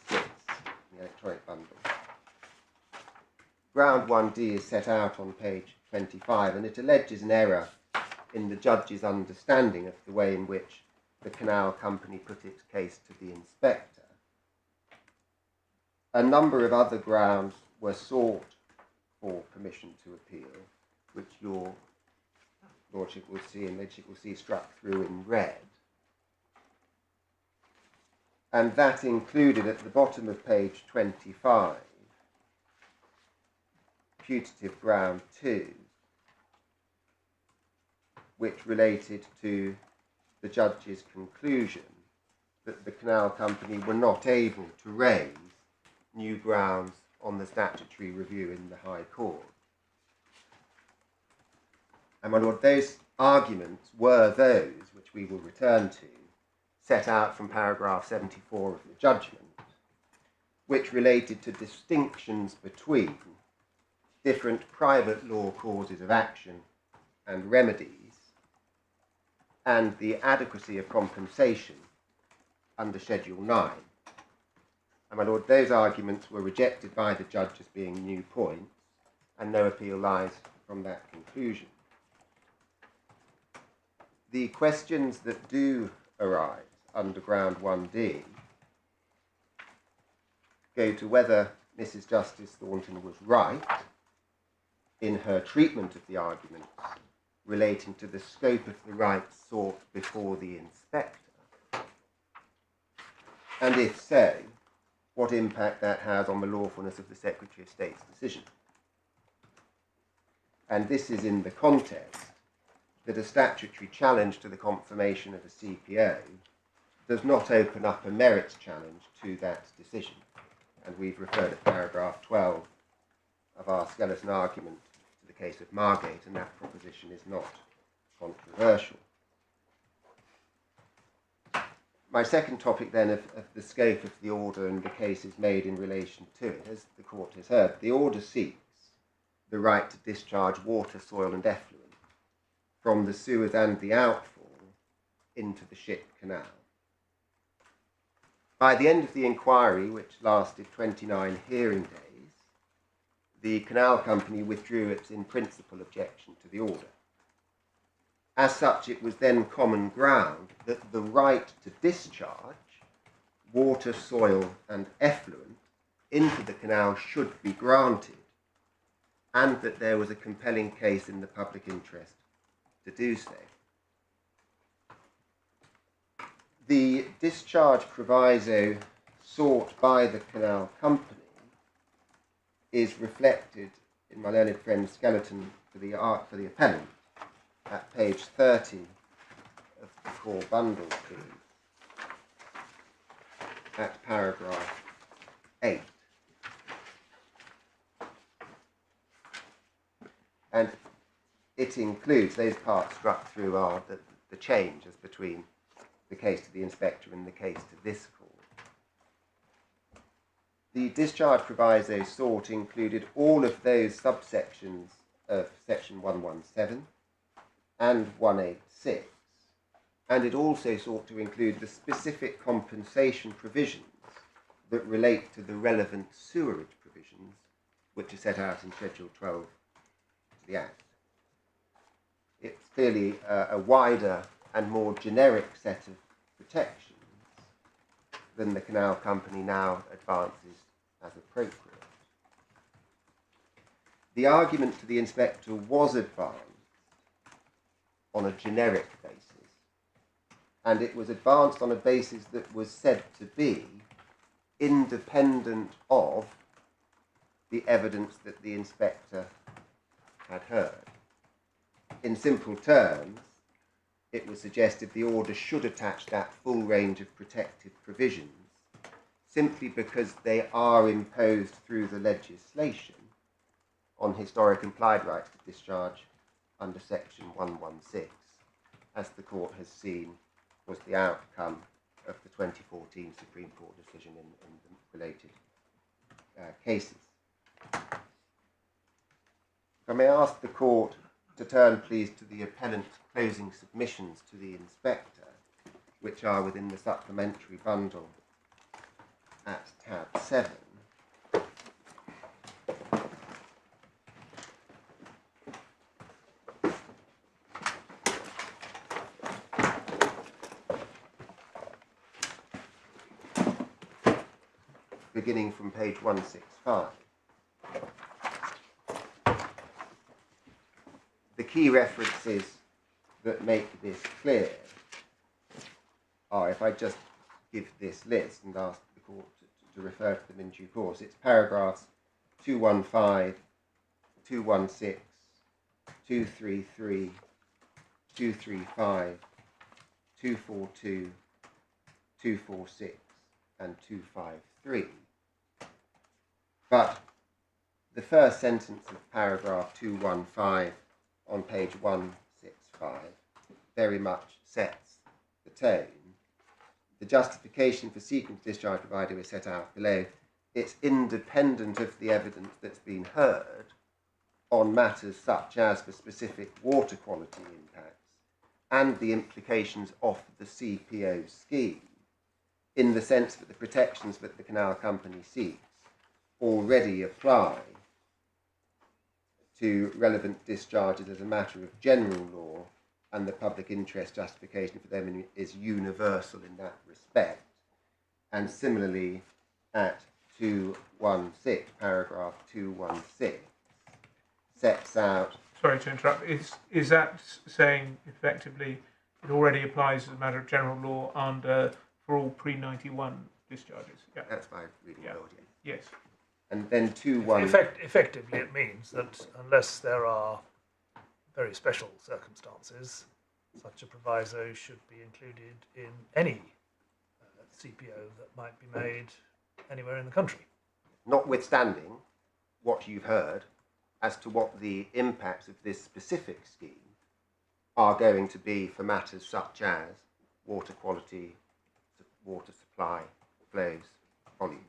The electronic bundle. Ground 1D is set out on page 25, and it alleges an error in the judge's understanding of the way in which the canal company put its case to the inspector. A number of other grounds were sought for permission to appeal, which your Lordship will see and Ladyship will see struck through in red. And that included at the bottom of page 25, putative ground 2, which related to the judge's conclusion that the canal company were not able to raise new grounds on the statutory review in the High Court. And my Lord, those arguments were those which we will return to, set out from paragraph 74 of the judgment, which related to distinctions between different private law causes of action and remedies, and the adequacy of compensation under Schedule 9. And my Lord, those arguments were rejected by the judge as being new points, and no appeal lies from that conclusion. The questions that do arise under ground 1D go to whether Mrs Justice Thornton was right in her treatment of the arguments relating to the scope of the rights sought before the inspector, and if so, what impact that has on the lawfulness of the Secretary of State's decision. And this is in the context that a statutory challenge to the confirmation of a CPO does not open up a merits challenge to that decision. And we've referred at paragraph 12 of our skeleton argument to the case of Margate, and that proposition is not controversial. My second topic then of the scope of the order and the cases made in relation to it, as the Court has heard, the order seeks the right to discharge water, soil and effluent from the sewers and the outfall into the Ship Canal. By the end of the inquiry, which lasted 29 hearing days, the Canal Company withdrew its in-principle objection to the order. As such, it was then common ground that the right to discharge water, soil and effluent into the canal should be granted, and that there was a compelling case in the public interest to do so. The discharge proviso sought by the Canal Company is reflected in my learned friend's skeleton for the appellant at page 30 of the core bundle, please, at paragraph 8. And it includes, those parts struck through are the changes between the case to the inspector and the case to this court. The discharge proviso sought included all of those subsections of section 117 and 186, and it also sought to include the specific compensation provisions that relate to the relevant sewerage provisions, which are set out in Schedule 12 to the Act. It's clearly a wider and more generic set of protections than the Canal Company now advances as appropriate. The argument to the inspector was advanced on a generic basis, and it was advanced on a basis that was said to be independent of the evidence that the inspector had heard. In simple terms, it was suggested the order should attach that full range of protective provisions simply because they are imposed through the legislation on historic implied rights to discharge under section 116, as the court has seen was the outcome of the 2014 Supreme Court decision in the related cases. If I may ask the court to turn, please, to the appellant's closing submissions to the inspector, which are within the supplementary bundle at tab 7. Beginning from page 165. The key references that make this clear are, if I just give this list and ask the court to refer to them in due course, it's paragraphs 215, 216, 233, 235, 242, 246, and 253. But the first sentence of paragraph 215 on page 165 very much sets the tone. The justification for seeking to discharge provider is set out below. It's independent of the evidence that's been heard on matters such as the specific water quality impacts and the implications of the CPO scheme, in the sense that the protections that the Canal Company seeks already apply to relevant discharges as a matter of general law, and the public interest justification for them is universal in that respect. And similarly, at 216, paragraph 216, sets out... Sorry to interrupt. Is that saying effectively it already applies as a matter of general law under for all pre-91 discharges? Yeah. That's my reading of it. Yes. And then 216... Effectively, it means that unless there are very special circumstances, such a proviso should be included in any CPO that might be made anywhere in the country. Notwithstanding what you've heard as to what the impacts of this specific scheme are going to be for matters such as water quality, water supply, flows, volume.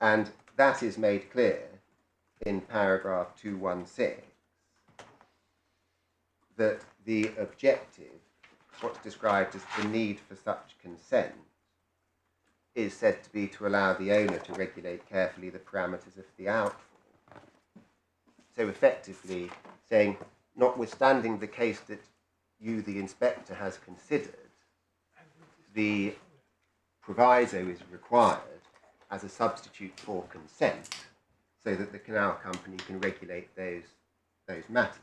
And that is made clear in paragraph 216, that the objective, what's described as the need for such consent, is said to be to allow the owner to regulate carefully the parameters of the outfall. So effectively saying, notwithstanding the case that you, the inspector, has considered, the proviso is required as a substitute for consent, so that the Canal Company can regulate those matters.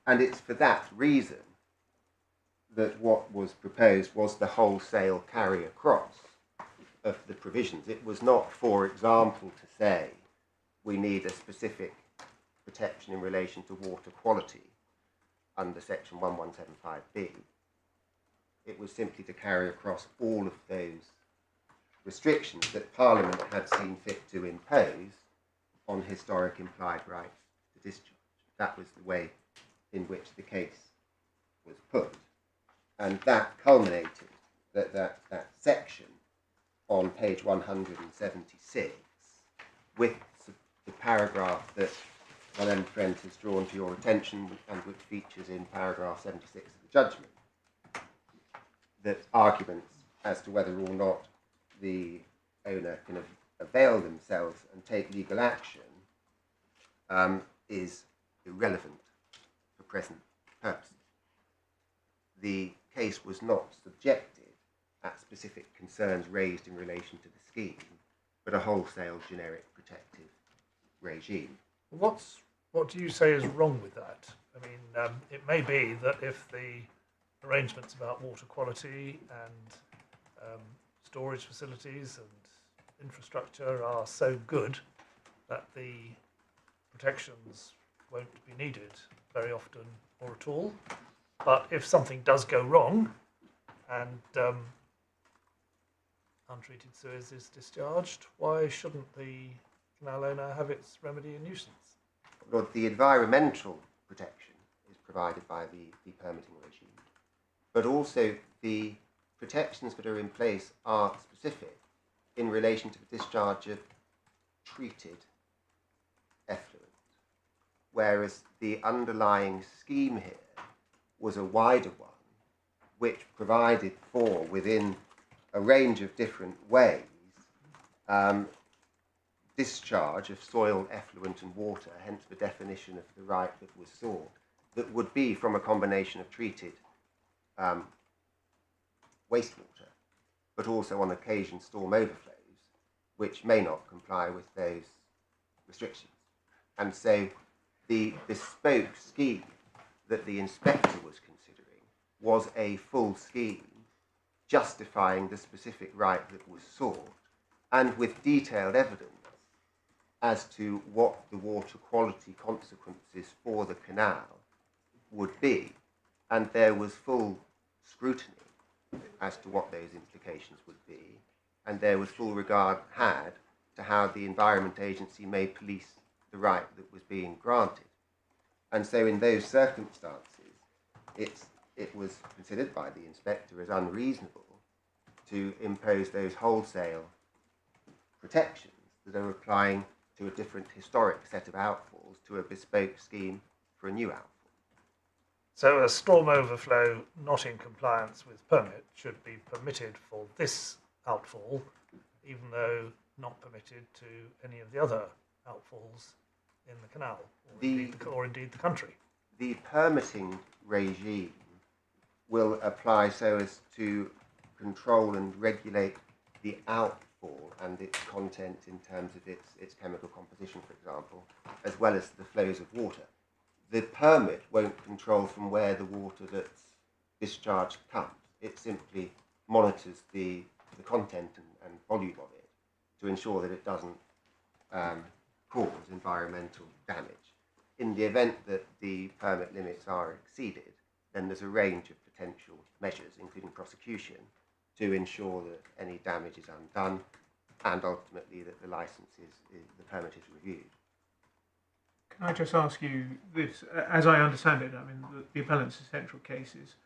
And it's for that reason that what was proposed was the wholesale carry across of the provisions. It was not, for example, to say we need a specific protection in relation to water quality under section 1175B. It was simply to carry across all of those restrictions that Parliament had seen fit to impose on historic implied rights to discharge. That was the way in which the case was put. And that culminated, that section on page 176, with the paragraph that my learned friend has drawn to your attention and which features in paragraph 76 of the judgment, that arguments as to whether or not the owner can avail themselves and take legal action is irrelevant for present purposes. The case was not subjected at specific concerns raised in relation to the scheme, but a wholesale generic protective regime. What do you say is wrong with that? I mean, it may be that if the arrangements about water quality and storage facilities and infrastructure are so good that the protections won't be needed very often or at all. But if something does go wrong and untreated sewage is discharged, why shouldn't the canal owner have its remedy in nuisance? Lord, the environmental protection is provided by the permitting regime, but also the protections that are in place are specific in relation to the discharge of treated effluent, whereas the underlying scheme here was a wider one, which provided for, within a range of different ways, discharge of soil, effluent and water, hence the definition of the right that was sought, that would be from a combination of treated wastewater, but also on occasion storm overflows, which may not comply with those restrictions. And so the bespoke scheme that the inspector was considering was a full scheme justifying the specific right that was sought, and with detailed evidence as to what the water quality consequences for the canal would be. And there was full scrutiny as to what those implications would be, and there was full regard had to how the Environment Agency may police the right that was being granted. And so in those circumstances, it was considered by the inspector as unreasonable to impose those wholesale protections that are applying to a different historic set of outfalls to a bespoke scheme for a new outfall. So a storm overflow not in compliance with permit should be permitted for this outfall, even though not permitted to any of the other outfalls in the canal, or indeed the country. The permitting regime will apply so as to control and regulate the outfall and its content in terms of its chemical composition, for example, as well as the flows of water. The permit won't control from where the water that's discharged comes. It simply monitors the content and volume of it to ensure that it doesn't cause environmental damage. In the event that the permit limits are exceeded, then there's a range of potential measures, including prosecution, to ensure that any damage is undone and ultimately that the the permit is reviewed. Can I just ask you this? As I understand it, I mean, the appellant's essential case is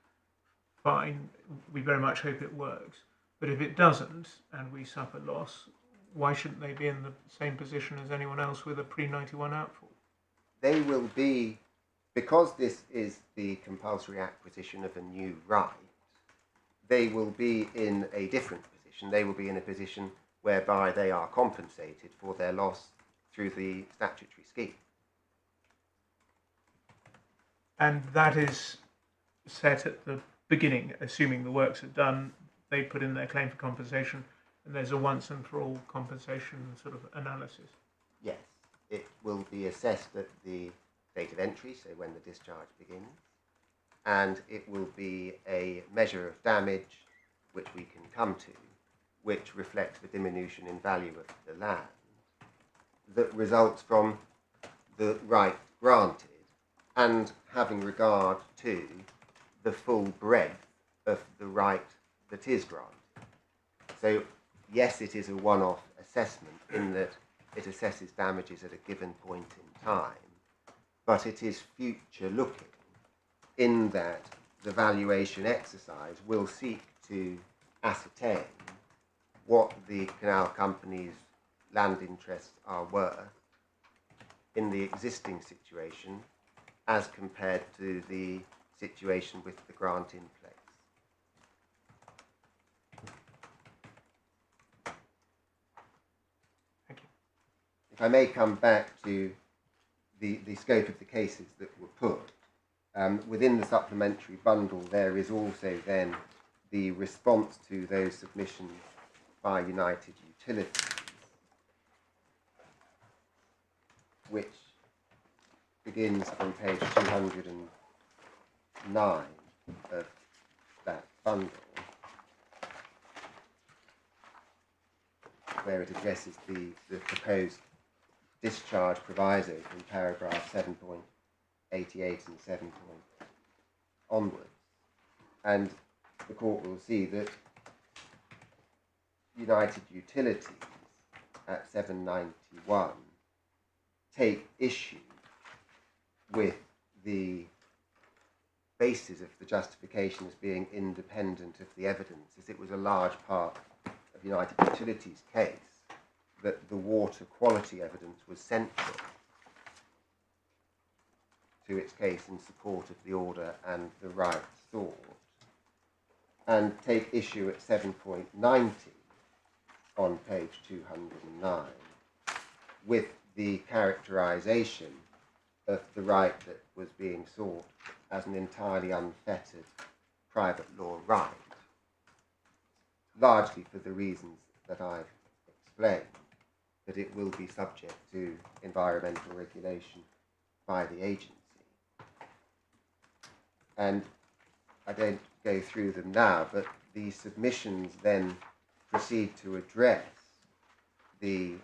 fine. We very much hope it works. But if it doesn't and we suffer loss, why shouldn't they be in the same position as anyone else with a pre-91 outfall? They will be, because this is the compulsory acquisition of a new right, they will be in a different position. They will be in a position whereby they are compensated for their loss through the statutory scheme. And that is set at the beginning, assuming the works are done, they put in their claim for compensation, and there's a once and for all compensation sort of analysis. Yes, it will be assessed at the date of entry, so when the discharge begins, and it will be a measure of damage, which we can come to, which reflects the diminution in value of the land that results from the right granted, and having regard to the full breadth of the right that is granted. So yes, it is a one-off assessment in that it assesses damages at a given point in time, but it is future looking in that the valuation exercise will seek to ascertain what the canal company's land interests are worth in the existing situation as compared to the situation with the grant in place. Thank you. If I may come back to the scope of the cases that were put, within the supplementary bundle there is also then the response to those submissions by United Utilities, which begins from page 209 of that bundle, where it addresses the proposed discharge proviso from paragraph 7.88 and 7 onwards. And the court will see that United Utilities at 791 take issue with the basis of the justification as being independent of the evidence, as it was a large part of United Utilities' case that the water quality evidence was central to its case in support of the order and the right sought, and take issue at 7.90 on page 209 with the characterisation of the right that was being sought as an entirely unfettered private law right, largely for the reasons that I've explained, that it will be subject to environmental regulation by the agency. And I don't go through them now, but the submissions then proceed to address the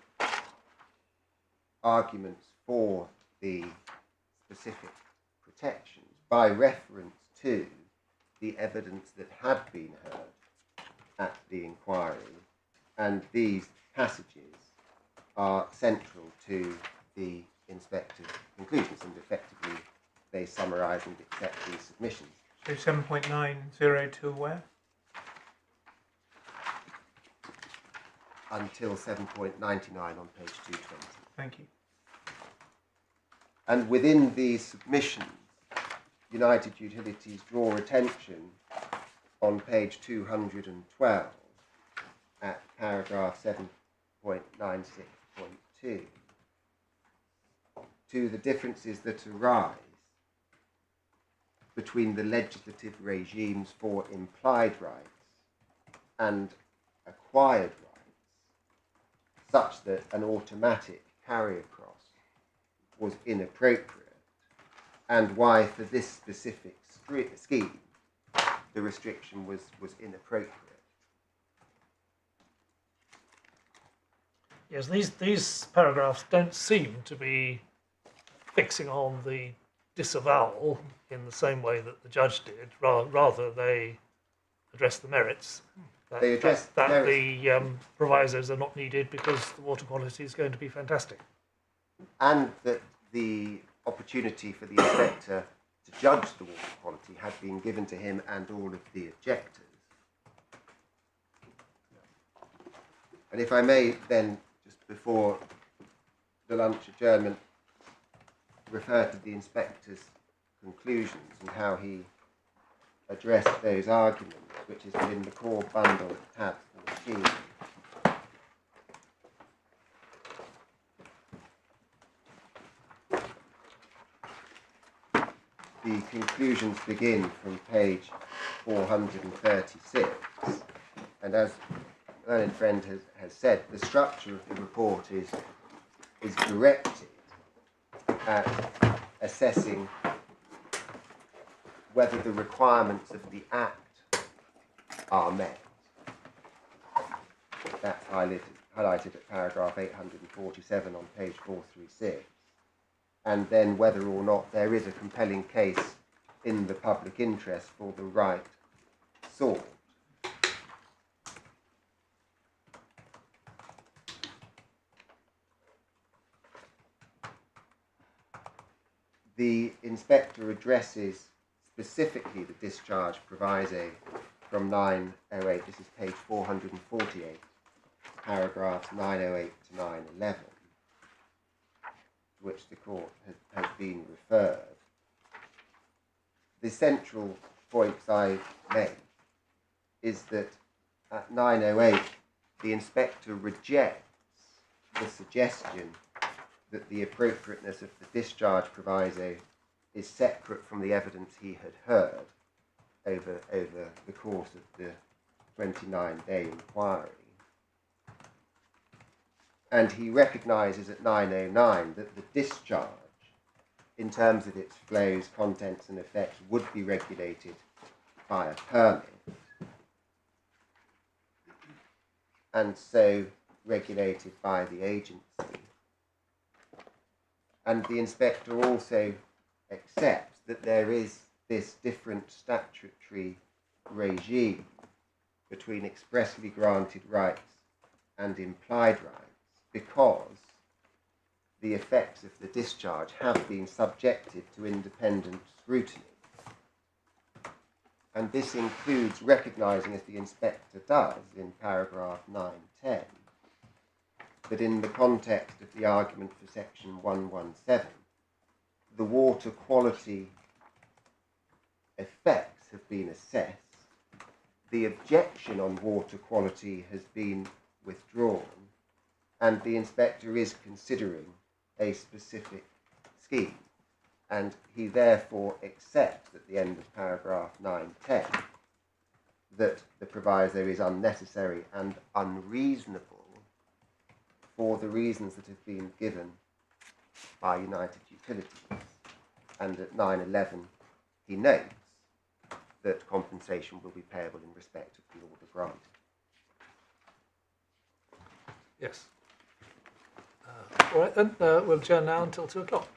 arguments for the specific protections by reference to the evidence that had been heard at the inquiry, and these passages are central to the inspector's conclusions, and effectively they summarise and accept these submissions. So 7.90 to where? Until 7.99 on page 220. Thank you. And within these submissions, United Utilities draw attention on page 212 at paragraph 7.96.2 to the differences that arise between the legislative regimes for implied rights and acquired rights, such that an automatic carry across was inappropriate, and why for this specific scheme the restriction was inappropriate. Yes, these paragraphs don't seem to be fixing on the disavowal in the same way that the judge did. Rather, they address the merits. They address that merits. The provisos are not needed because the water quality is going to be fantastic. And that the opportunity for the inspector to judge the water quality had been given to him and all of the objectors. And if I may then, just before the lunch adjournment, refer to the inspector's conclusions and how he addressed those arguments, which is within the core bundle at tab 14. The conclusions begin from page 436, and as learned friend has said, the structure of the report is directed at assessing whether the requirements of the Act are met. That's highlighted at paragraph 847 on page 436. And then whether or not there is a compelling case in the public interest for the right sought. the inspector addresses specifically the discharge proviso from 908, this is page 448, paragraphs 908 to 911, to which the court has been referred. The central points I make is that at 908, the inspector rejects the suggestion that the appropriateness of the discharge proviso is separate from the evidence he had heard over the course of the 29-day inquiry. And he recognises at 909 that the discharge, in terms of its flows, contents and effects, would be regulated by a permit, and so regulated by the agency. And the inspector also accepts that there is this different statutory regime between expressly granted rights and implied rights, because the effects of the discharge have been subjected to independent scrutiny. And this includes recognising, as the inspector does in paragraph 910, that in the context of the argument for section 117, the water quality effects have been assessed, the objection on water quality has been withdrawn, and the inspector is considering a specific scheme, and he therefore accepts at the end of paragraph 910 that the proviso is unnecessary and unreasonable for the reasons that have been given by United Utilities. And at 911 he notes that compensation will be payable in respect of the order granted. Yes. All right then, we'll adjourn now until 2 o'clock.